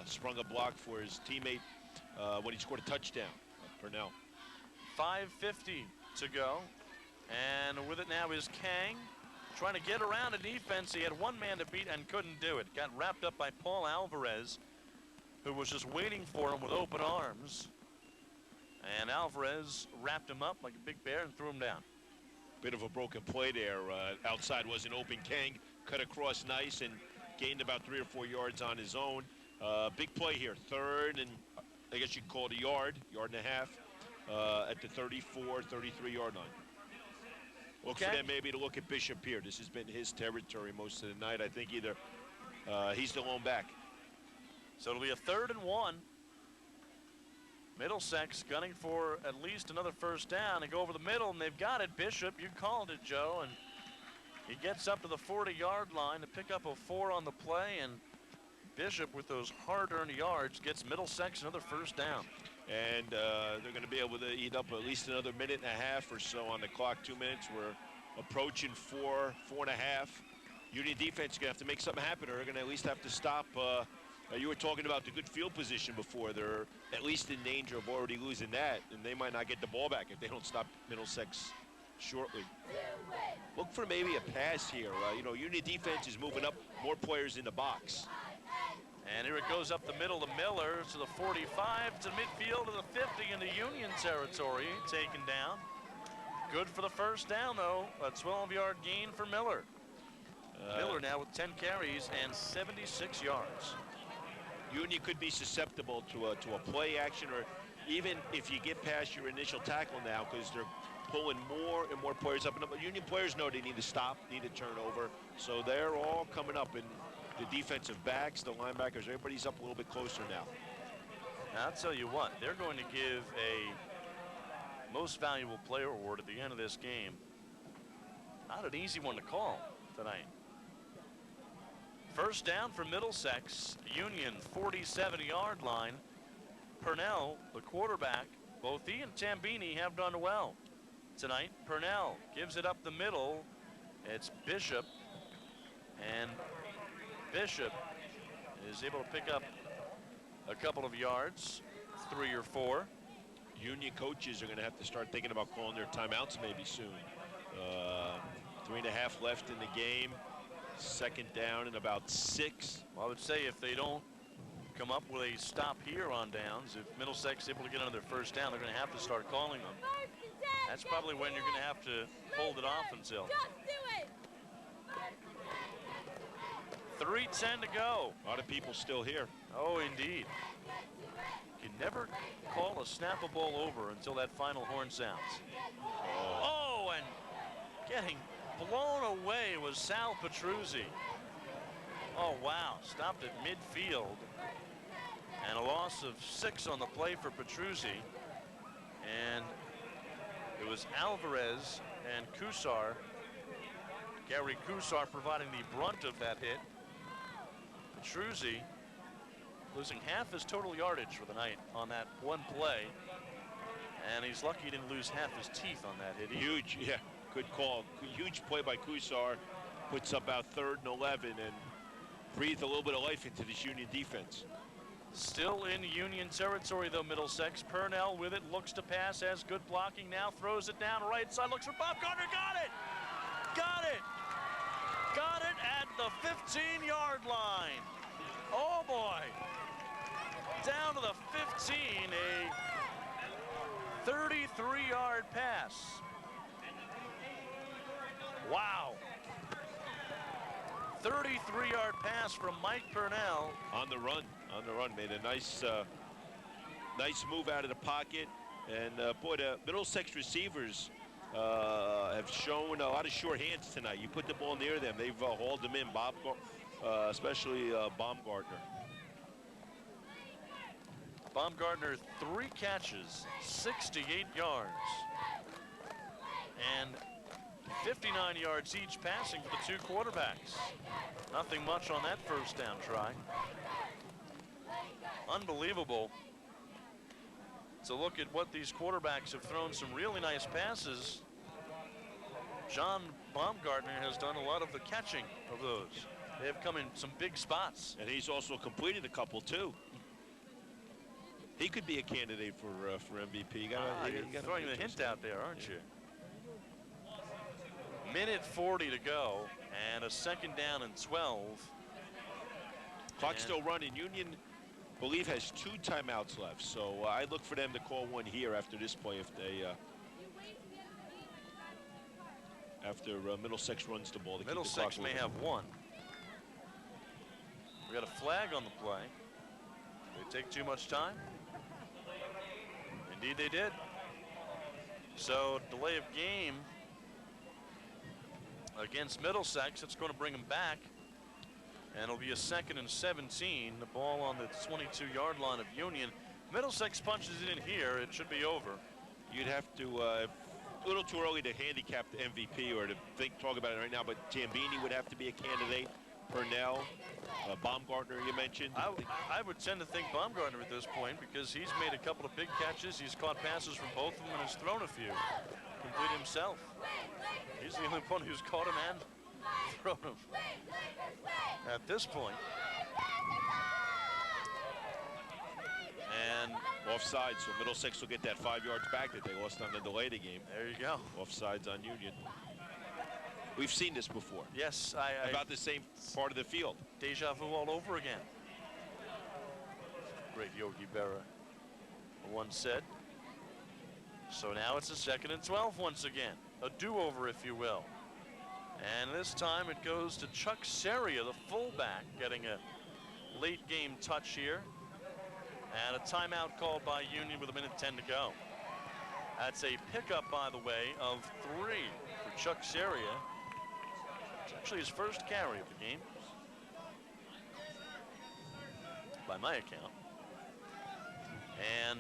[SPEAKER 1] Sprung a block for his teammate when he scored a touchdown, Purnell.
[SPEAKER 2] 5:50 to go. And with it now is Kang, trying to get around a defense. He had one man to beat and couldn't do it. Got wrapped up by Paul Alvarez, who was just waiting for him with open arms. And Alvarez wrapped him up like a big bear and threw him down.
[SPEAKER 1] Bit of a broken play there. Outside wasn't open. Kang cut across nice and gained about 3 or 4 yards on his own. Big play here. 3rd and I guess you'd call it a yard and a half at the 34, 33-yard line. Look for them maybe to look at Bishop here. This has been his territory most of the night. I think either he's the lone back.
[SPEAKER 2] So it'll be a 3rd and 1. Middlesex gunning for at least another first down. They go over the middle, and they've got it. Bishop, you called it, Joe, and he gets up to the 40-yard line to pick up a 4 on the play, and Bishop, with those hard-earned yards, gets Middlesex another first down.
[SPEAKER 1] And they're going to be able to eat up at least another minute and a half or so on the clock. 2 minutes. We're approaching 4 and a half. Union defense is going to have to make something happen, or they're going to at least have to stop. You were talking about the good field position before. They're at least in danger of already losing that, and they might not get the ball back if they don't stop Middlesex shortly. Look for maybe a pass here. You know, Union defense is moving up, more players in the box.
[SPEAKER 2] And here it goes up the middle to Miller to the 45 to midfield to the 50 in the Union territory, taken down. Good for the first down, though. A 12-yard gain for Miller. Miller now with 10 carries and 76 yards.
[SPEAKER 1] Union could be susceptible to a play action, or even if you get past your initial tackle now, because they're pulling more and more players up. And Union players know they need to stop, need to turn over. So they're all coming up, and the defensive backs, the linebackers, everybody's up a little bit closer now.
[SPEAKER 2] Now, I'll tell you what, they're going to give a most valuable player award at the end of this game. Not an easy one to call tonight. First down for Middlesex, Union 47-yard line. Purnell, the quarterback, both he and Tambini have done well tonight. Purnell gives it up the middle. It's Bishop, and Bishop is able to pick up a couple of yards, 3 or 4.
[SPEAKER 1] Union coaches are going to have to start thinking about calling their timeouts maybe soon. 3.5 left in the game. Second down and about 6.
[SPEAKER 2] Well, I would say if they don't come up with a stop here on downs, if Middlesex is able to get another first down, they're going to have to start calling them. That's probably when you're going to have to hold it off until. 3:10 to go.
[SPEAKER 1] A lot of people still here.
[SPEAKER 2] Oh, indeed. You can never call a Snapple Bowl over until that final horn sounds. Oh, and getting blown away was Sal Petruzzi. Oh, wow. Stopped at midfield. And a loss of 6 on the play for Petruzzi. And it was Alvarez and Kusar. Gary Kusar providing the brunt of that hit. Petruzzi losing half his total yardage for the night on that one play. And he's lucky he didn't lose half his teeth on that hit.
[SPEAKER 1] Huge, yeah. Good call. Huge play by Kusar. Puts up about 3rd and 11 and breathed a little bit of life into this Union defense.
[SPEAKER 2] Still in Union territory, though, Middlesex. Purnell with it, looks to pass, has good blocking now, throws it down right side, looks for Bob Gardner, got it! Got it! Got it at the 15-yard line. Oh, boy. Down to the 15, a 33-yard pass. Wow. 33-yard pass from Mike Purnell.
[SPEAKER 1] On the run, made a nice move out of the pocket. And boy, the Middlesex receivers have shown a lot of sure hands tonight. You put the ball near them, they've hauled them in, especially Baumgartner.
[SPEAKER 2] Baumgartner, 3 catches, 68 yards. And 59 yards each passing for the 2 quarterbacks. Nothing much on that first down try. Unbelievable to look at what these quarterbacks have thrown, some really nice passes. John Baumgartner has done a lot of the catching of those. They have come in some big spots.
[SPEAKER 1] And he's also completed a couple too. He could be a candidate for MVP.
[SPEAKER 2] You're throwing the hint out there, aren't you? minute 40 to go, and a 2nd down and 12.
[SPEAKER 1] Clock still running. Union, I believe, has 2 timeouts left, so I look for them to call one here after this play if they after Middlesex runs the ball.
[SPEAKER 2] Middlesex may have 1. We got a flag on the play. They take too much time. Indeed they did. So delay of game against Middlesex. It's going to bring them back. And it'll be a 2nd and 17. The ball on the 22-yard line of Union. Middlesex punches it in here. It should be over.
[SPEAKER 1] You'd have to, a little too early to handicap the MVP or to talk about it right now, but Tambini would have to be a candidate. Purnell, Baumgartner you mentioned.
[SPEAKER 2] I would tend to think Baumgartner at this point because he's made a couple of big catches. He's caught passes from both of them and has thrown a few. Complete himself. He's the only one who's caught him and thrown him at this point. And
[SPEAKER 1] offside, so Middlesex will get that 5 yards back that they lost on the delay of the game.
[SPEAKER 2] There you go.
[SPEAKER 1] Offsides on Union. We've seen this before.
[SPEAKER 2] Yes,
[SPEAKER 1] about the same part of the field.
[SPEAKER 2] Deja vu all over again. Great Yogi Berra once said. So now it's a 2nd and 12 once again. A do-over, if you will. And this time it goes to Chuck Seria, the fullback, getting a late game touch here. And a timeout called by Union with 1:10 to go. That's a pickup, by the way, of 3 for Chuck Seria. It's actually his first carry of the game, by my account. And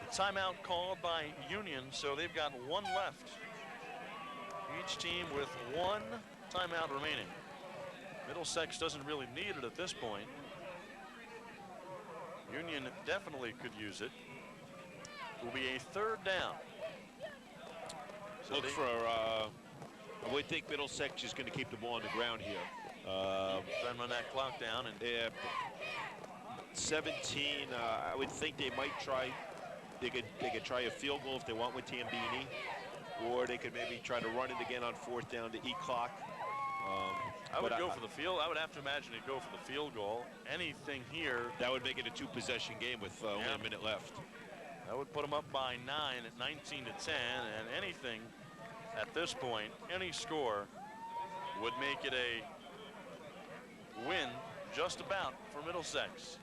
[SPEAKER 2] the timeout called by Union, so they've got 1 left. Each team with 1 timeout remaining. Middlesex doesn't really need it at this point. Union definitely could use it. It will be a 3rd down. So
[SPEAKER 1] look for, I would think Middlesex is going to keep the ball on the ground here.
[SPEAKER 2] Try and run that clock down. And
[SPEAKER 1] 17, I would think they might try, they could try a field goal if they want with Tambini, or they could maybe try to run it again on 4th down to eat clock.
[SPEAKER 2] I would go for the field. I would have to imagine he'd go for the field goal. Anything here.
[SPEAKER 1] That would make it a 2-possession game with only a minute left.
[SPEAKER 2] That would put them up by 9 at 19 to 10, and anything at this point, any score would make it a win just about for Middlesex.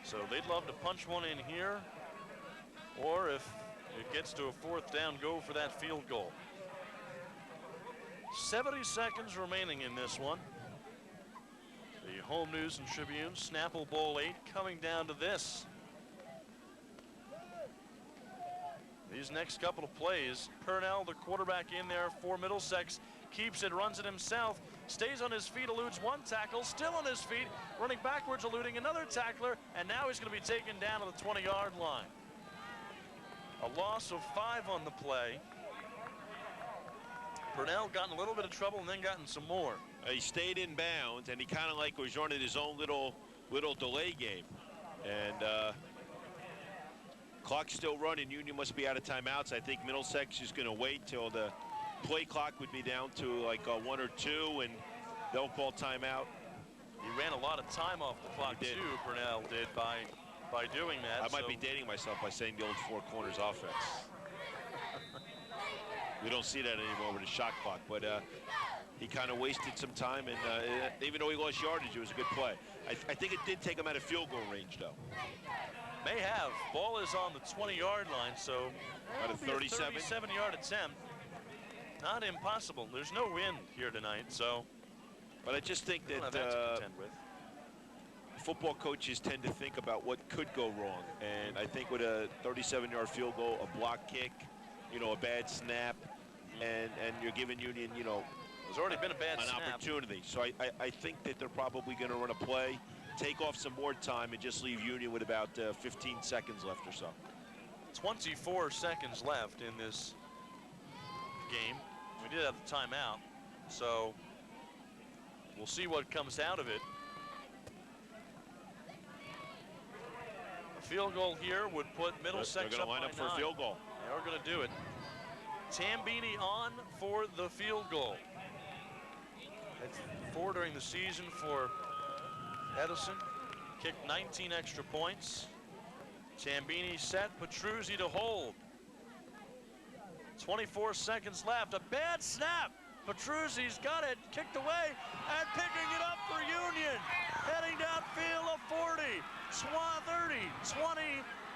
[SPEAKER 2] So they'd love to punch one in here, or if it gets to a 4th down, go for that field goal. 70 seconds remaining in this one. The Home News and Tribune, Snapple Bowl 8, coming down to this. These next couple of plays, Purnell, the quarterback in there for Middlesex, keeps it, runs it himself, stays on his feet, eludes 1 tackle, still on his feet, running backwards, eluding another tackler, and now he's going to be taken down to the 20-yard line. A loss of 5 on the play. Purnell got in a little bit of trouble and then got in some more.
[SPEAKER 1] He stayed in bounds, and he kind of like was running his own little delay game. And clock's still running. Union must be out of timeouts. I think Middlesex is going to wait till the play clock would be down to like 1 or 2, and they'll call timeout.
[SPEAKER 2] He ran a lot of time off the clock too, Purnell did, by doing that.
[SPEAKER 1] I might be dating myself by saying the old 4 corners offense. We don't see that anymore with the shot clock, but he kind of wasted some time, and even though he lost yardage, it was a good play. I think it did take him out of field goal range, though.
[SPEAKER 2] May have. Ball is on the 20-yard line, so
[SPEAKER 1] about a 37.
[SPEAKER 2] 37-yard attempt. Not impossible. There's no wind here tonight, so.
[SPEAKER 1] But I just think that football coaches tend to think about what could go wrong, and I think with a 37-yard field goal, a block kick, you know, a bad snap, and you're giving Union, you know,
[SPEAKER 2] there's already been a bad
[SPEAKER 1] opportunity. So I think that they're probably going to run a play, take off some more time, and just leave Union with about 15 seconds left or so.
[SPEAKER 2] 24 seconds left in this game. We did have the timeout, so we'll see what comes out of it. A field goal here would put Middlesex
[SPEAKER 1] up by 9. They're going to line up for a field goal.
[SPEAKER 2] They are going to do it. Tambini on for the field goal. That's 4 during the season for Edison. Kicked 19 extra points. Tambini set, Petruzzi to hold. 24 seconds left, a bad snap. Petruzzi's got it, kicked away, and picking it up for Union. Heading downfield of 40, 30, 20,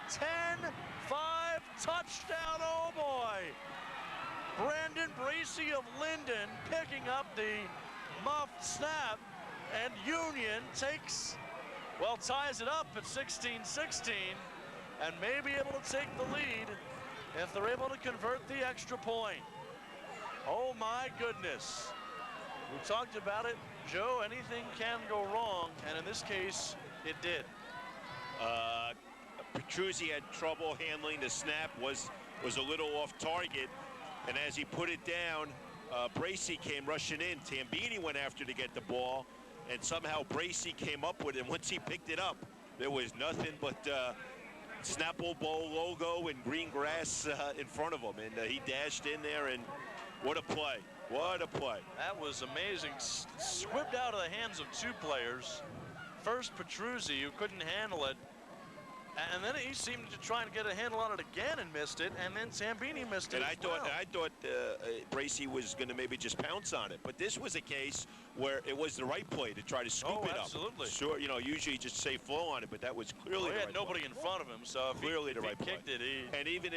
[SPEAKER 2] 10, 5, touchdown, oh boy. Brandon Bracey of Linden picking up the muffed snap, and Union ties it up at 16-16, and may be able to take the lead if they're able to convert the extra point. Oh my goodness. We talked about it, Joe, anything can go wrong, and in this case, it did.
[SPEAKER 1] Petruzzi had trouble handling the snap, was a little off target, and as he put it down, Bracey came rushing in. Tambini went after to get the ball, and somehow Bracey came up with it. Once he picked it up, there was nothing but Snapple Bowl logo and green grass in front of him, and he dashed in there, and what a play. What a play.
[SPEAKER 2] That was amazing. Squibbed out of the hands of 2 players. First Petruzzi, who couldn't handle it, and then he seemed to try and get a handle on it again and missed it, and then Tambini missed it.
[SPEAKER 1] And I thought Bracey was going to maybe just pounce on it, but this was a case where it was the right play to try to scoop it up.
[SPEAKER 2] Absolutely.
[SPEAKER 1] Sure, you know, usually you just say flow on it, but that was clearly
[SPEAKER 2] he had nobody in front of him, so if
[SPEAKER 1] clearly
[SPEAKER 2] he kicked it,
[SPEAKER 1] and even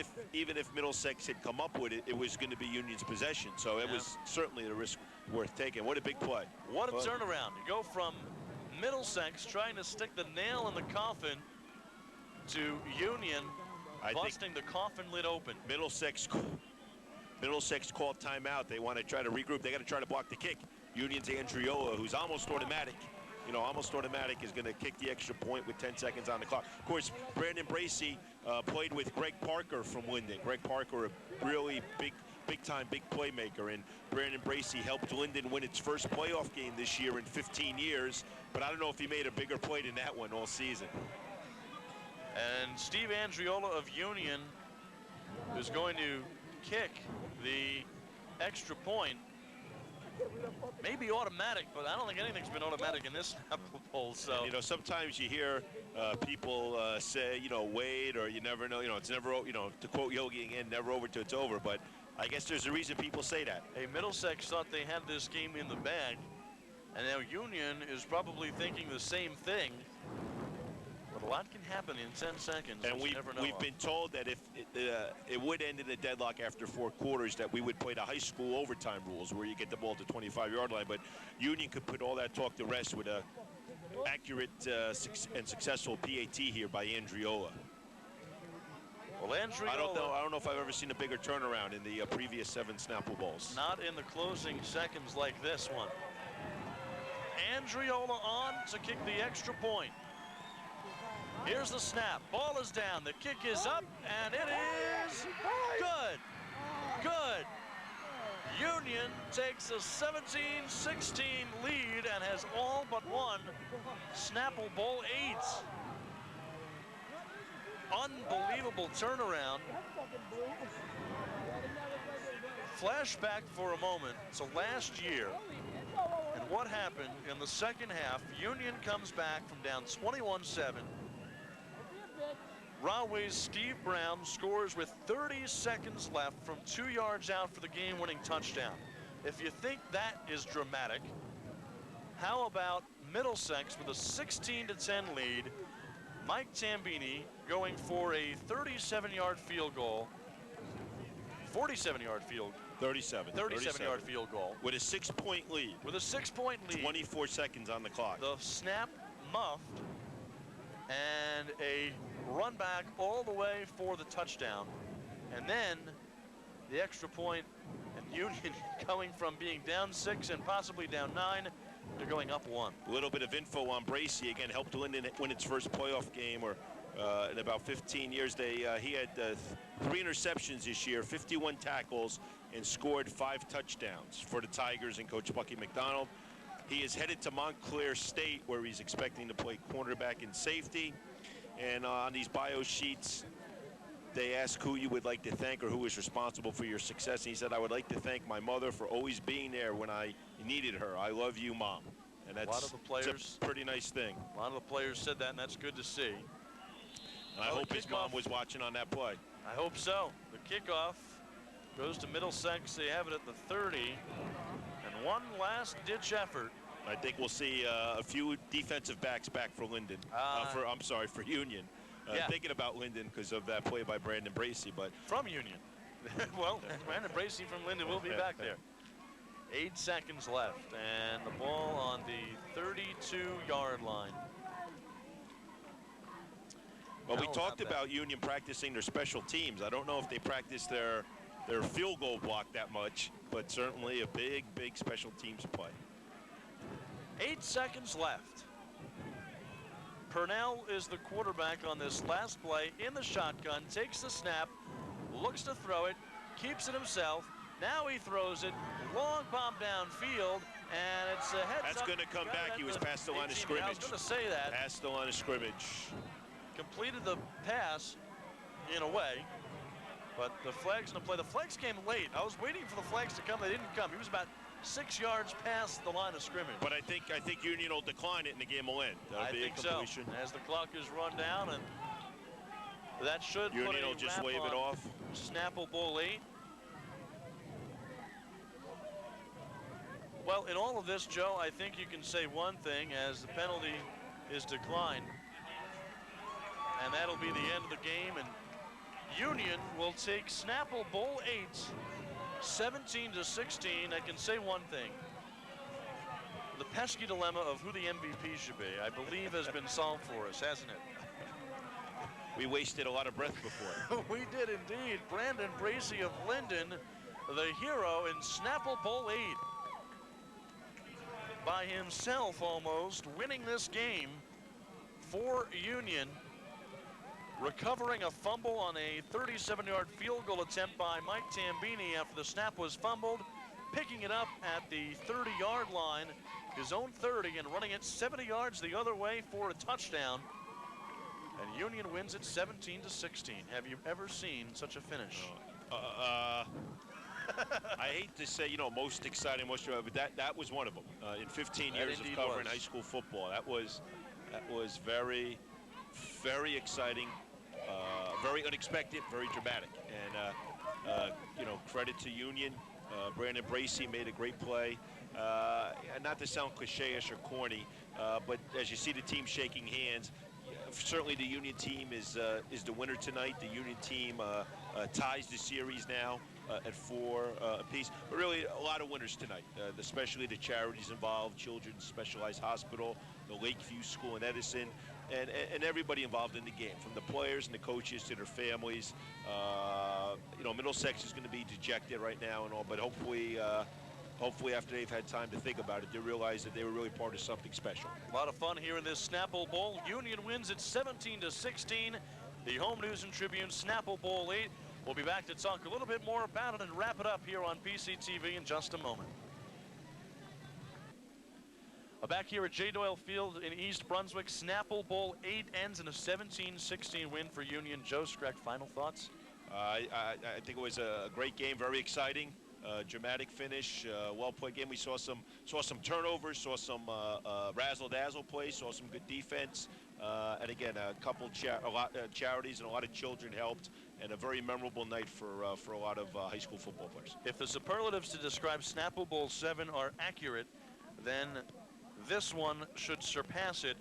[SPEAKER 1] if Middlesex had come up with it, it was going to be Union's possession, so it was certainly the risk worth taking. What a big play.
[SPEAKER 2] What a turnaround. You go from Middlesex trying to stick the nail in the coffin to Union busting the coffin lid open.
[SPEAKER 1] Middlesex called timeout. They want to try to regroup. They got to try to block the kick. Union's Andriola, who's almost automatic, is going to kick the extra point with 10 seconds on the clock. Of course, Brandon Bracey played with Greg Parker from Linden. Greg Parker, a really big playmaker, and Brandon Bracey helped Linden win its first playoff game this year in 15 years, but I don't know if he made a bigger play than that one all season.
[SPEAKER 2] And Steve Andriola of Union is going to kick the extra point. Maybe automatic, but I don't think anything's been automatic in this Snapple Bowl. So,
[SPEAKER 1] you know, sometimes you hear people say, you know, wait, or you never know. You know, it's never, you know, to quote Yogi again, never over till it's over. But I guess there's a reason people say that.
[SPEAKER 2] Hey, Middlesex thought they had this game in the bag, and now Union is probably thinking the same thing. But a lot can happen in 10 seconds.
[SPEAKER 1] And we've been told that if it would end in a deadlock after 4 quarters, that we would play the high school overtime rules where you get the ball to the 25-yard line. But Union could put all that talk to rest with a accurate and successful PAT here by Andriola.
[SPEAKER 2] Well, Andriola,
[SPEAKER 1] I don't know if I've ever seen a bigger turnaround in the previous 7 Snapple Bowls.
[SPEAKER 2] Not in the closing seconds like this one. Andriola on to kick the extra point. Here's the snap. Ball is down. The kick is up, and it is good. Good. Union takes a 17-16 lead and has all but won Snapple Bowl 8. Unbelievable turnaround. Flashback for a moment to last year and what happened in the second half. Union comes back from down 21-7. Rahway's Steve Brown scores with 30 seconds left from 2 yards out for the game-winning touchdown. If you think that is dramatic, how about Middlesex with a 16-10 lead? Mike Tambini going for a 37-yard field goal. 47-yard field. 37-yard field goal.
[SPEAKER 1] With a 6-point lead.
[SPEAKER 2] With a 6-point lead.
[SPEAKER 1] 24 seconds on the clock.
[SPEAKER 2] The snap muffed and a run back all the way for the touchdown. And then the extra point, and Union going from being down 6 and possibly down 9 to going up 1.
[SPEAKER 1] A little bit of info on Bracey. Again, helped Linden win its first playoff game, or in about 15 years. He had 3 interceptions this year, 51 tackles, and scored 5 touchdowns for the Tigers and Coach Bucky McDonald. He is headed to Montclair State, where he's expecting to play cornerback and safety. And on these bio sheets, they asked who you would like to thank or who was responsible for your success. And he said, I would like to thank my mother for always being there when I needed her. I love you, Mom. And that's
[SPEAKER 2] a lot of the players,
[SPEAKER 1] a pretty nice thing.
[SPEAKER 2] A lot of the players said that, and that's good to see.
[SPEAKER 1] And I hope his mom was watching on that play.
[SPEAKER 2] I hope so. The kickoff goes to Middlesex. They have it at the 30. And one last-ditch effort.
[SPEAKER 1] I think we'll see a few defensive backs back for Linden. For Union. Thinking about Linden because of that play by Brandon Bracey, but
[SPEAKER 2] from Union. Well, Brandon Bracey from Linden will be back there. 8 seconds left, and the ball on the 32-yard line.
[SPEAKER 1] Well, we talked about Union practicing their special teams. I don't know if they practice their field goal block that much, but certainly a big special teams play.
[SPEAKER 2] 8 seconds left. Purnell is the quarterback on this last play in the shotgun, takes the snap, looks to throw it, keeps it himself. Now he throws it, long bomb downfield, and it's a heads
[SPEAKER 1] That's going to come back. He was past the line of scrimmage.
[SPEAKER 2] I was going to say that.
[SPEAKER 1] Past the line of scrimmage.
[SPEAKER 2] Completed the pass in a way, but the flags in the play. The flags came late. I was waiting for the flags to come. They didn't come. He was about 6 yards past the line of scrimmage.
[SPEAKER 1] But I think Union will decline it and the game will end.
[SPEAKER 2] I think so. As the clock is run down, and that should
[SPEAKER 1] Union will just wave it off.
[SPEAKER 2] Snapple Bowl 8. Well, in all of this, Joe, I think you can say one thing as the penalty is declined. And that'll be the end of the game. And Union will take Snapple Bowl 8, 17-16. I can say one thing. The pesky dilemma of who the MVP should be, I believe, has been solved for us, hasn't it?
[SPEAKER 1] We wasted a lot of breath before.
[SPEAKER 2] We did indeed. Brandon Bracey of Linden, the hero in Snapple Bowl 8. By himself almost, winning this game for Union, recovering a fumble on a 37-yard field goal attempt by Mike Tambini after the snap was fumbled, picking it up at the 30-yard line, his own 30, and running it 70 yards the other way for a touchdown. And Union wins it 17-16. Have you ever seen such a finish?
[SPEAKER 1] I hate to say, most exciting, but that was one of them. In 15 years of covering high school football, that was very, very exciting, very unexpected, very dramatic. And credit to Union. Brandon Bracey made a great play. Not to sound cliche-ish or corny, but as you see the team shaking hands, certainly the Union team is the winner tonight. The Union team ties the series now at 4 apiece. But really, a lot of winners tonight, especially the charities involved, Children's Specialized Hospital, the Lakeview School in Edison, and everybody involved in the game, from the players and the coaches to their families. Middlesex is going to be dejected right now and all, but hopefully after they've had time to think about it, they realize that they were really part of something special.
[SPEAKER 2] A lot of fun here in this Snapple Bowl. Union wins it 17-16. The Home News and Tribune Snapple Bowl 8. We'll be back to talk a little bit more about it and wrap it up here on PCTV in just a moment. Back here at J. Doyle Field in East Brunswick, Snapple Bowl 8 ends in a 17-16 win for Union. Joe Skreck, final thoughts?
[SPEAKER 1] I think it was a great game, very exciting. Dramatic finish, well-played game. We saw some turnovers, saw some razzle-dazzle play, saw some good defense, and again, a lot charities and a lot of children helped, and a very memorable night for a lot of high school football players.
[SPEAKER 2] If the superlatives to describe Snapple Bowl 7 are accurate, then this one should surpass it.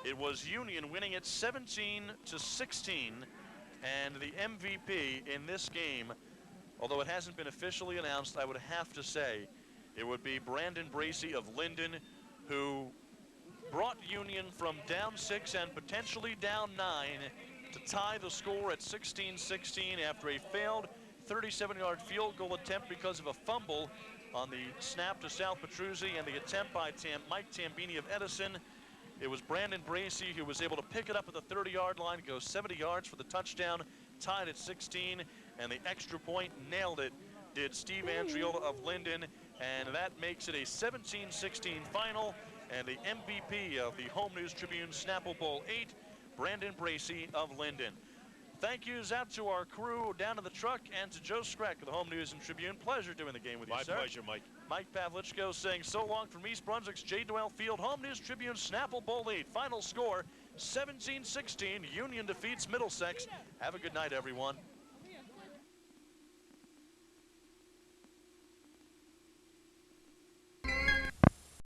[SPEAKER 2] It was Union winning it 17-16, and the MVP in this game, although it hasn't been officially announced, I would have to say it would be Brandon Bracey of Linden, who brought Union from down 6 and potentially down 9 to tie the score at 16-16 after a failed 37-yard field goal attempt because of a fumble on the snap to South Petruzzi and the attempt by Mike Tambini of Edison. It was Brandon Bracey who was able to pick it up at the 30-yard line, go 70 yards for the touchdown, tied at 16, and the extra point nailed it did Steve Andriola of Linden, and that makes it a 17-16 final, and the MVP of the Home News Tribune Snapple Bowl 8, Brandon Bracey of Linden. Thank yous out to our crew down in the truck and to Joe Skreck of the Home News and Tribune. Pleasure doing the game with you, sir.
[SPEAKER 1] My pleasure, Mike.
[SPEAKER 2] Mike Pavlichko saying so long from East Brunswick's J. Doyle Field. Home News Tribune Snapple Bowl lead. Final score 17-16. Union defeats Middlesex. Have a good night, everyone.